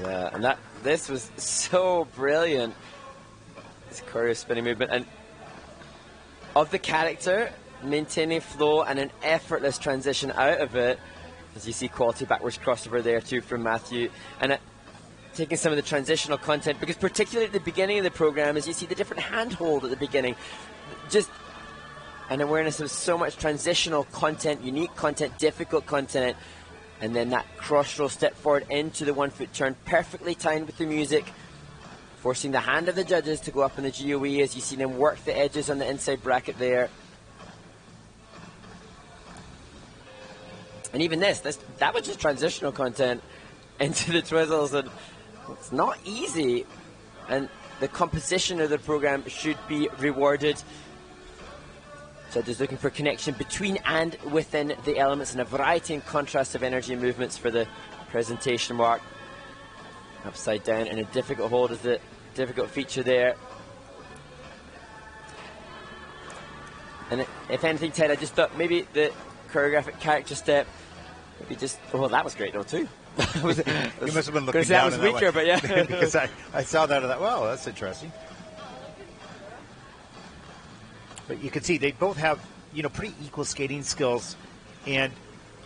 Yeah, and this was so brilliant. This choreo spinning movement, and of the character, maintaining flow and an effortless transition out of it, as you see quality backwards crossover there too from Matthew, and taking some of the transitional content, because particularly at the beginning of the program, as you see the different handhold at the beginning, just an awareness of so much transitional content, unique content, difficult content, and then that cross roll step forward into the 1 foot turn, perfectly timed with the music, forcing the hand of the judges to go up in the GOE as you see them work the edges on the inside bracket there. And even that was just transitional content into the twizzles, and it's not easy, and the composition of the program should be rewarded. Judges looking for connection between and within the elements, and a variety and contrast of energy and movements for the presentation mark. Upside down and a difficult hold is the difficult feature there. And if anything, Ted, I just thought maybe the choreographic character step, maybe just, oh, that was great though too. You must have been looking that down was weaker, but yeah. because I saw that and I thought, wow, that's interesting. But you can see they both have, pretty equal skating skills, and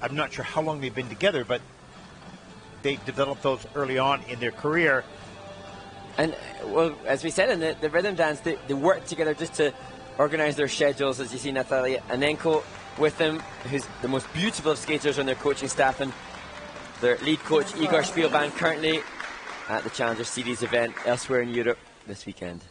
I'm not sure how long they've been together, but they developed those early on in their career. And, well, as we said in the rhythm dance, they work together just to organize their schedules, as you see Natalia Anenko with them, who's the most beautiful of skaters on their coaching staff, and their lead coach, Igor Spielban, currently at the Challenger Series event elsewhere in Europe this weekend.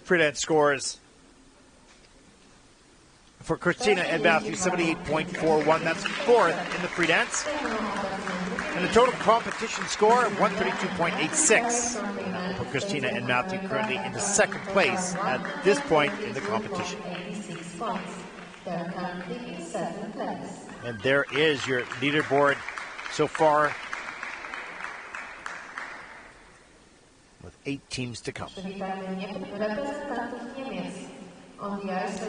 Freelance scores for Christina and Matthew, 78.41. That's fourth in the free dance. And the total competition score, 132.86. For Christina and Matthew, currently in the second place at this point in the competition. And there is your leaderboard so far, with 8 teams to come.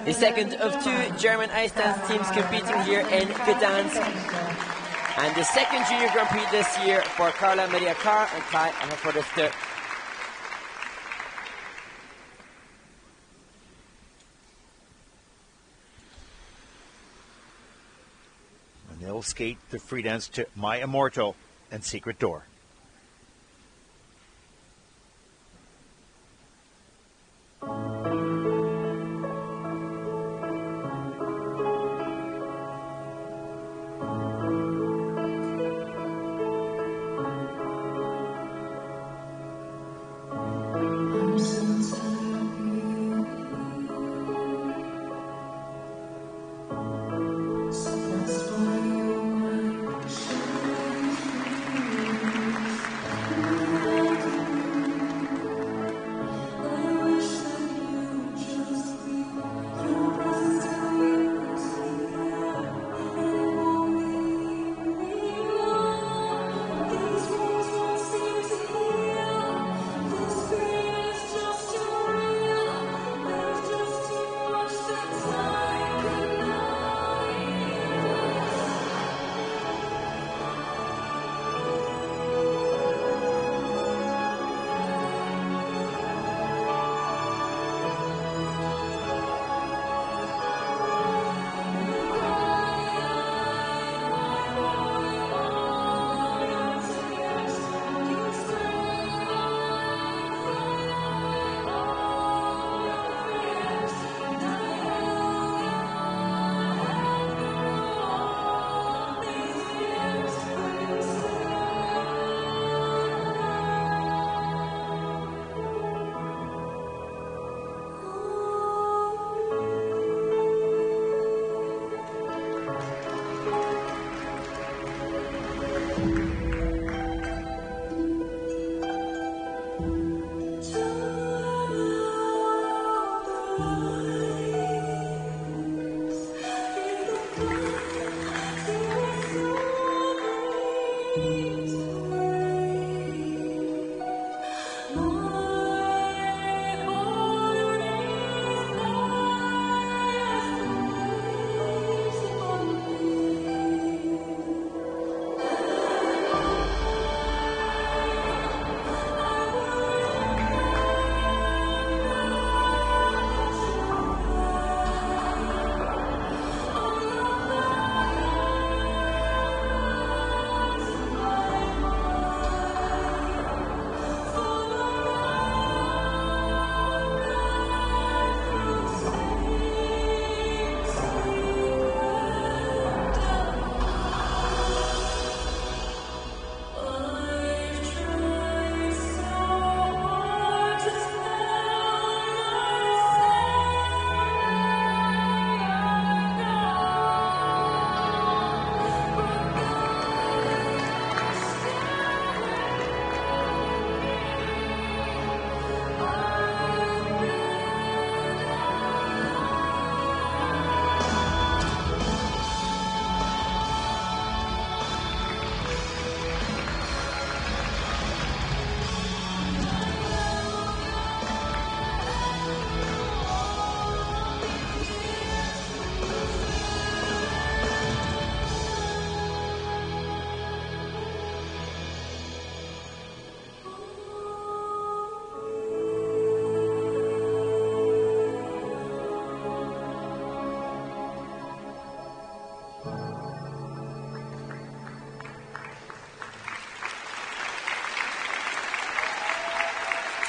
The second of 2 German ice dance teams competing here in Gdansk. And the second Junior Grand Prix this year for Carla Maria Carr and Kai Ahaforister. And they'll skate the free dance to My Immortal and Secret Door.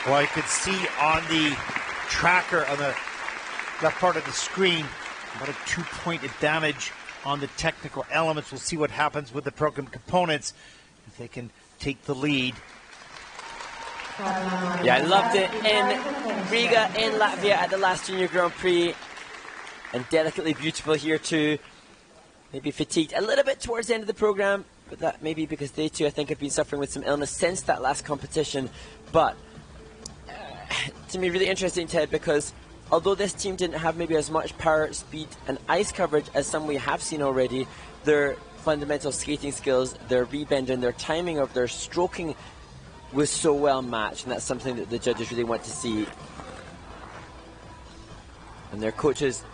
Well, I could see on the tracker on the left part of the screen about a 2-point advantage on the technical elements. We'll see what happens with the program components if they can take the lead. Yeah, I loved it in Riga in Latvia at the last Junior Grand Prix, and delicately beautiful here too. Maybe fatigued a little bit towards the end of the program, but that may be because they too, I think, have been suffering with some illness since that last competition. But to me, really interesting, Ted, because although this team didn't have maybe as much power, speed and ice coverage as some we have seen already, their fundamental skating skills, their rebending, their timing of their stroking was so well matched, and that's something that the judges really want to see. And their coaches,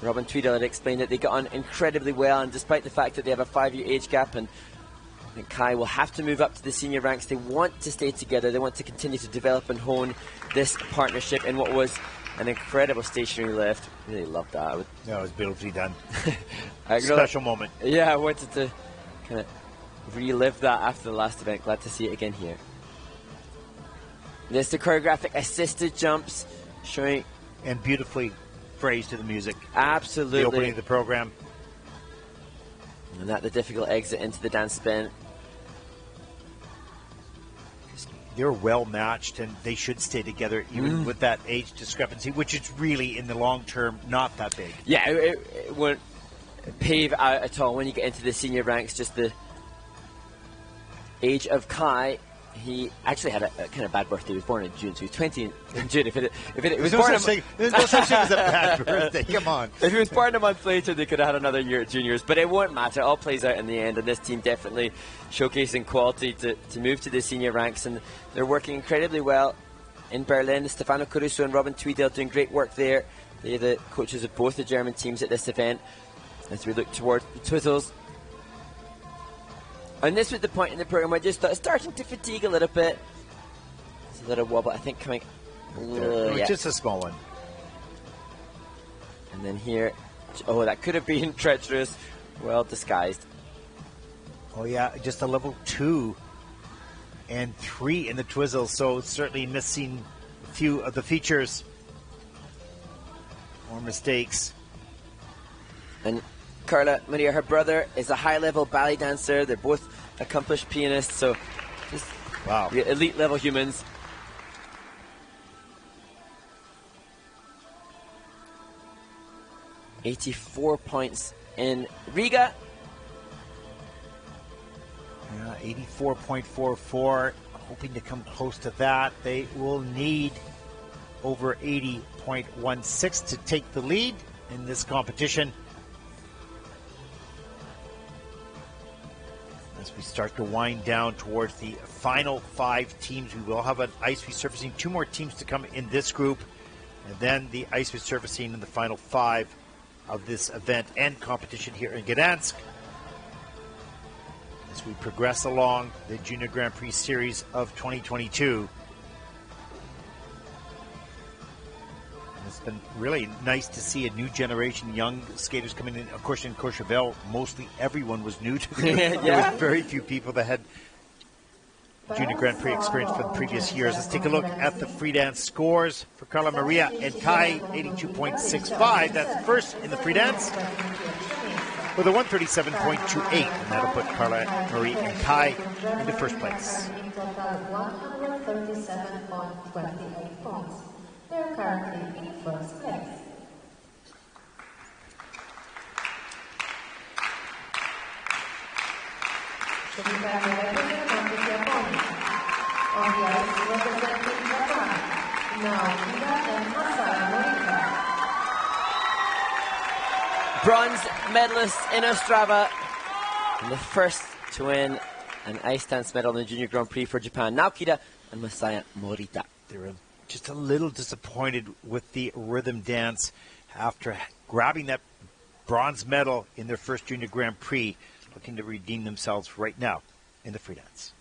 Robin Tweedle, had explained that they got on incredibly well, and despite the fact that they have a 5-year age gap and Kai will have to move up to the senior ranks, they want to stay together. They want to continue to develop and hone this partnership in what was an incredible stationary lift. Really loved that. Yeah, it was beautifully done. Special moment. Yeah, I wanted to kind of relive that after the last event. Glad to see it again here. There's the choreographic assisted jumps showing. And beautifully phrased to the music. Absolutely. The opening of the program. And that the difficult exit into the dance spin. They're well matched, and they should stay together even with that age discrepancy, which is really in the long term not that big. Yeah, it won't pave out at all when you get into the senior ranks. Just the age of Kai. He actually had a kind of bad birthday. He was born in June, so he was 20 in June. If it was born there's no such thing as a bad birthday. Come on. If he was born a month later, they could have had another year at juniors. But it won't matter. It all plays out in the end. And this team definitely showcasing quality to move to the senior ranks. And they're working incredibly well in Berlin. Stefano Caruso and Robin Tweedale doing great work there. They're the coaches of both the German teams at this event. As we look towards the Twizzles. And this was the point in the program where I just thought starting to fatigue a little bit. It's a little wobble, I think, coming. Just a small one. And then here, oh, that could have been treacherous. Well disguised. Oh, yeah, just a level 2 and 3 in the Twizzle, so certainly missing a few of the features. More mistakes. And Carla Maria, her brother, is a high-level ballet dancer. They're both accomplished pianists, so just elite-level humans. $84 points in Riga. Yeah, 84.44, hoping to come close to that. They will need over 80.16 to take the lead in this competition. As we start to wind down towards the final 5 teams, we will have an ice resurfacing. 2 more teams to come in this group, and then the ice resurfacing in the final 5 of this event and competition here in Gdansk. As we progress along the Junior Grand Prix Series of 2022. It's been really nice to see a new generation, young skaters coming in. Of course, in Courchevel, mostly everyone was new to the game. There were very few people that had Junior Grand Prix experience from previous years. Let's take a look at the free dance scores for Carla Maria and Kai. 82.65. That's first in the free dance with a 137.28. And that'll put Carla Maria and Kai into first place. In total, 137.28 points. They're currently in first place. To be representing Japan. On the ice, representing Japan. Now, Ida and Masaya Morita. Bronze medalists in Ostrava. And the first to win an ice dance medal in the Junior Grand Prix for Japan. Naokida and Masaya Morita. They're just a little disappointed with the rhythm dance after grabbing that bronze medal in their first Junior Grand Prix, looking to redeem themselves right now in the free dance.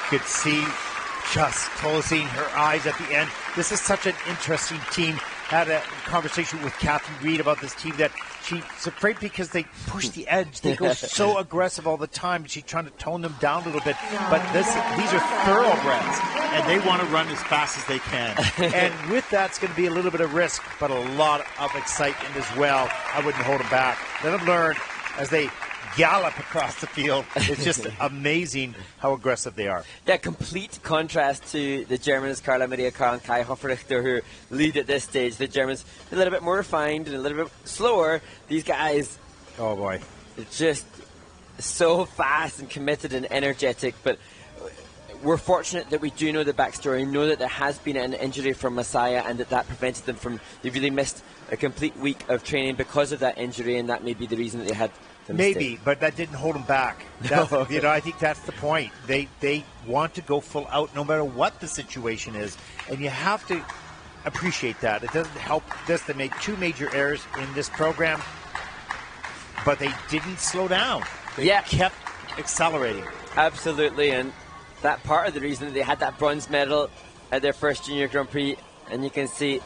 could see just closing her eyes at the end. This is such an interesting team. Had a conversation with Kathy Reed about this team that she's afraid because they push the edge. They go so aggressive all the time. She's trying to tone them down a little bit. But these are thoroughbreds, and they want to run as fast as they can. And with that, it's going to be a little bit of risk, but a lot of excitement as well. I wouldn't hold them back. Let them learn as they gallop across the field. It's just amazing how aggressive they are. Yeah, complete contrast to the Germans, Carla Maria Karl and Kai Hofrichter, who lead at this stage. The Germans a little bit more refined and a little bit slower. These guys, oh boy, just so fast and committed and energetic. But we're fortunate that we do know the backstory, know that there has been an injury from Messiah, and that prevented them from, they really missed a complete week of training because of that injury, and that may be the reason that they had the mistake. Maybe, but that didn't hold them back. You know, I think that's the point. They want to go full out no matter what the situation is, and you have to appreciate that. It doesn't help this. They made 2 major errors in this program, but they didn't slow down. They kept accelerating. Absolutely, and that part of the reason that they had that bronze medal at their first Junior Grand Prix, and you can see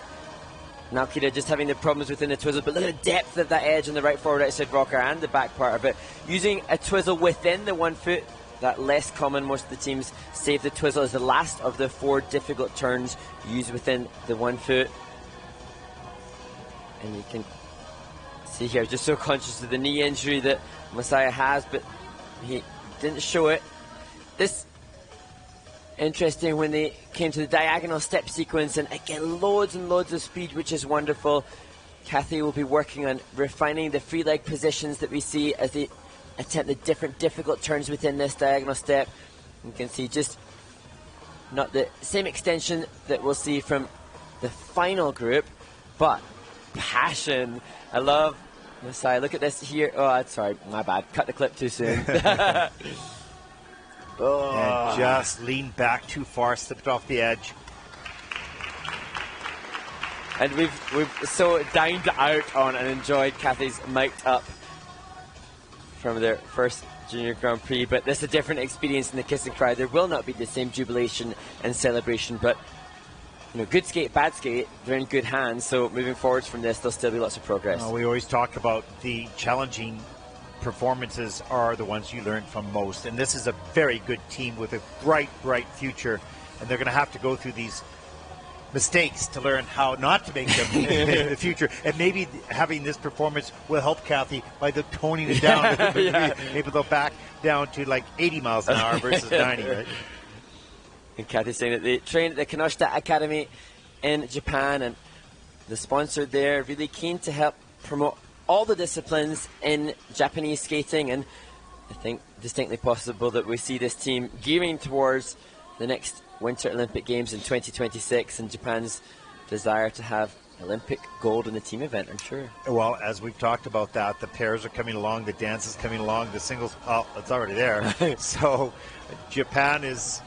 now Kira just having the problems within the twizzle, but look at the depth of that edge on the right forward outside rocker and the back part of it. Using a twizzle within the 1 foot, that less common. Most of the teams save the twizzle as the last of the 4 difficult turns used within the 1 foot. And you can see here, just so conscious of the knee injury that Messiah has, but he didn't show it. This interesting when they came to the diagonal step sequence, and again loads and loads of speed, which is wonderful. Kathy will be working on refining the free leg positions that we see as they attempt the different difficult turns within this diagonal step. You can see just not the same extension that we'll see from the final group, but passion. I love Messiah. Look at this here. Oh, sorry, my bad. Cut the clip too soon. And just leaned back too far, slipped off the edge. And we've so dined out on and enjoyed Kathy's mic'd up from their first Junior Grand Prix, but this is a different experience in the kiss and cry. There will not be the same jubilation and celebration, but you know, good skate, bad skate, they're in good hands. So moving forwards from this, there'll still be lots of progress. We always talk about the challenging performances are the ones you learn from most, and this is a very good team with a bright future, and they're going to have to go through these mistakes to learn how not to make them in the future. And maybe having this performance will help Kathy by the toning it down. Maybe they'll back down to like 80 miles an hour versus 90, right? And Kathy's saying that they train at the Kanoshita Academy in Japan, and the sponsor there really keen to help promote all the disciplines in Japanese skating, and I think distinctly possible that we see this team gearing towards the next Winter Olympic Games in 2026 and Japan's desire to have Olympic gold in the team event, I'm sure. Well, as we've talked about that, the pairs are coming along, the dance is coming along, the singles, oh, it's already there. So Japan is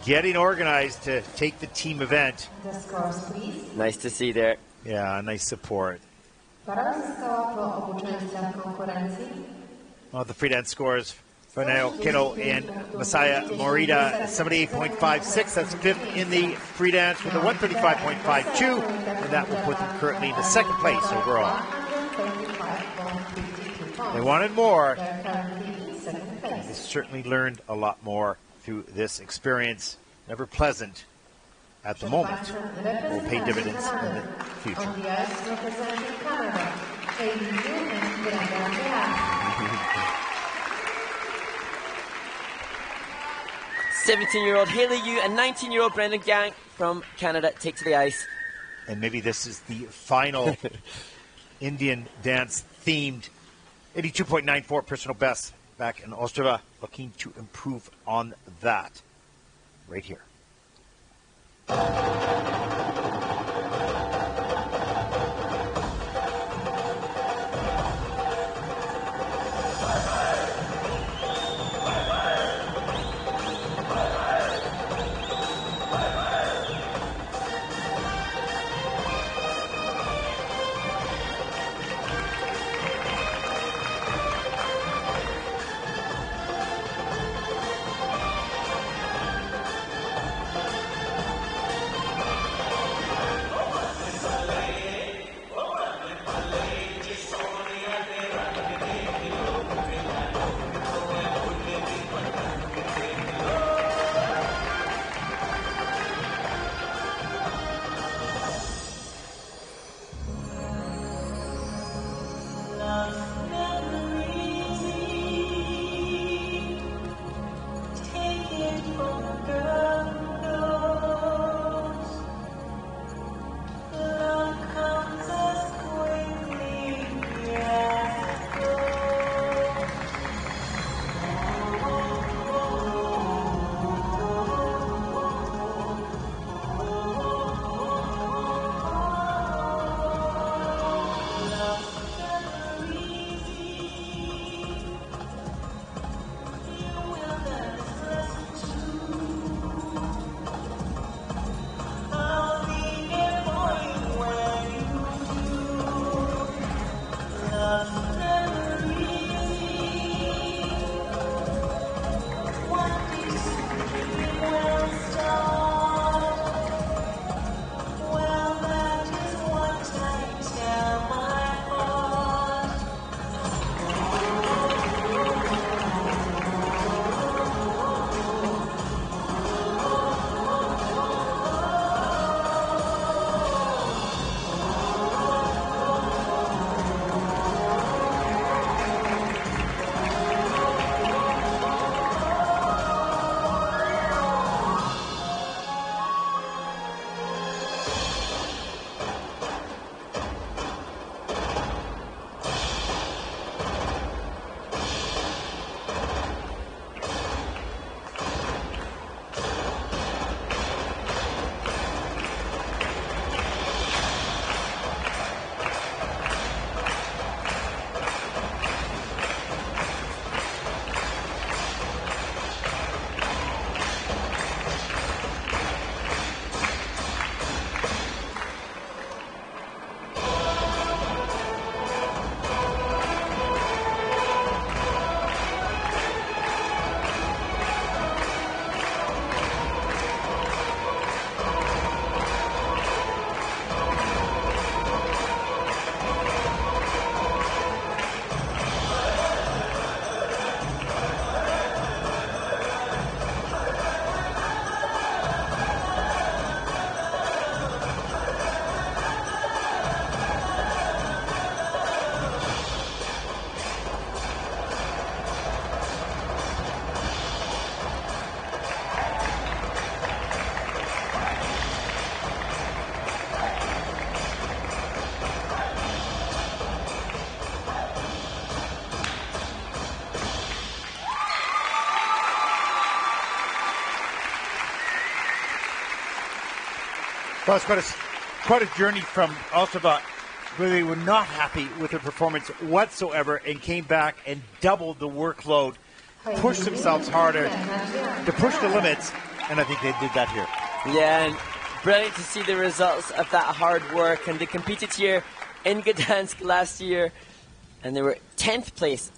getting organized to take the team event. The scores, please. Nice to see there. Yeah, nice support. Para získala pro obu členství konkurenci. Well, the free dance scores, Fernando Kino and Messiah Morita, 78.56. That's 5th in the free dance with a 135.52, and that will put them currently in the 2nd place overall. They wanted more. They certainly learned a lot more through this experience. Never pleasant at the moment. Will pay dividends in the future. On the ice representing Canada, Egna and Grada. 17-year-old Haley Yu and 19-year-old Brendan Gang from Canada take to the ice. And maybe this is the final Indian dance themed 82.94 personal best back in Ostrava. Looking to improve on that right here. Well, it's quite a journey from Ostrava, where they were not happy with their performance whatsoever and came back and doubled the workload, pushed themselves harder to push the limits, and I think they did that here. Yeah, and brilliant to see the results of that hard work. And they competed here in Gdansk last year, and they were 10th place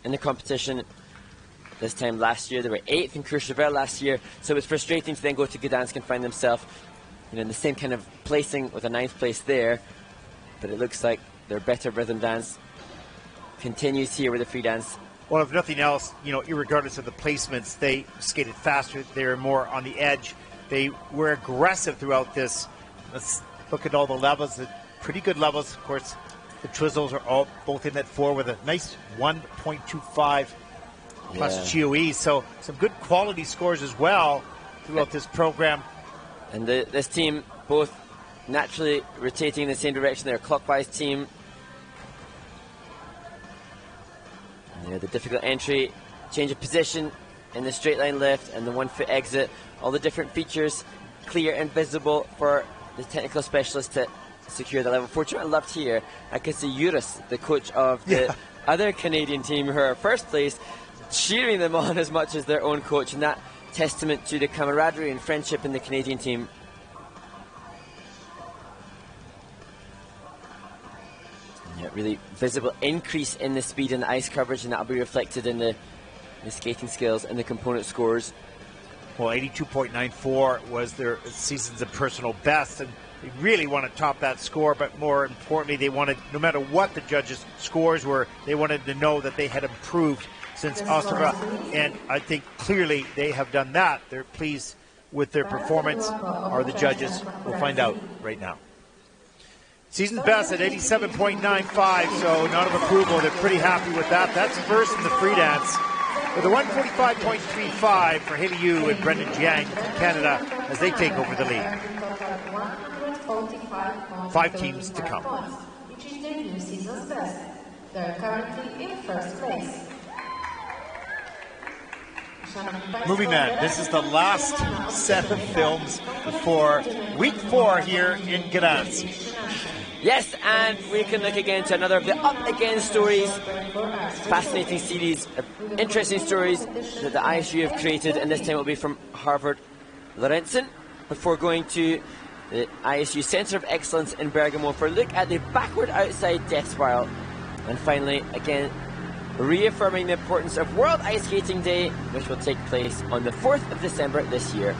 in the competition this time last year. They were 8th in Courchevel last year, so it was frustrating to then go to Gdansk and find themselves in the same kind of placing with a 9th place there. But it looks like their better rhythm dance continues here with the free dance. Well, if nothing else, irregardless of the placements, they skated faster. They were more on the edge. They were aggressive throughout this. Let's look at all the levels. Pretty good levels. Of course, the Twizzles are all both in that 4 with a nice 1.25 plus GOE. So some good quality scores as well throughout this program. And this team both naturally rotating in the same direction. They're a clockwise team. And the difficult entry, change of position in the straight line lift and the 1-foot exit. All the different features clear and visible for the technical specialist to secure the level. Fortunately, I loved here, I could see Juris, the coach of the other Canadian team who are first place, cheering them on as much as their own coach, and that testament to the camaraderie and friendship in the Canadian team. Yeah, really visible increase in the speed and the ice coverage, and that'll be reflected in the skating skills and the component scores. Well, 82.94 was their season's of personal best, and they really want to top that score, but more importantly, they wanted, no matter what the judges' scores were, they wanted to know that they had improved since Ostrava, and I think clearly they have done that. They're pleased with their performance. Are the judges? We'll find out right now. Season's best at 87.95, so none of approval. They're pretty happy with that. That's first in the free dance, with a 145.35 for Haley Yu and Brendan Jiang from Canada as they take over the lead. 5 teams to come. Which is their new season's best. They're currently in first place. Moving on, this is the last set of films before week 4 here in Gdansk. Yes, and we can look again to another of the Up Again stories. Fascinating series of interesting stories that the ISU have created, and this time it will be from Harvard Lorentzen, before going to the ISU Centre of Excellence in Bergamo for a look at the backward outside death spiral. And finally, again, reaffirming the importance of World Ice Skating Day, which will take place on the 4th of December this year.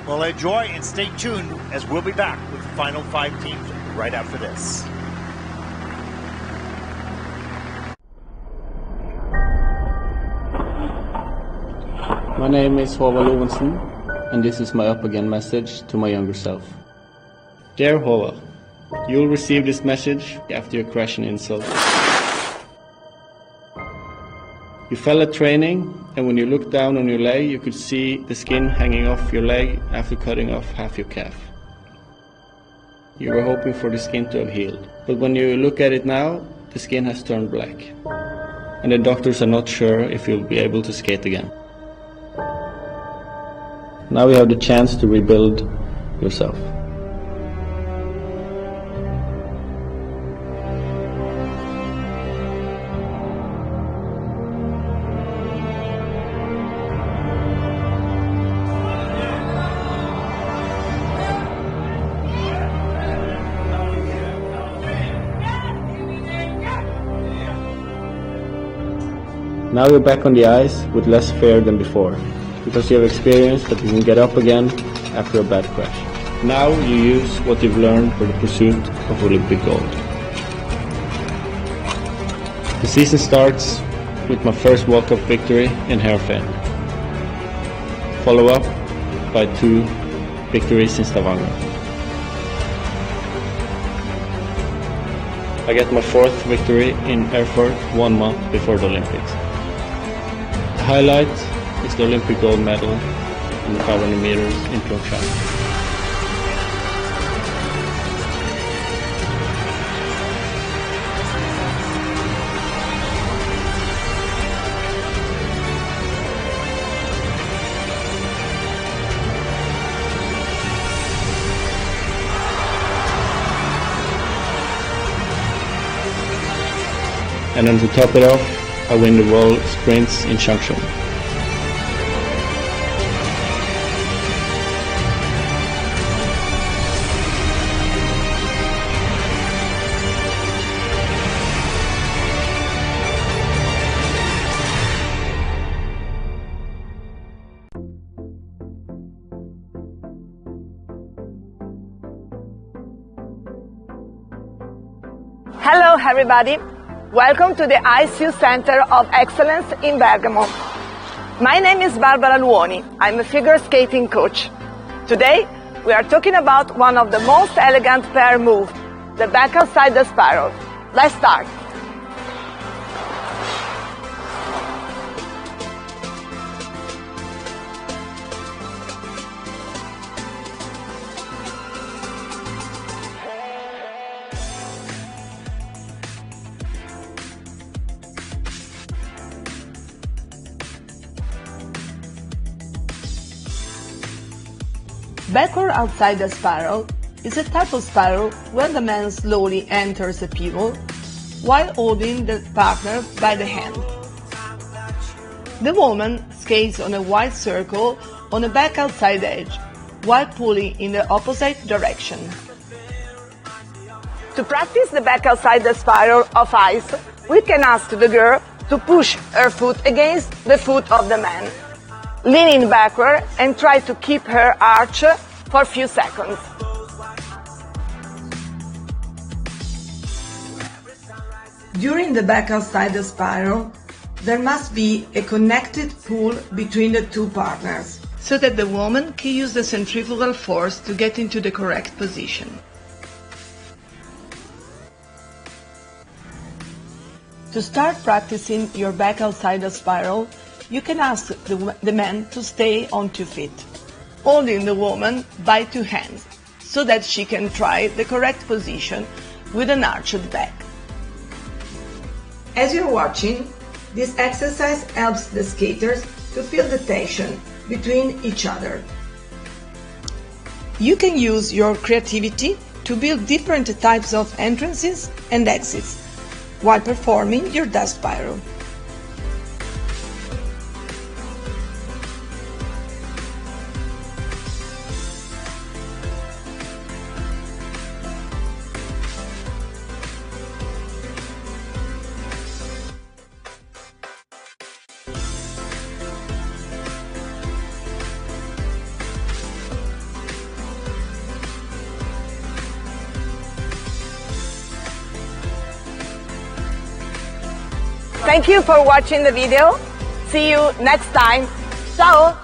Well, enjoy and stay tuned, as we'll be back with the final 5 teams right after this. My name is Håvard Lorentzen, and this is my Up Again message to my younger self. Dear Håvard, you'll receive this message after your crash and insult. You fell at training, and when you looked down on your leg, you could see the skin hanging off your leg after cutting off half your calf. You were hoping for the skin to have healed, but when you look at it now, the skin has turned black, and the doctors are not sure if you'll be able to skate again. Now you have the chance to rebuild yourself. Now you're back on the ice with less fear than before, because you have experienced that you can get up again after a bad crash. Now you use what you've learned for the pursuit of Olympic gold. The season starts with my first walk-up victory in Yerevan, follow up by 2 victories in Stavanger. I get my 4th victory in Erfurt 1 month before the Olympics. The highlight is the Olympic gold medal in the 500 meters in Courchevel. And then to top it off, I win the World Sprints in Changchun. Hello everybody, welcome to the ICU Center of Excellence in Bergamo. My name is Barbara Luoni, I'm a figure skating coach. Today we are talking about one of the most elegant pair moves, the back outside the spiral. Let's start. Backward outside the spiral is a type of spiral where the man slowly enters a pivot while holding the partner by the hand. The woman skates on a wide circle on a back outside edge while pulling in the opposite direction. To practice the back outside the spiral of ice, we can ask the girl to push her foot against the foot of the man, leaning backward and try to keep her arch for a few seconds. During the back outside the spiral, there must be a connected pull between the two partners, so that the woman can use the centrifugal force to get into the correct position. To start practicing your back outside the spiral, you can ask the man to stay on 2 feet, holding the woman by 2 hands, so that she can try the correct position with an arched back. As you're watching, this exercise helps the skaters to feel the tension between each other. You can use your creativity to build different types of entrances and exits while performing your dust spiral. Thank you for watching the video. See you next time. Ciao!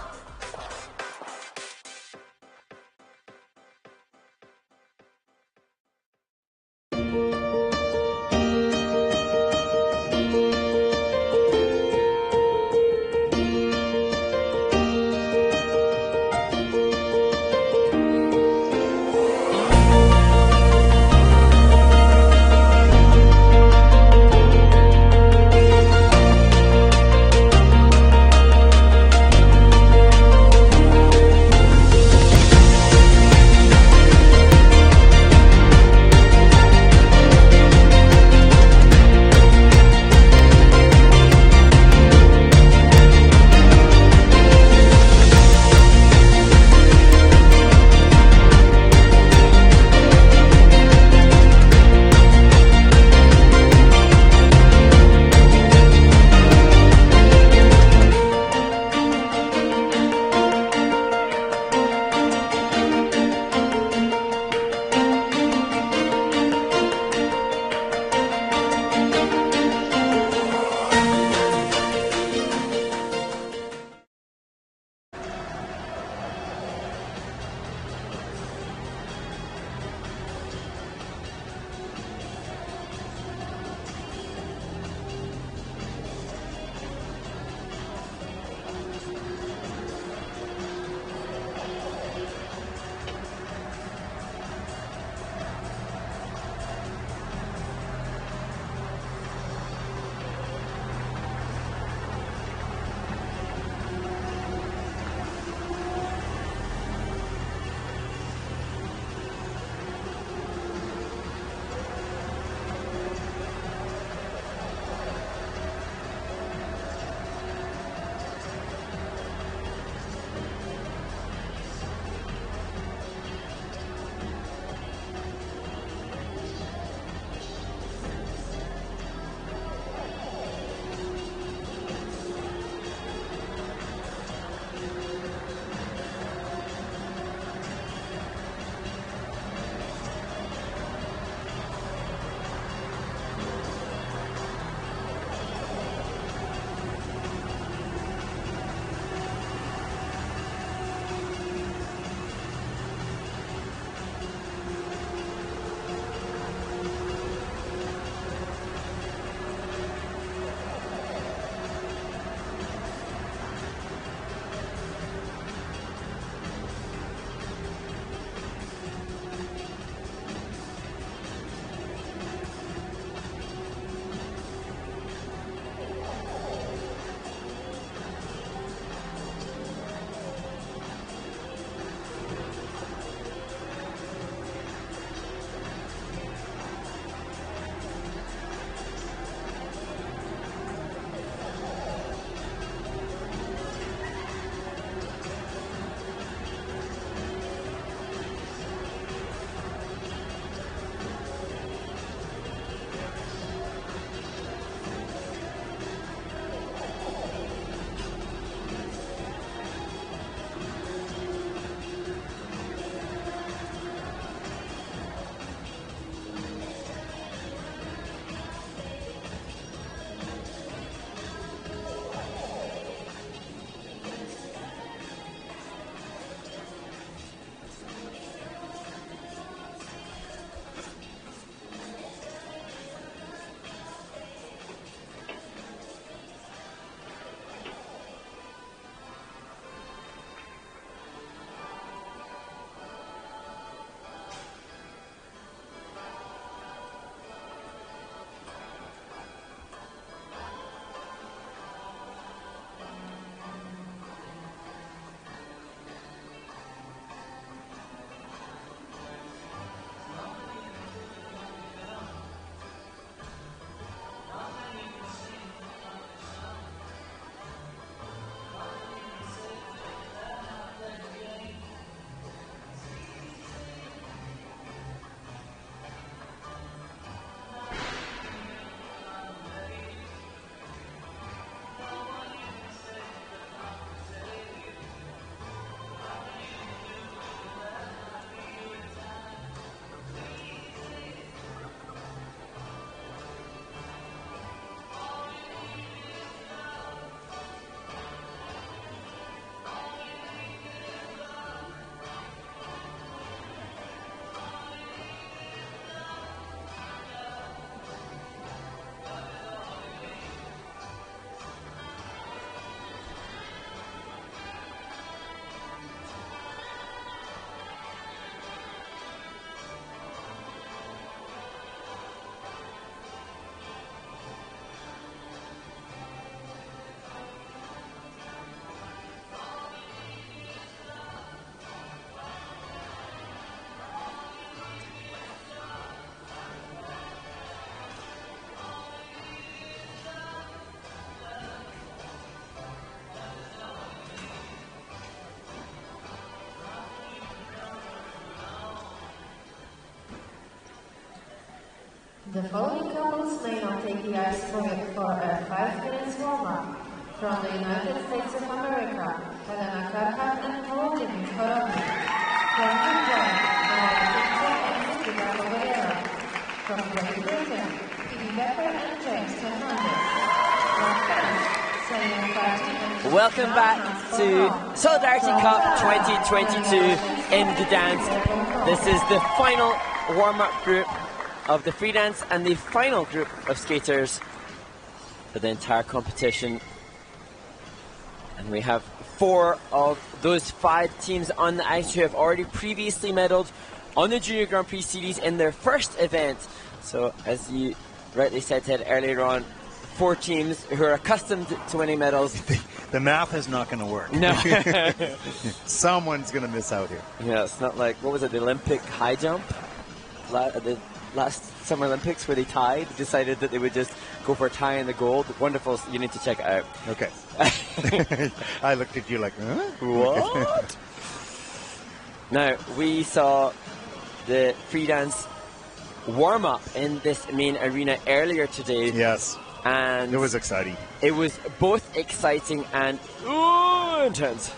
The following couples may not take the ice for a 5 minutes warm-up. From the United States of America, Helena Karhat and Volodymyr Horovny. From Hungary, Maria Pinto and Nikita Kovaleva. From Great Britain, Phoebe Becker and James Hernandez. From France, Sayan Fati and Welcome back to Solidarity Cup 2022 in Gdansk. This is the final warm-up group of the free dance and the final group of skaters for the entire competition. And we have 4 of those 5 teams on the ice who have already previously medalled on the Junior Grand Prix Series in their first event. So, as you rightly said, Ted, earlier on, 4 teams who are accustomed to winning medals. The math is not going to work. No. Someone's going to miss out here. Yeah, it's not like, what was it, the Olympic high jump? The last Summer Olympics where they decided that they would just go for a tie in the gold. Wonderful. You need to check it out. Okay. I looked at you like, huh? What? Now, we saw the free dance warm up in this main arena earlier today. Yes. And it was exciting. It was both exciting and intense.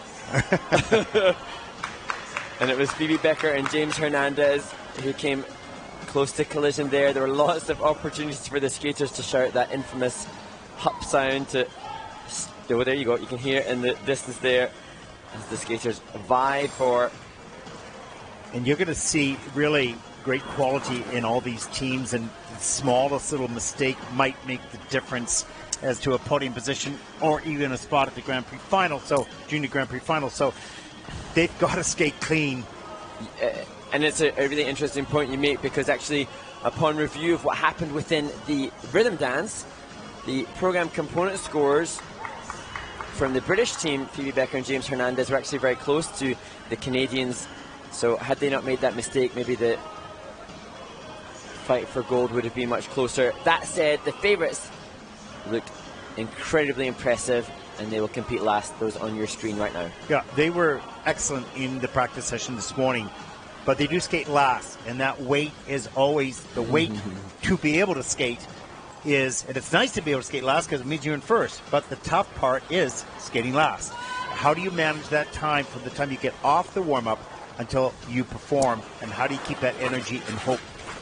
And it was Phoebe Becker and James Hernandez who came close to collision there. There were lots of opportunities for the skaters to shout that infamous hup sound to... Oh, there you go. You can hear it in the distance there as the skaters vie for... And you're going to see really great quality in all these teams, and the smallest little mistake might make the difference as to a podium position or even a spot at the Grand Prix final, so Junior Grand Prix final. So they've got to skate clean. And it's a really interesting point you make, because actually upon review of what happened within the rhythm dance, the program component scores from the British team, Phoebe Becker and James Hernandez, were actually very close to the Canadians. So had they not made that mistake, maybe the fight for gold would have been much closer. That said, the favourites look incredibly impressive, and they will compete last. Those on your screen right now. Yeah, they were excellent in the practice session this morning, but they do skate last, and that weight is always the weight to be able to skate is, and it's nice to be able to skate last because it means you're in first, but the tough part is skating last. How do you manage that time from the time you get off the warm-up until you perform, and how do you keep that energy and hope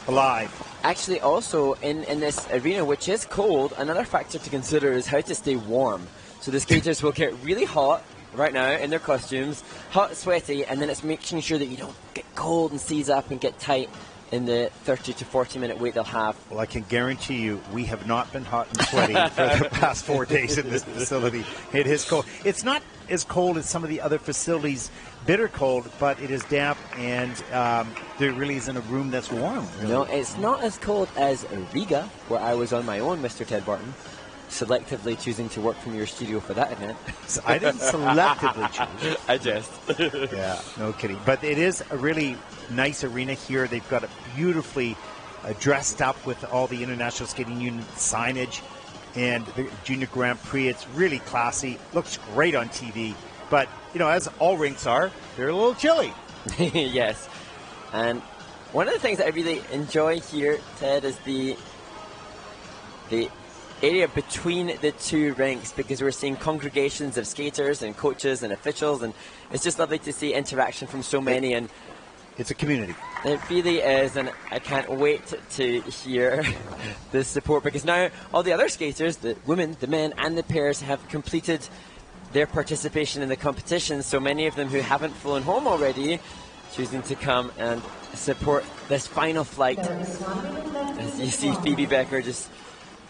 alive? Actually, also in this arena, which is cold, another factor to consider is how to stay warm. So the skaters will get really hot right now in their costumes, hot, sweaty, and then it's making sure that you don't get cold and seize up and get tight in the 30 to 40 minute wait they'll have. Well, I can guarantee you we have not been hot and sweaty for the past 4 days in this facility. It is cold. It's not as cold as some of the other facilities, bitter cold, but it is damp, and there really isn't a room that's warm. Really. No, it's not as cold as Riga, where I was on my own, Mr. Ted Barton, selectively choosing to work from your studio for that event. So I didn't selectively choose. I just. Yeah, no kidding. But it is a really nice arena here. They've got it beautifully dressed up with all the International Skating Union signage and the Junior Grand Prix. It's really classy. Looks great on TV. But, you know, as all rinks are, they're a little chilly. Yes. And one of the things that I really enjoy here, Ted, is the area between the 2 rinks, because we're seeing congregations of skaters and coaches and officials, and it's just lovely to see interaction from so many. And it's a community. It really is, and I can't wait to hear the support, because now all the other skaters, the women, the men, and the pairs have completed their participation in the competition. So many of them who haven't flown home already, choosing to come and support this final flight. As you see Phoebe Becker just...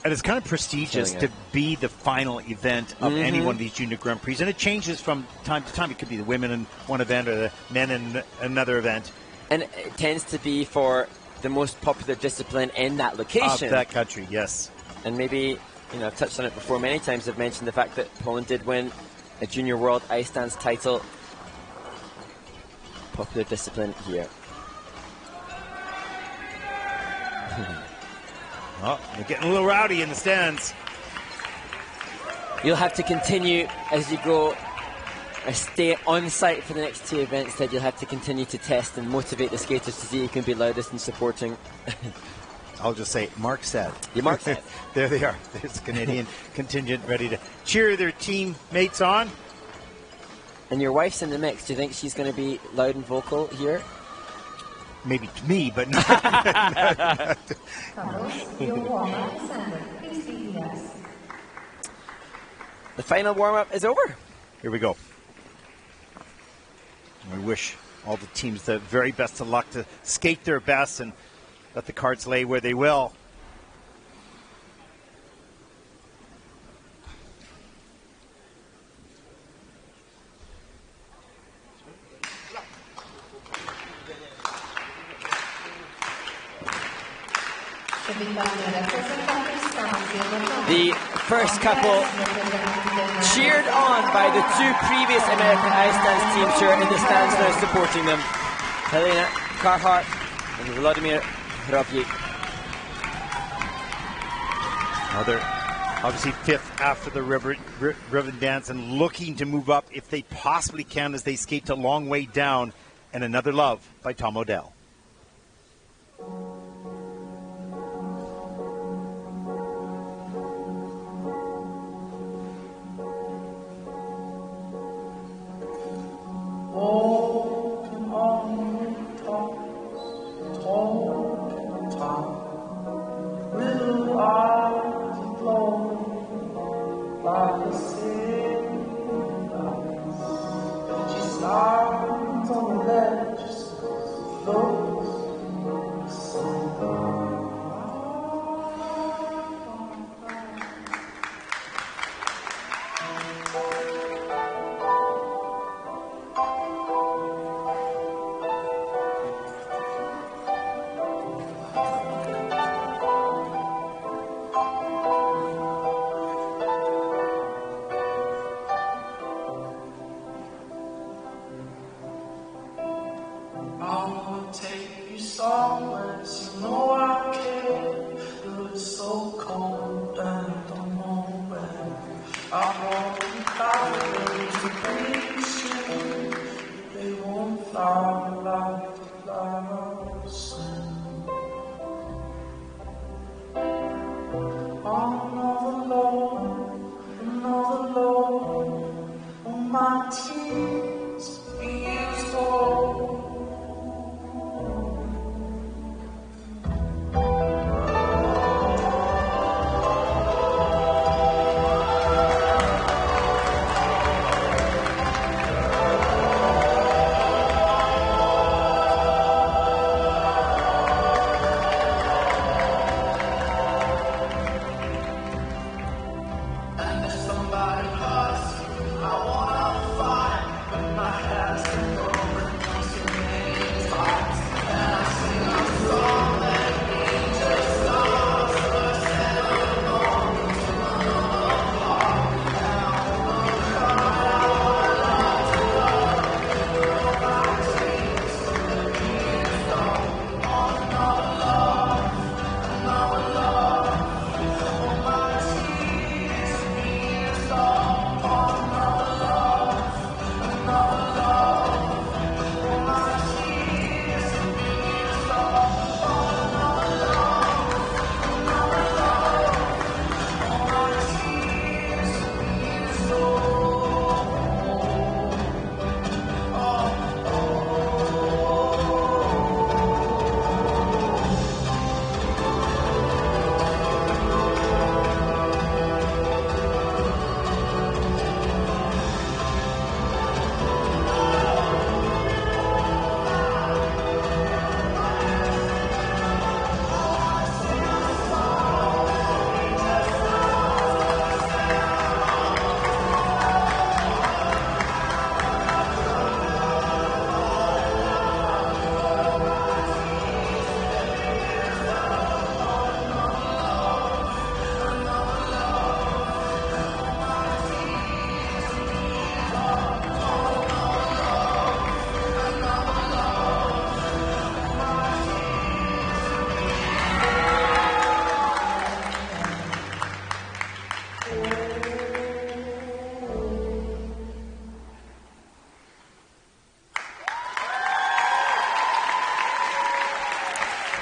And it's kind of prestigious to be the final event of any one of these Junior Grand Prix. And it changes from time to time. It could be the women in one event or the men in another event. And it tends to be for the most popular discipline in that location. Of that country, yes. And maybe, you know, I've touched on it before many times. I've mentioned the fact that Poland did win a Junior World Ice Dance title. Popular discipline here. Oh, they're getting a little rowdy in the stands. You'll have to continue as you go, stay on site for the next 2 events. That you'll have to continue to test and motivate the skaters to see who can be loudest in supporting. I'll just say, Mark said. You Mark said. There they are. There's the Canadian contingent ready to cheer their teammates on. And your wife's in the mix. Do you think she's going to be loud and vocal here? Maybe to me, but not. The final warm-up is over. Here we go. We wish all the teams the very best of luck to skate their best and let the cards lay where they will. The first couple cheered on by the two previous American ice dance teams who are in the stands now supporting them. Helena Carhart and Vladimir Hrabyi. Now they're obviously fifth after the ribbon dance and looking to move up if they possibly can as they skate a long way down. And Another Love by Tom Odell.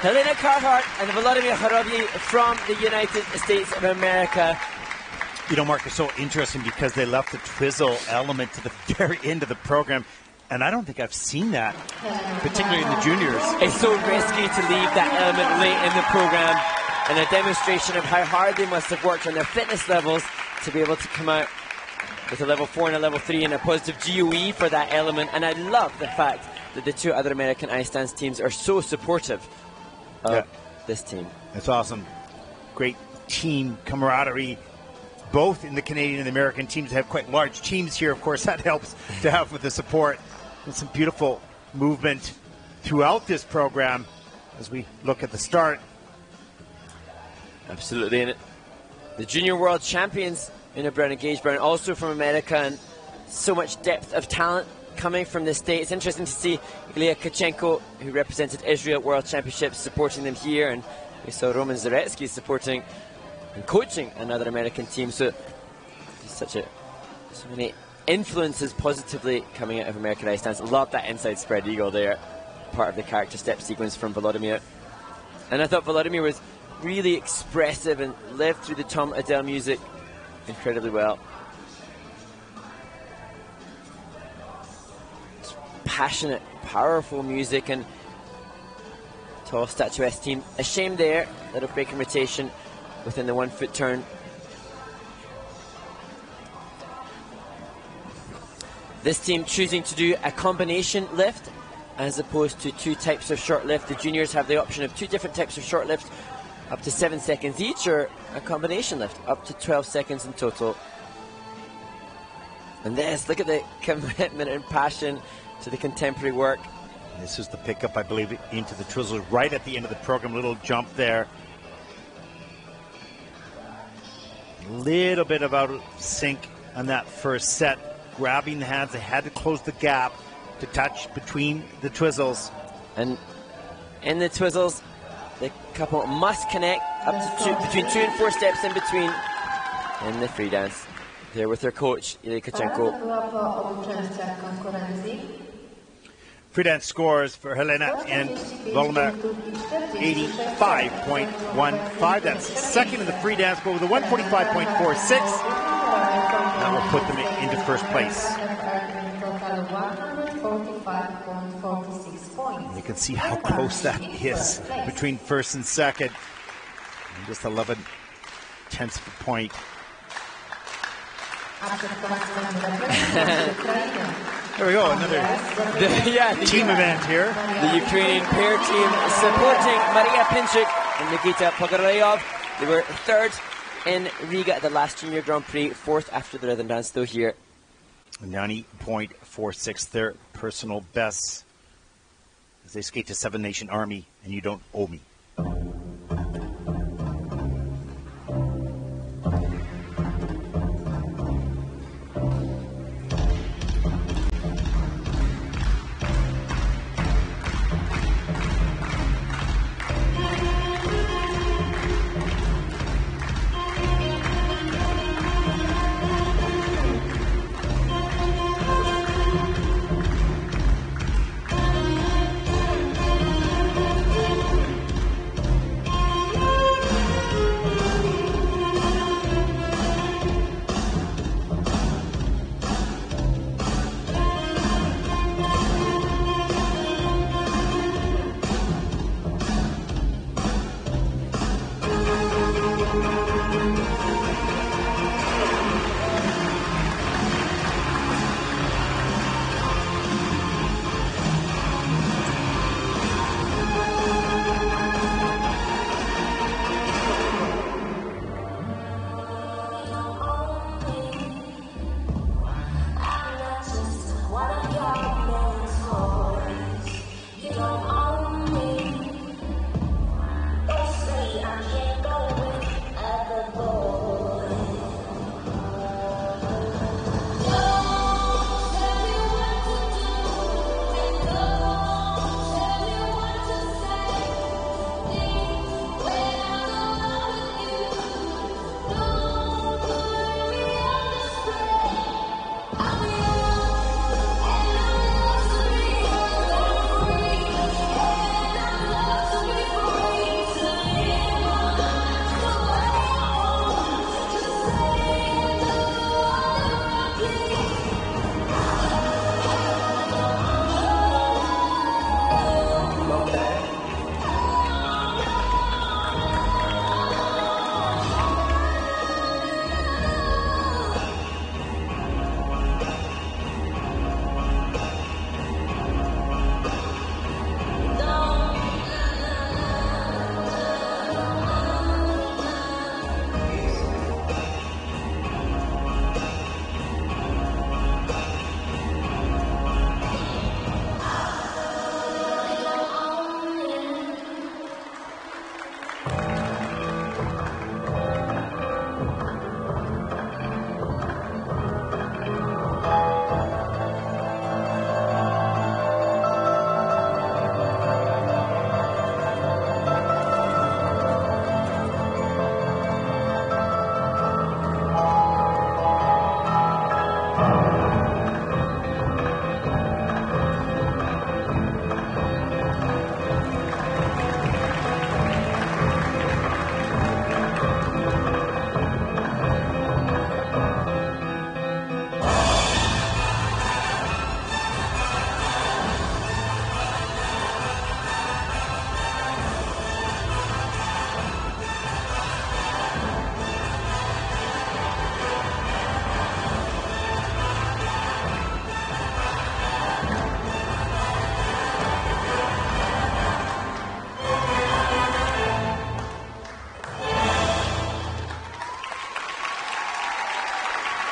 Helena Carhart and Volodymyr Horobyi from the United States of America. You know, Mark, it's so interesting because they left the twizzle element to the very end of the program, and I don't think I've seen that, particularly in the juniors. It's so risky to leave that element late in the program, and a demonstration of how hard they must have worked on their fitness levels to be able to come out with a level 4 and a level 3 and a positive GOE for that element. And I love the fact that the two other American ice dance teams are so supportive of this team. That's awesome. Great team camaraderie. Both in the Canadian and the American teams have quite large teams here. Of course, that helps to have with the support. And some beautiful movement throughout this program as we look at the start. Absolutely. And the junior world champions, Una Brown and Gage Brown, also from America, and so much depth of talent coming from the States. It's interesting to see Ilya Kachenko, who represented Israel at World Championships, supporting them here, and we saw Roman Zaretsky supporting and coaching another American team. So so many influences positively coming out of American ice dance. Love that inside spread eagle there, part of the character step sequence from Volodymyr. And I thought Volodymyr was really expressive and lived through the Tom Adele music incredibly well. It's passionate, powerful music, and tall, statuesque team. A shame there, little break in rotation within the 1 foot turn. This team choosing to do a combination lift as opposed to 2 types of short lift. The juniors have the option of 2 different types of short lift, up to 7 seconds each, or a combination lift, up to 12 seconds in total. And this, look at the commitment and passion to the contemporary work. This is the pickup, I believe, into the twizzle right at the end of the program. Little jump there. A little bit of out of sync on that first set. Grabbing the hands, they had to close the gap to touch between the twizzles. And in the twizzles, the couple must connect up to between 2 and 4 steps in between in the free dance. There with their coach, Ilya Kachenko. Free dance scores for Helena and Volodymyr, 85.15. That's second in the free dance, but with a 145.46. That will put them into first place. You can see how close that is between first and second. And just 11 tenths of a point. There we go, another team event here. The Ukrainian pair team supporting Maria Pinchuk and Nikita Pogoryov. They were third in Riga at the last Junior Grand Prix, fourth after the rhythm dance, still here. 90.46, their personal best as they skate to Seven Nation Army, and you don't owe me.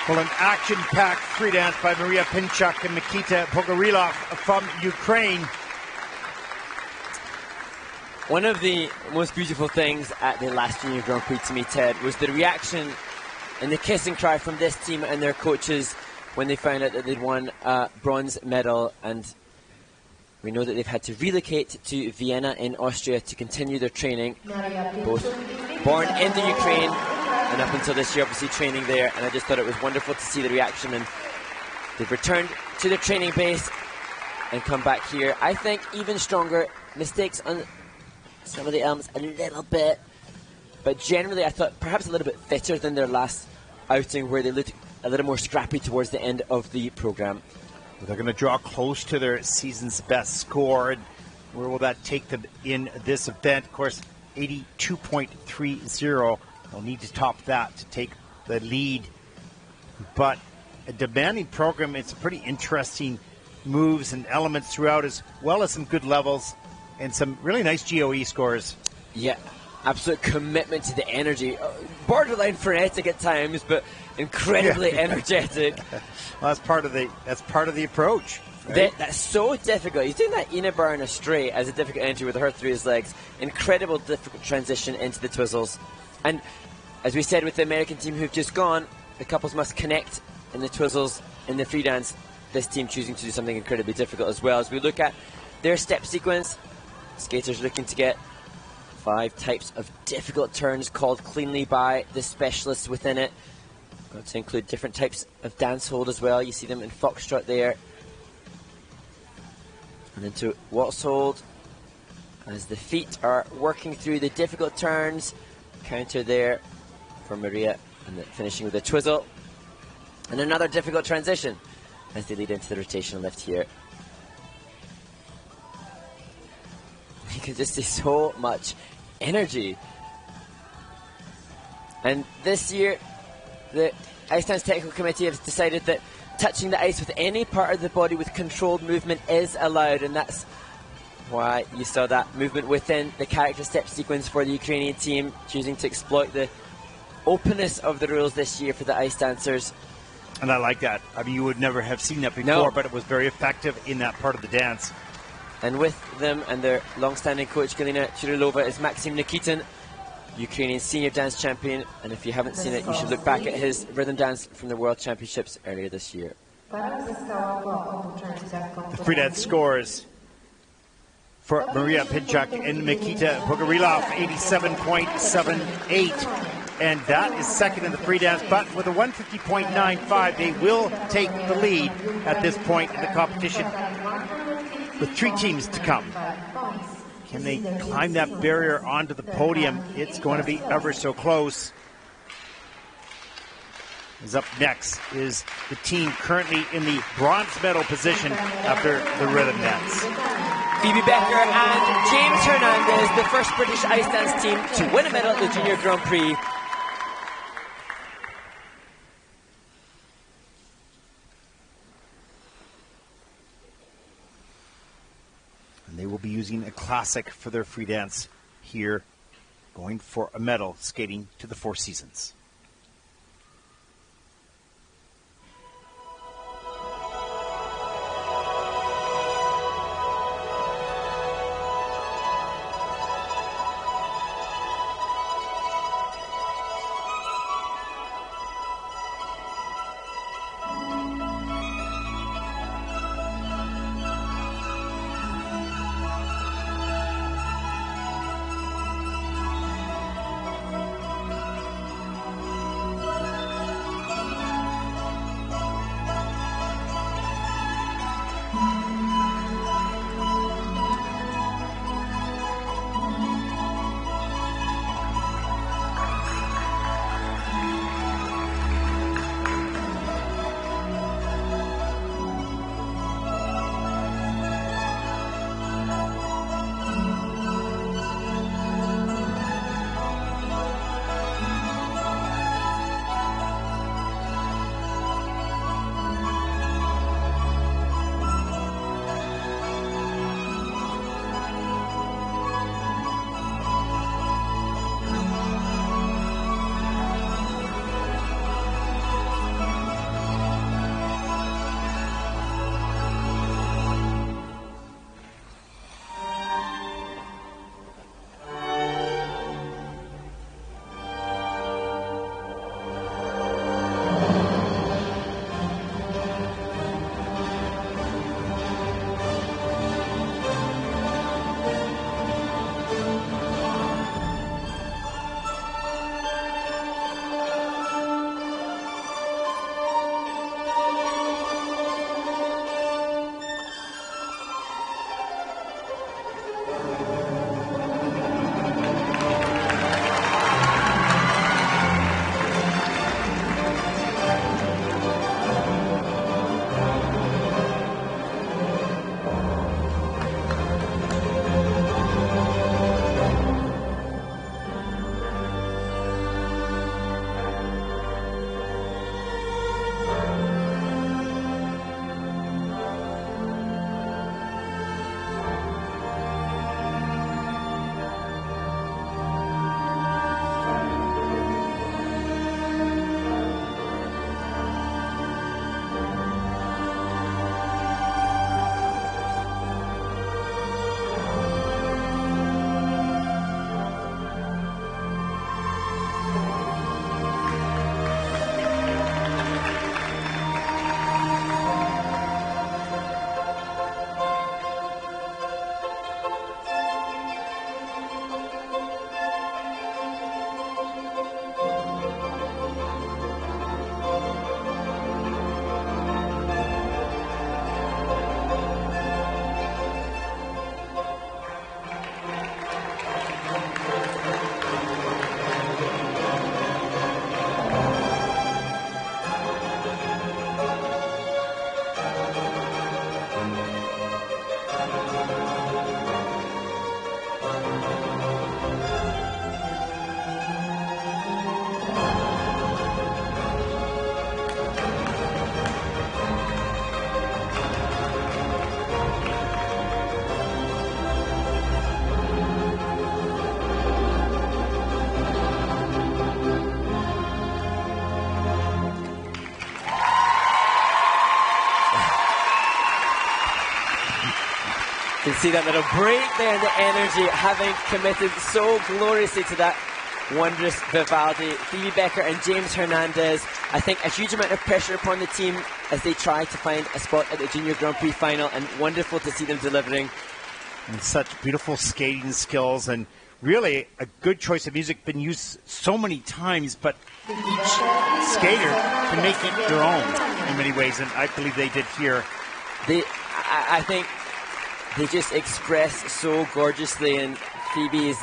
Well, an action-packed free dance by Maria Pinchuk and Nikita Pogorilov from Ukraine. One of the most beautiful things at the last Junior Grand Prix to me, Ted, was the reaction and the kiss and cry from this team and their coaches when they found out that they'd won a bronze medal. And we know that they've had to relocate to Vienna in Austria to continue their training. Both born in the Ukraine and up until this year, obviously training there. And I just thought it was wonderful to see the reaction. And they've returned to their training base and come back here. I think even stronger. Mistakes on some of the elements a little bit. But generally, I thought perhaps a little bit fitter than their last outing, where they looked a little more scrappy towards the end of the program. They're going to draw close to their season's best score. And where will that take them in this event? Of course, 82.30. They'll need to top that to take the lead. But a demanding program. It's a pretty interesting moves and elements throughout, as well as some good levels and some really nice GOE scores. Yeah, absolute commitment to the energy. Borderline frenetic at times, but incredibly energetic. Well, that's part of the approach. Right? That's so difficult. He's doing that Ina bar in a straight as a difficult entry with her through his legs. Incredible difficult transition into the twizzles. And as we said with the American team who've just gone, the couples must connect in the twizzles in the free dance. This team choosing to do something incredibly difficult as well. As we look at their step sequence, skaters looking to get 5 types of difficult turns called cleanly by the specialists within it. Going to include different types of dance hold as well. You see them in foxtrot there. And into waltz hold as the feet are working through the difficult turns. Counter there for Maria, and then finishing with a twizzle. And another difficult transition as they lead into the rotational lift here. You can just see so much energy. And this year, the Ice Dance Technical Committee has decided that touching the ice with any part of the body with controlled movement is allowed, and that's why you saw that movement within the character step sequence for the Ukrainian team, choosing to exploit the openness of the rules this year for the ice dancers. And I like that. I mean, you would never have seen that before, but it was very effective in that part of the dance. And with them and their long-standing coach, Galina Chirilova, is Maxim Nikitin, Ukrainian senior dance champion. And if you haven't seen it, you should look back at his rhythm dance from the World Championships earlier this year. The free dance scores for Maria Pinchuk and Nikita Pogorilov, 87.78. And that is second in the free dance, but with a 150.95, they will take the lead at this point in the competition, with 3 teams to come. Can they climb that barrier onto the podium? It's going to be ever so close. As up next is the team currently in the bronze medal position after the rhythm dance. Phoebe Becker and James Hernandez, the first British ice dance team to win a medal at the Junior Grand Prix. And they will be using a classic for their free dance here, going for a medal, skating to the Four Seasons. You can see that little break there in the energy, having committed so gloriously to that wondrous Vivaldi. Phoebe Becker and James Hernandez, I think a huge amount of pressure upon the team as they try to find a spot at the Junior Grand Prix final, and wonderful to see them delivering. And such beautiful skating skills, and really a good choice of music, been used so many times, but each skater can make it their own in many ways, and I believe they did here. I think they just express so gorgeously, and Phoebe is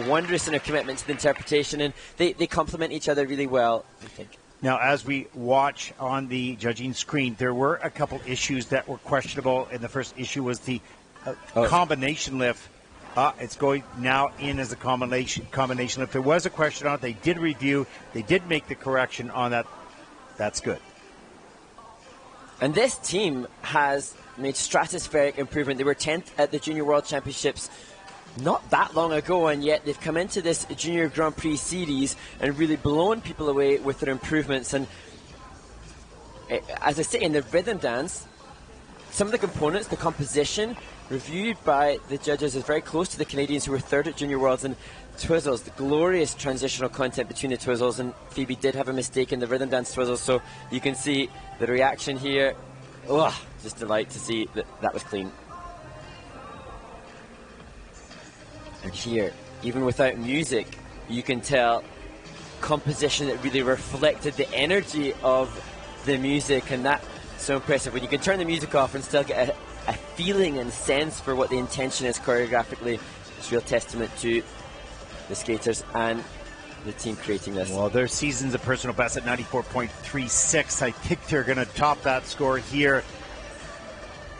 wondrous in her commitment to the interpretation, and they complement each other really well, I think. Now, as we watch on the judging screen, there were a couple issues that were questionable, and the first issue was the combination lift. It's going now in as a combination lift. There was a question on it. They did review. They did make the correction on that. That's good. And this team has made stratospheric improvement. They were 10th at the Junior World Championships not that long ago, and yet they've come into this Junior Grand Prix series and really blown people away with their improvements. And as I say, in the rhythm dance, some of the components, the composition, reviewed by the judges is very close to the Canadians who were third at Junior Worlds. And twizzles, the glorious transitional content between the twizzles, and Phoebe did have a mistake in the rhythm dance twizzles, so you can see the reaction here. Oh, just delight to see that that was clean. And here, even without music, you can tell composition that really reflected the energy of the music, and that's so impressive. When you can turn the music off and still get a feeling and sense for what the intention is choreographically, it's a real testament to the skaters and the team creating this. Well, their season's a personal best at 94.36. I think they're going to top that score here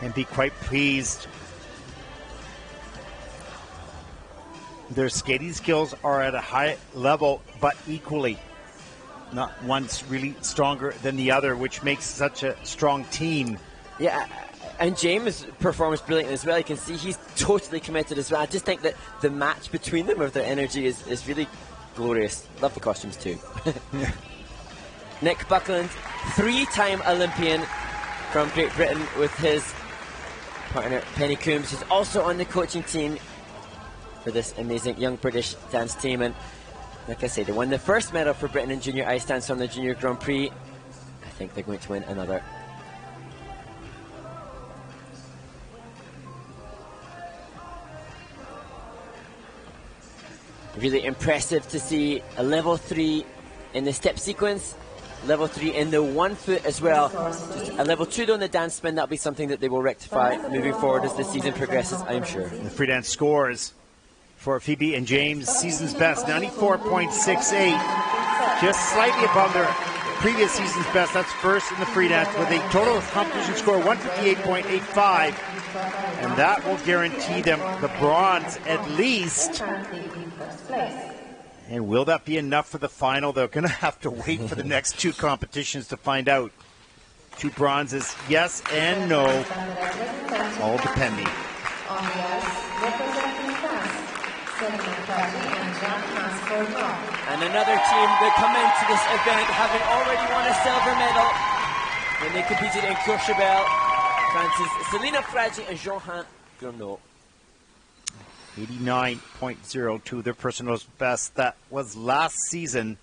and be quite pleased. Their skating skills are at a high level, but equally. Not one's really stronger than the other, which makes such a strong team. Yeah, and James performs brilliantly as well. You can see he's totally committed as well. I just think that the match between them of their energy is really glorious. Love the costumes too. Nick Buckland, three-time Olympian from Great Britain, with his partner Penny Coombs, who's also on the coaching team for this amazing young British dance team. And like I say, they won the first medal for Britain in junior ice dance on the Junior Grand Prix. I think they're going to win another. Really impressive to see a level 3 in the step sequence, level 3 in the 1 foot as well. Just a level 2 though in the dance spin. That'll be something that they will rectify moving forward as the season progresses, I'm sure. The free dance scores for Phoebe and James, season's best, 94.68, just slightly above their previous season's best. That's first in the free dance with a total competition score 158.85, and that will guarantee them the bronze at least. And will that be enough for the final? They're going to have to wait for the next two competitions to find out. 2 bronzes, yes and no, all depending. And another team that come into this event having already won a silver medal when they competed in Courchevel. France's Selina Fragi and Jean-Han Gournot. 89.02, their personal best. That was last season.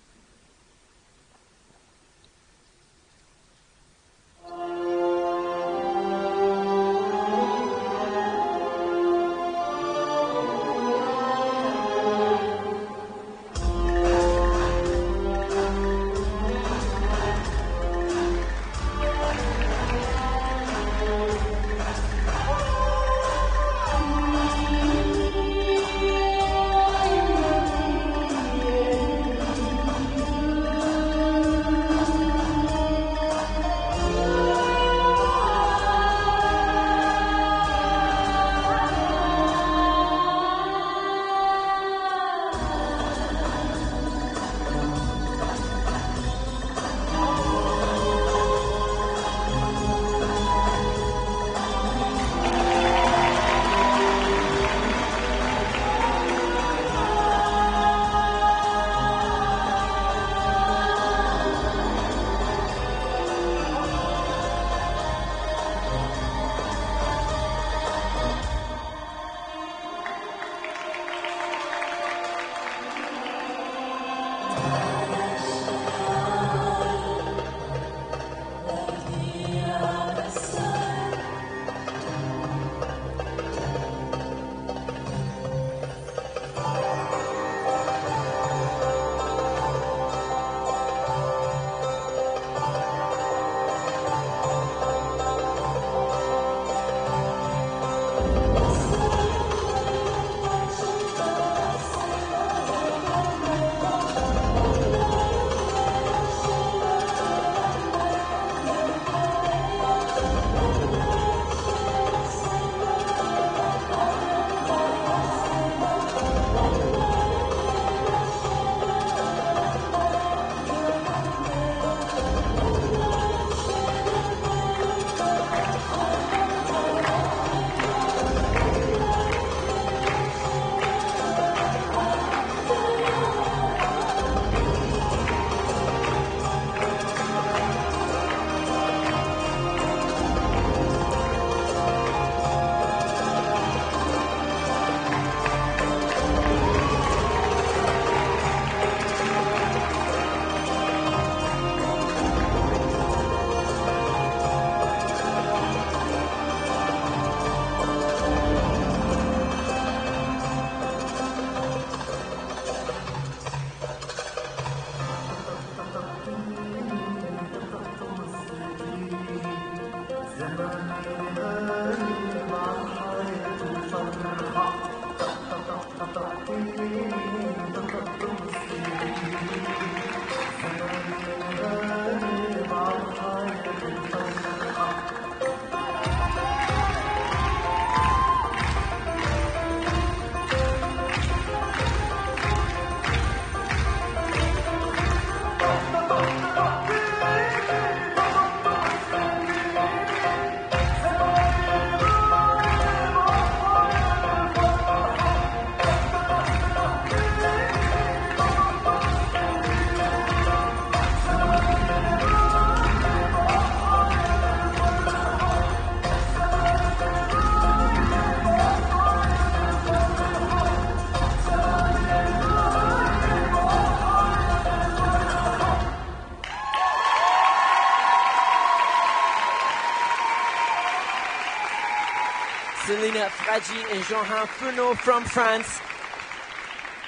Elena Fragi and Jean-Han Fourneau from France,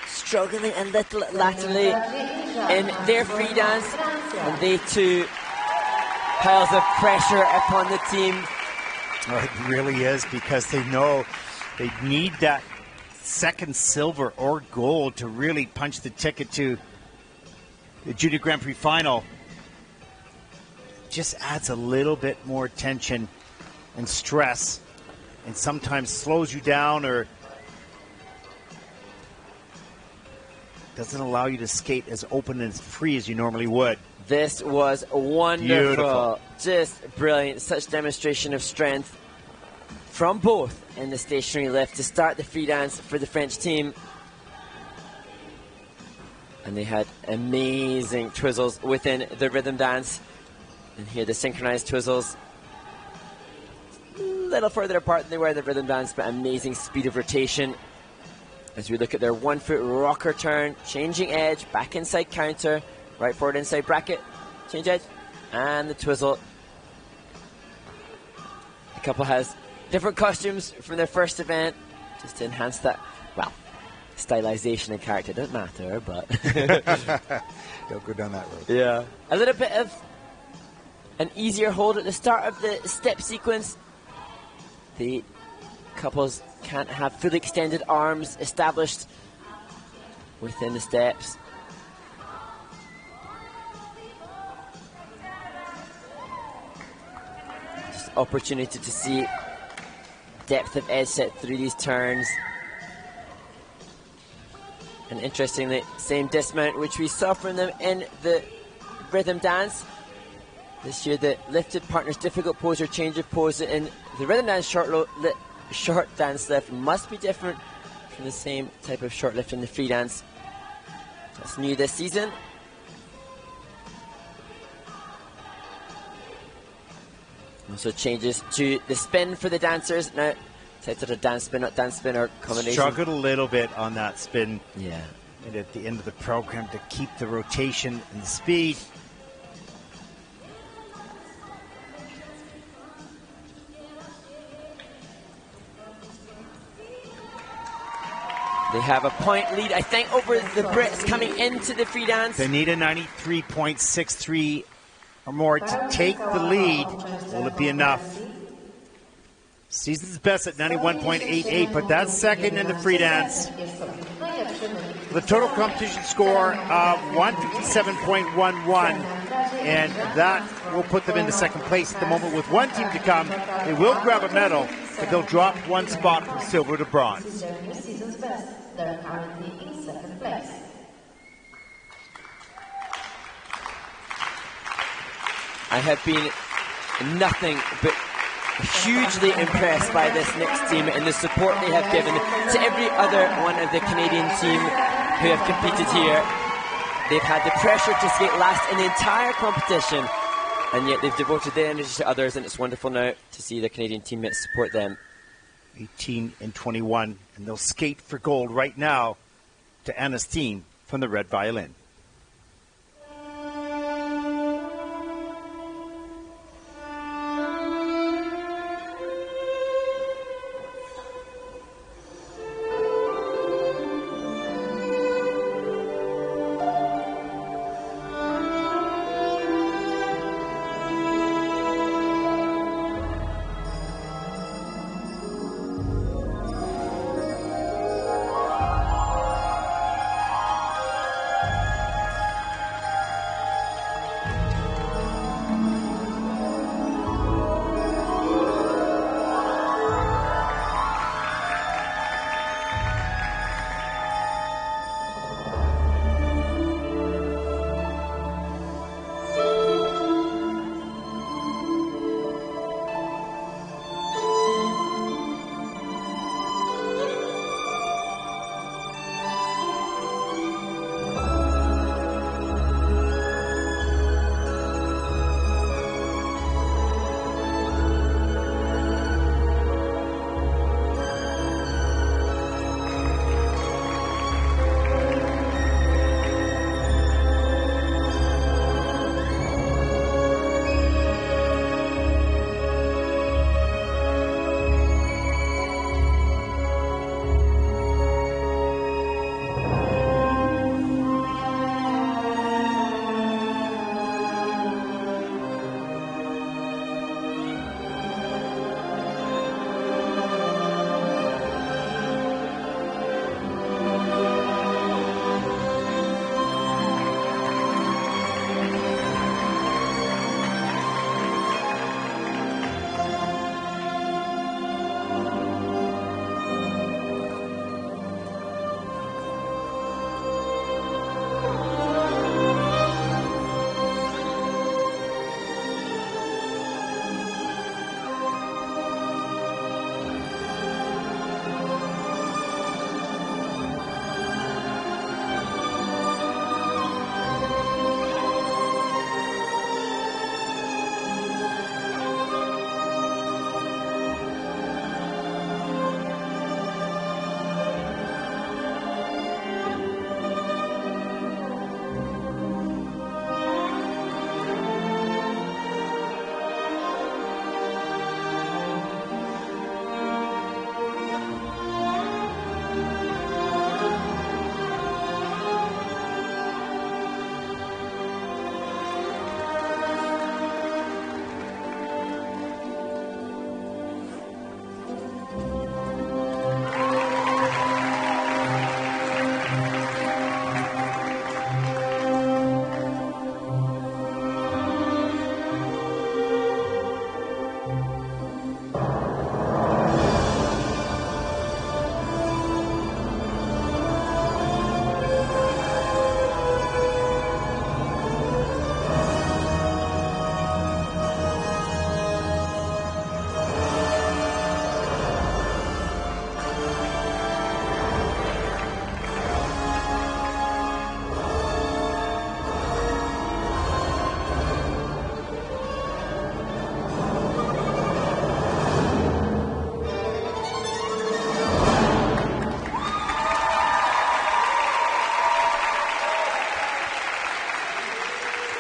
struggling a little laterally in their free dance, and they too piles of pressure upon the team. Oh, it really is, because they know they need that second silver or gold to really punch the ticket to the Junior Grand Prix final. Just adds a little bit more tension and stress, and sometimes slows you down or doesn't allow you to skate as open and free as you normally would. This was wonderful. Beautiful. Just brilliant. Such demonstration of strength from both in the stationary lift to start the free dance for the French team. And they had amazing twizzles within the rhythm dance. And here the synchronized twizzles. A little further apart than they were in the rhythm dance, but amazing speed of rotation. As we look at their 1 foot rocker turn, changing edge, back inside counter, right forward inside bracket, change edge, and the twizzle. The couple has different costumes from their first event, just to enhance that, well, stylization and character. Doesn't matter, but Don't go down that road. yeah. A little bit of an easier hold at the start of the step sequence. The couples can't have fully extended arms established within the steps. Just opportunity to see depth of edge set through these turns. And interestingly, same dismount which we saw from them in the rhythm dance. This year, the lifted partner's difficult pose or change of pose in the rhythm dance short dance lift must be different from the same type of short lift in the free dance. That's new this season. Also changes to the spin for the dancers. Now, types of a dance spin, not dance spin, or combination. Struggled a little bit on that spin. Yeah. And at the end of the program to keep the rotation and the speed. They have a point lead, I think, over the Brits coming into the free dance. They need a 93.63 or more to take the lead. Will it be enough? Season's best at 91.88, but that's second in the free dance. The total competition score of 157.11, and that will put them into second place at the moment with one team to come. They will grab a medal, but they'll drop one spot from silver to bronze. They're currently in second place. I have been nothing but hugely impressed by this next team and the support they have given to every other one of the Canadian team who have competed here. They've had the pressure to skate last in the entire competition, and yet they've devoted their energy to others, and it's wonderful now to see the Canadian teammates support them. 18 and 21, and they'll skate for gold right now to Anna's team from the red violin.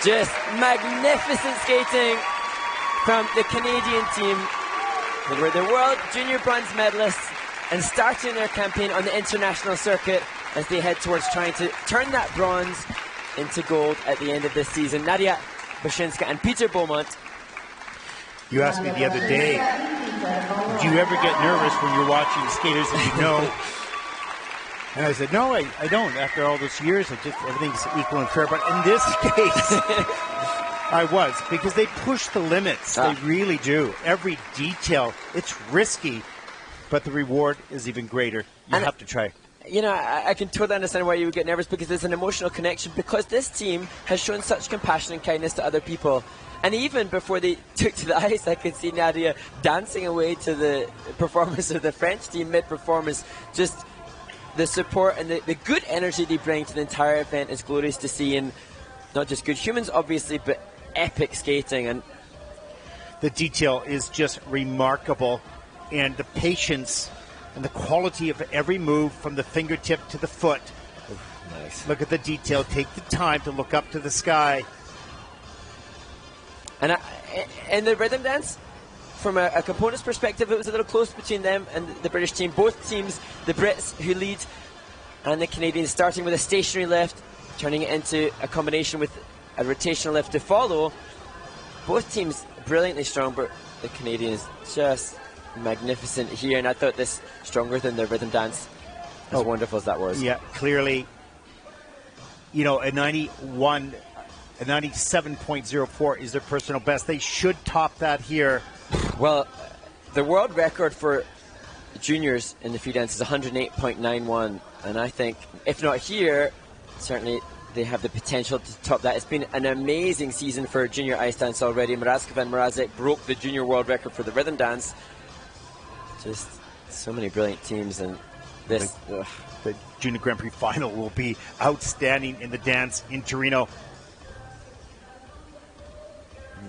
Just magnificent skating from the Canadian team. They were the World Junior Bronze medalists and starting their campaign on the international circuit as they head towards trying to turn that bronze into gold at the end of this season. Nadia Boshinska and Peter Beaumont. You asked me the other day, do you ever get nervous when you're watching skaters that you know? And I said, no, I don't. After all those years, everything's equal and fair. But in this case, I was, because they push the limits. They really do. Every detail, it's risky, but the reward is even greater. You have to try. You know, I can totally understand why you would get nervous, because there's an emotional connection, because this team has shown such compassion and kindness to other people. And even before they took to the ice, I could see Nadia dancing away to the performance of the French team mid-performance. Just the support and the good energy they bring to the entire event is glorious to see. And not just good humans, obviously, but epic skating. And the detail is just remarkable. And the patience and the quality of every move from the fingertip to the foot. Nice. Look at the detail. Take the time to look up to the sky. And the rhythm dance, from a component's perspective, it was a little close between them and the British team. Both teams, the Brits who lead and the Canadians, starting with a stationary lift, turning it into a combination with a rotational lift to follow. Both teams brilliantly strong, but the Canadians just magnificent here. And I thought this stronger than the rhythm dance, as wonderful as that was. Yeah, clearly, you know, a 97.04 is their personal best. They should top that here. Well, the world record for juniors in the free dance is 108.91, and I think, if not here, certainly they have the potential to top that. It's been an amazing season for junior ice dance already. Mrazkova and Mrazek broke the junior world record for the rhythm dance. Just so many brilliant teams, and this... The Junior Grand Prix final will be outstanding in the dance in Torino.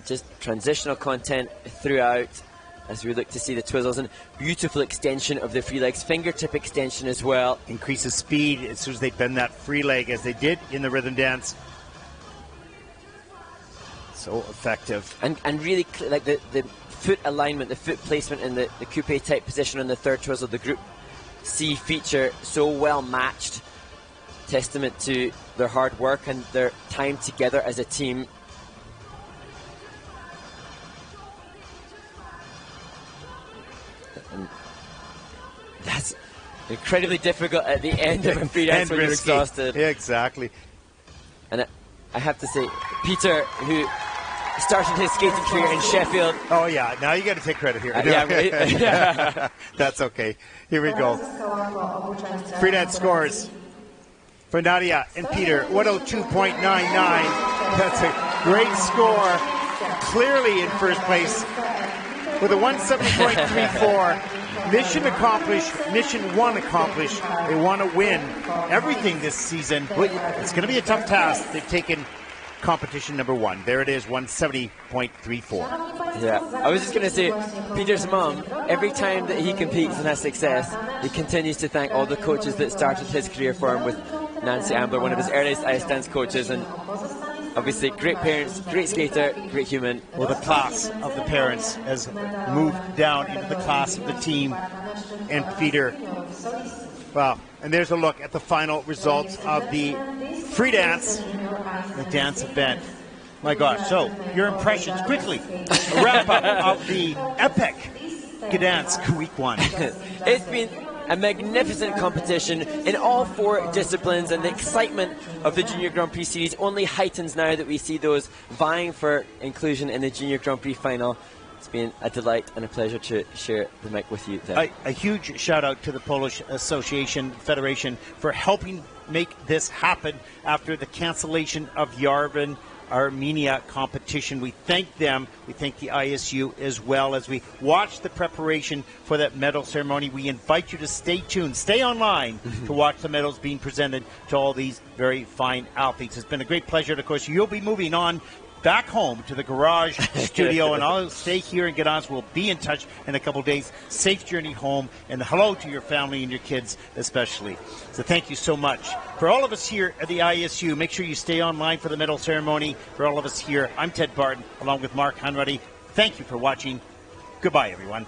Just transitional content throughout as we look to see the twizzles, and beautiful extension of the free legs, fingertip extension as well. Increases speed as soon as they bend that free leg, as they did in the rhythm dance. So effective. And really, like the foot alignment, the foot placement in the coupe type position on the third twizzle, the Group C feature, so well matched. Testament to their hard work and their time together as a team. And that's incredibly difficult at the end of a free dance when you're exhausted. Yeah, exactly. And I have to say, Peter, who started his skating career in Sheffield. Oh yeah, now you got to take credit here. Yeah, that's okay. Here we go. Free dance scores for Nadia and Peter, 102.99. That's a great score. Clearly in first place with a 170.34. Mission accomplished, mission one accomplished. They want to win everything this season. It's going to be a tough task. They've taken competition number one. There it is, 170.34. Yeah, I was just going to say, Peter's mum, every time that he competes and has success, he continues to thank all the coaches that started his career for him, with Nancy Ambler, one of his earliest ice dance coaches, and obviously great parents, great skater, great human. Well, the class of the parents has moved down into the class of the team, and Peter. Wow, and there's a look at the final results of the free dance, the dance event. My gosh, so your impressions quickly. A wrap-up of the epic Gdansk week one. It's been a magnificent competition in all four disciplines, and the excitement of the Junior Grand Prix series only heightens now that we see those vying for inclusion in the Junior Grand Prix final. It's been a delight and a pleasure to share the mic with you today. A huge shout out to the Polish Association Federation for helping make this happen after the cancellation of Yerevan, Armenia competition. We thank them. We thank the ISU as well. As we watch the preparation for that medal ceremony, we invite you to stay tuned, stay online to watch the medals being presented to all these very fine athletes. It's been a great pleasure. And of course, you'll be moving on back home to the garage studio, and I'll stay here in Gdansk. We'll be in touch in a couple of days. Safe journey home, and hello to your family and your kids especially. So thank you so much. For all of us here at the ISU, make sure you stay online for the medal ceremony. For all of us here, I'm Ted Barton, along with Mark Hanratty. Thank you for watching. Goodbye, everyone.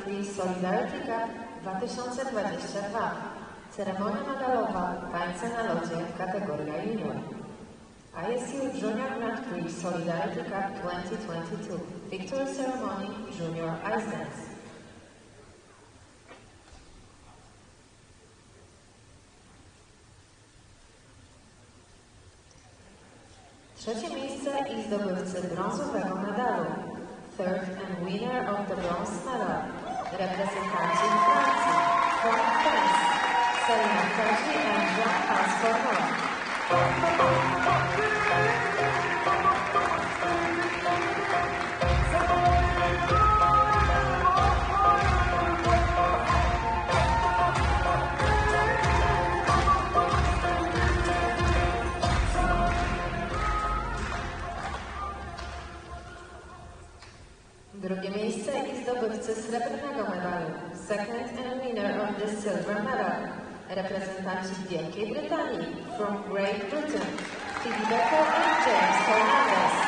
Prix Solidarity Cup 2022. Ceremonia medalowa tańce na lodzie kategoria junior. ISU Junior Grand Prix Solidarity Cup 2022. Victory Ceremony Junior Ice Dance. Trzecie miejsce i zdobywcy brązowego medalu. Third and winner of the bronze medal. Reprezentanci Francji. From France, Selina Kaji and Jean Pastorno. Drugie miejsce i zdobywcy srebrnego medalu. Second and winner of the silver medal. Reprezentanci Wielkiej Brytanii. From Great Britain, Phoebe Becker and James Hernandez.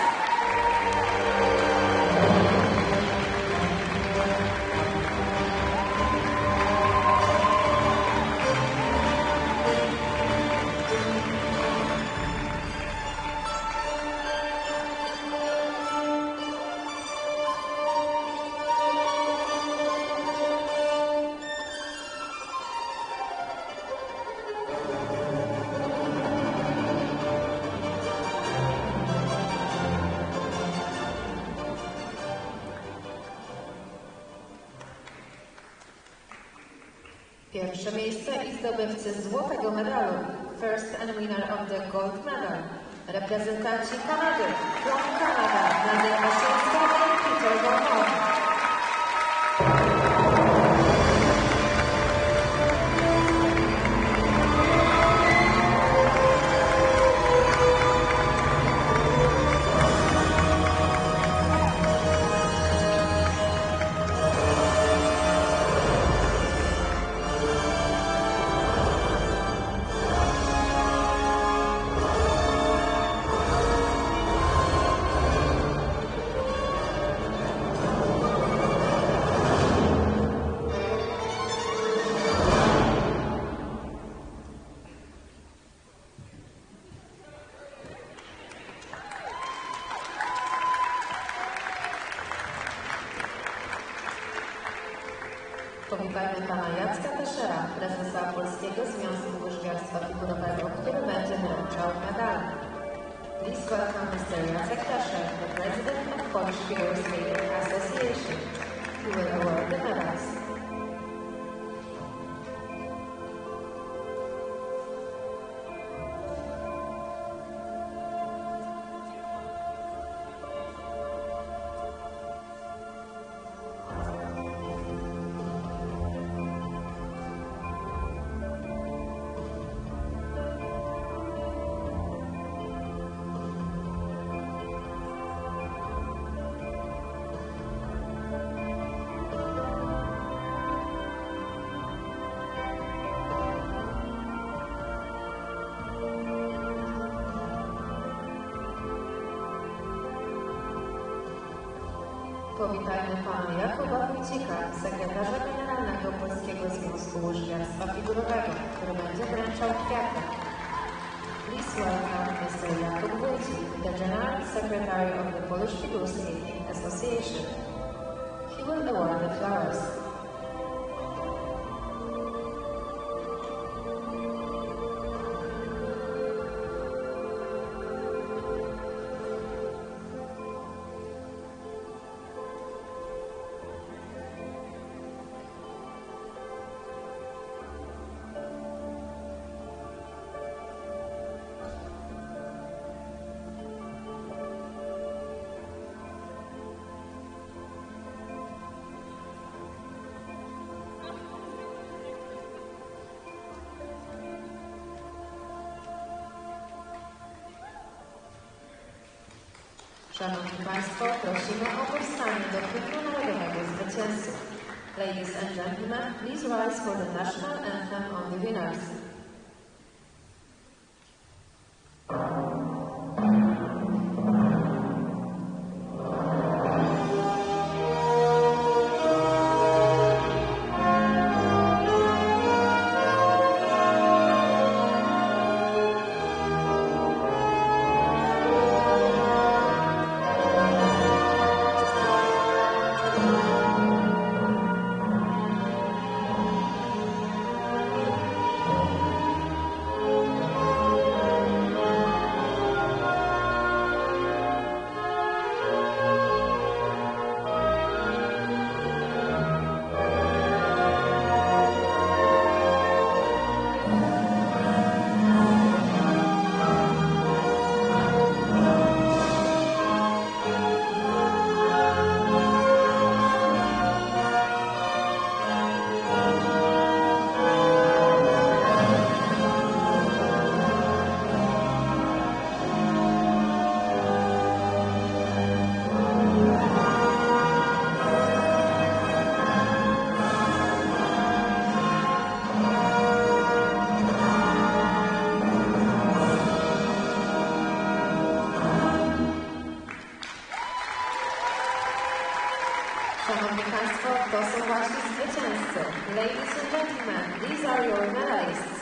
Pierwsze miejsce i zdobywcy złotego medalu. First and winner of the gold medal. Reprezentanci Kanady. From Canada, Nadia Osiecka and Peter Gormont. Powitajmy pana Jacka Teszera, prezesa Polskiego Związku Łyżwiarstwa Figurowego, który będzie wręczał medale. Please welcome Mr. Jacek Tesher, the president of Polish Figure Skating Association, who will award the medals. Powitajmy pana Jakuba Wójcika, sekretarza generalnego Polskiego Związku Łyżwiarstwa Figurowego, który będzie wręczał kwiaty. Please welcome Mr. Jakub Wójcik, the General Secretary of the Polish Figure Skating Association. He will award the flowers. Szanowni Państwo, prosimy o powstanie do hymnu narodowego zwycięzców. Ladies and gentlemen, please rise for the national anthem on the winners. Szanowni Państwo, to są właśnie zwycięzcy. Ladies and gentlemen, these are your medalists.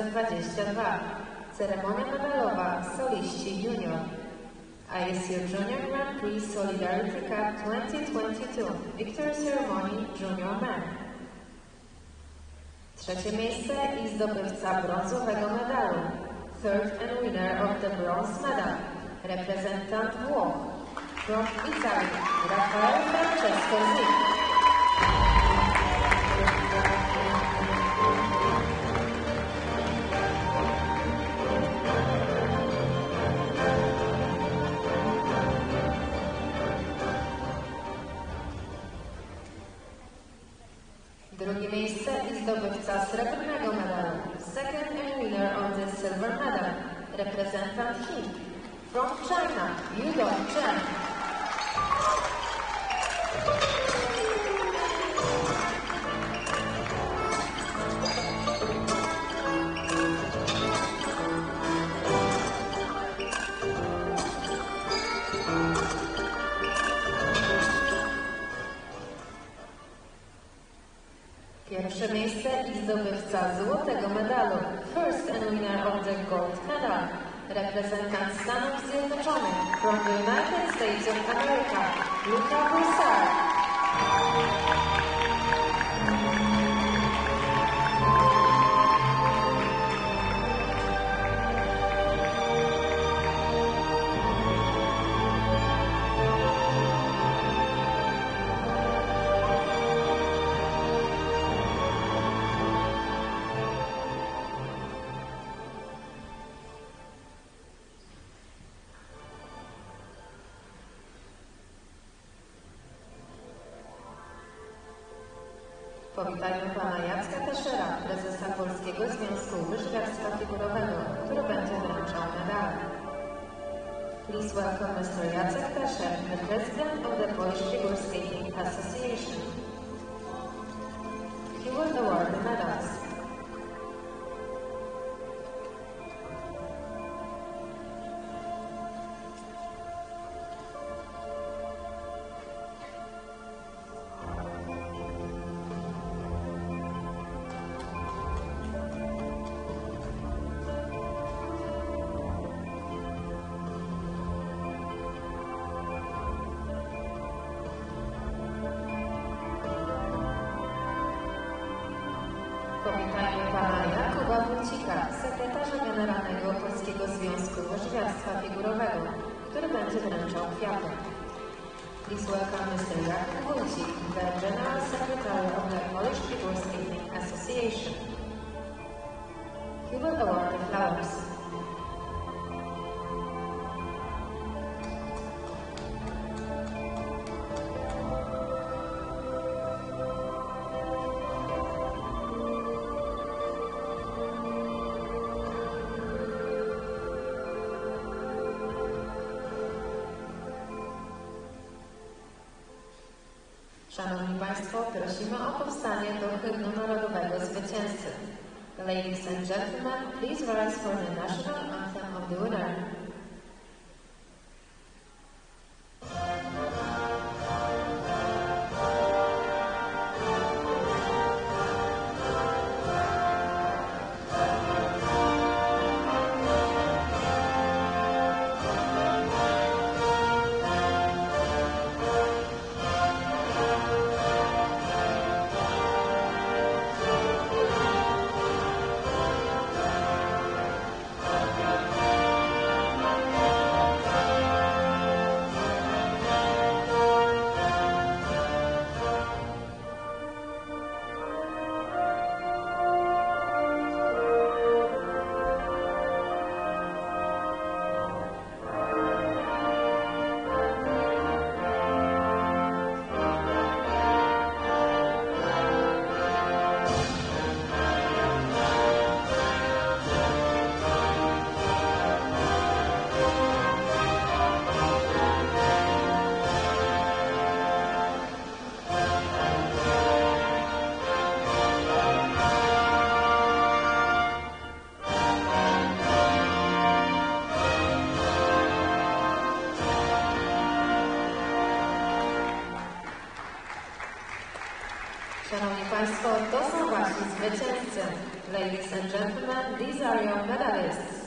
2022. Ceremonia medalowa soliści junior. ISU Junior Grand Prix Solidarity Cup 2022. Victory Ceremony Junior Men. Trzecie miejsce i zdobywca brązowego medalu. Third and winner of the bronze medal. Reprezentant Włoch. From Italy, Rafael Francesco Zik. Drugie miejsce i zdobywca srebrnego medalu. Second and winner of the silver medal. Reprezentant Chin. From China, Yudong Chen. Pierwsze miejsce i zdobywca złotego medalu. First and winner of the gold medal. Reprezentant Stanów Zjednoczonych. From the United States of America, Luca Broussard. Powitajmy pana Jacka Teszera, prezesa Polskiego Związku Łyżwiarstwa Figurowego, który będzie wręczał medale. Please welcome Mr. Jacek Teszer, the president of the Polish Figure Skating Association. He will award the medals. Powitajmy pana Jakuba Wójcika, sekretarza generalnego Polskiego Związku Łyżwiarstwa Figurowego, który będzie wręczał kwiaty. Please welcome Mr. Jakub Wójcik, the General Secretary of the Polish Figure Skating Association. He will award the flowers. Szanowni Państwo, prosimy o powstanie do hymnu narodowego zwycięzcy. Ladies and gentlemen, please rise for the national anthem of the winner. Szanowni Państwo, to są właśnie zwycięzcy. Ladies and gentlemen, these are your medalists.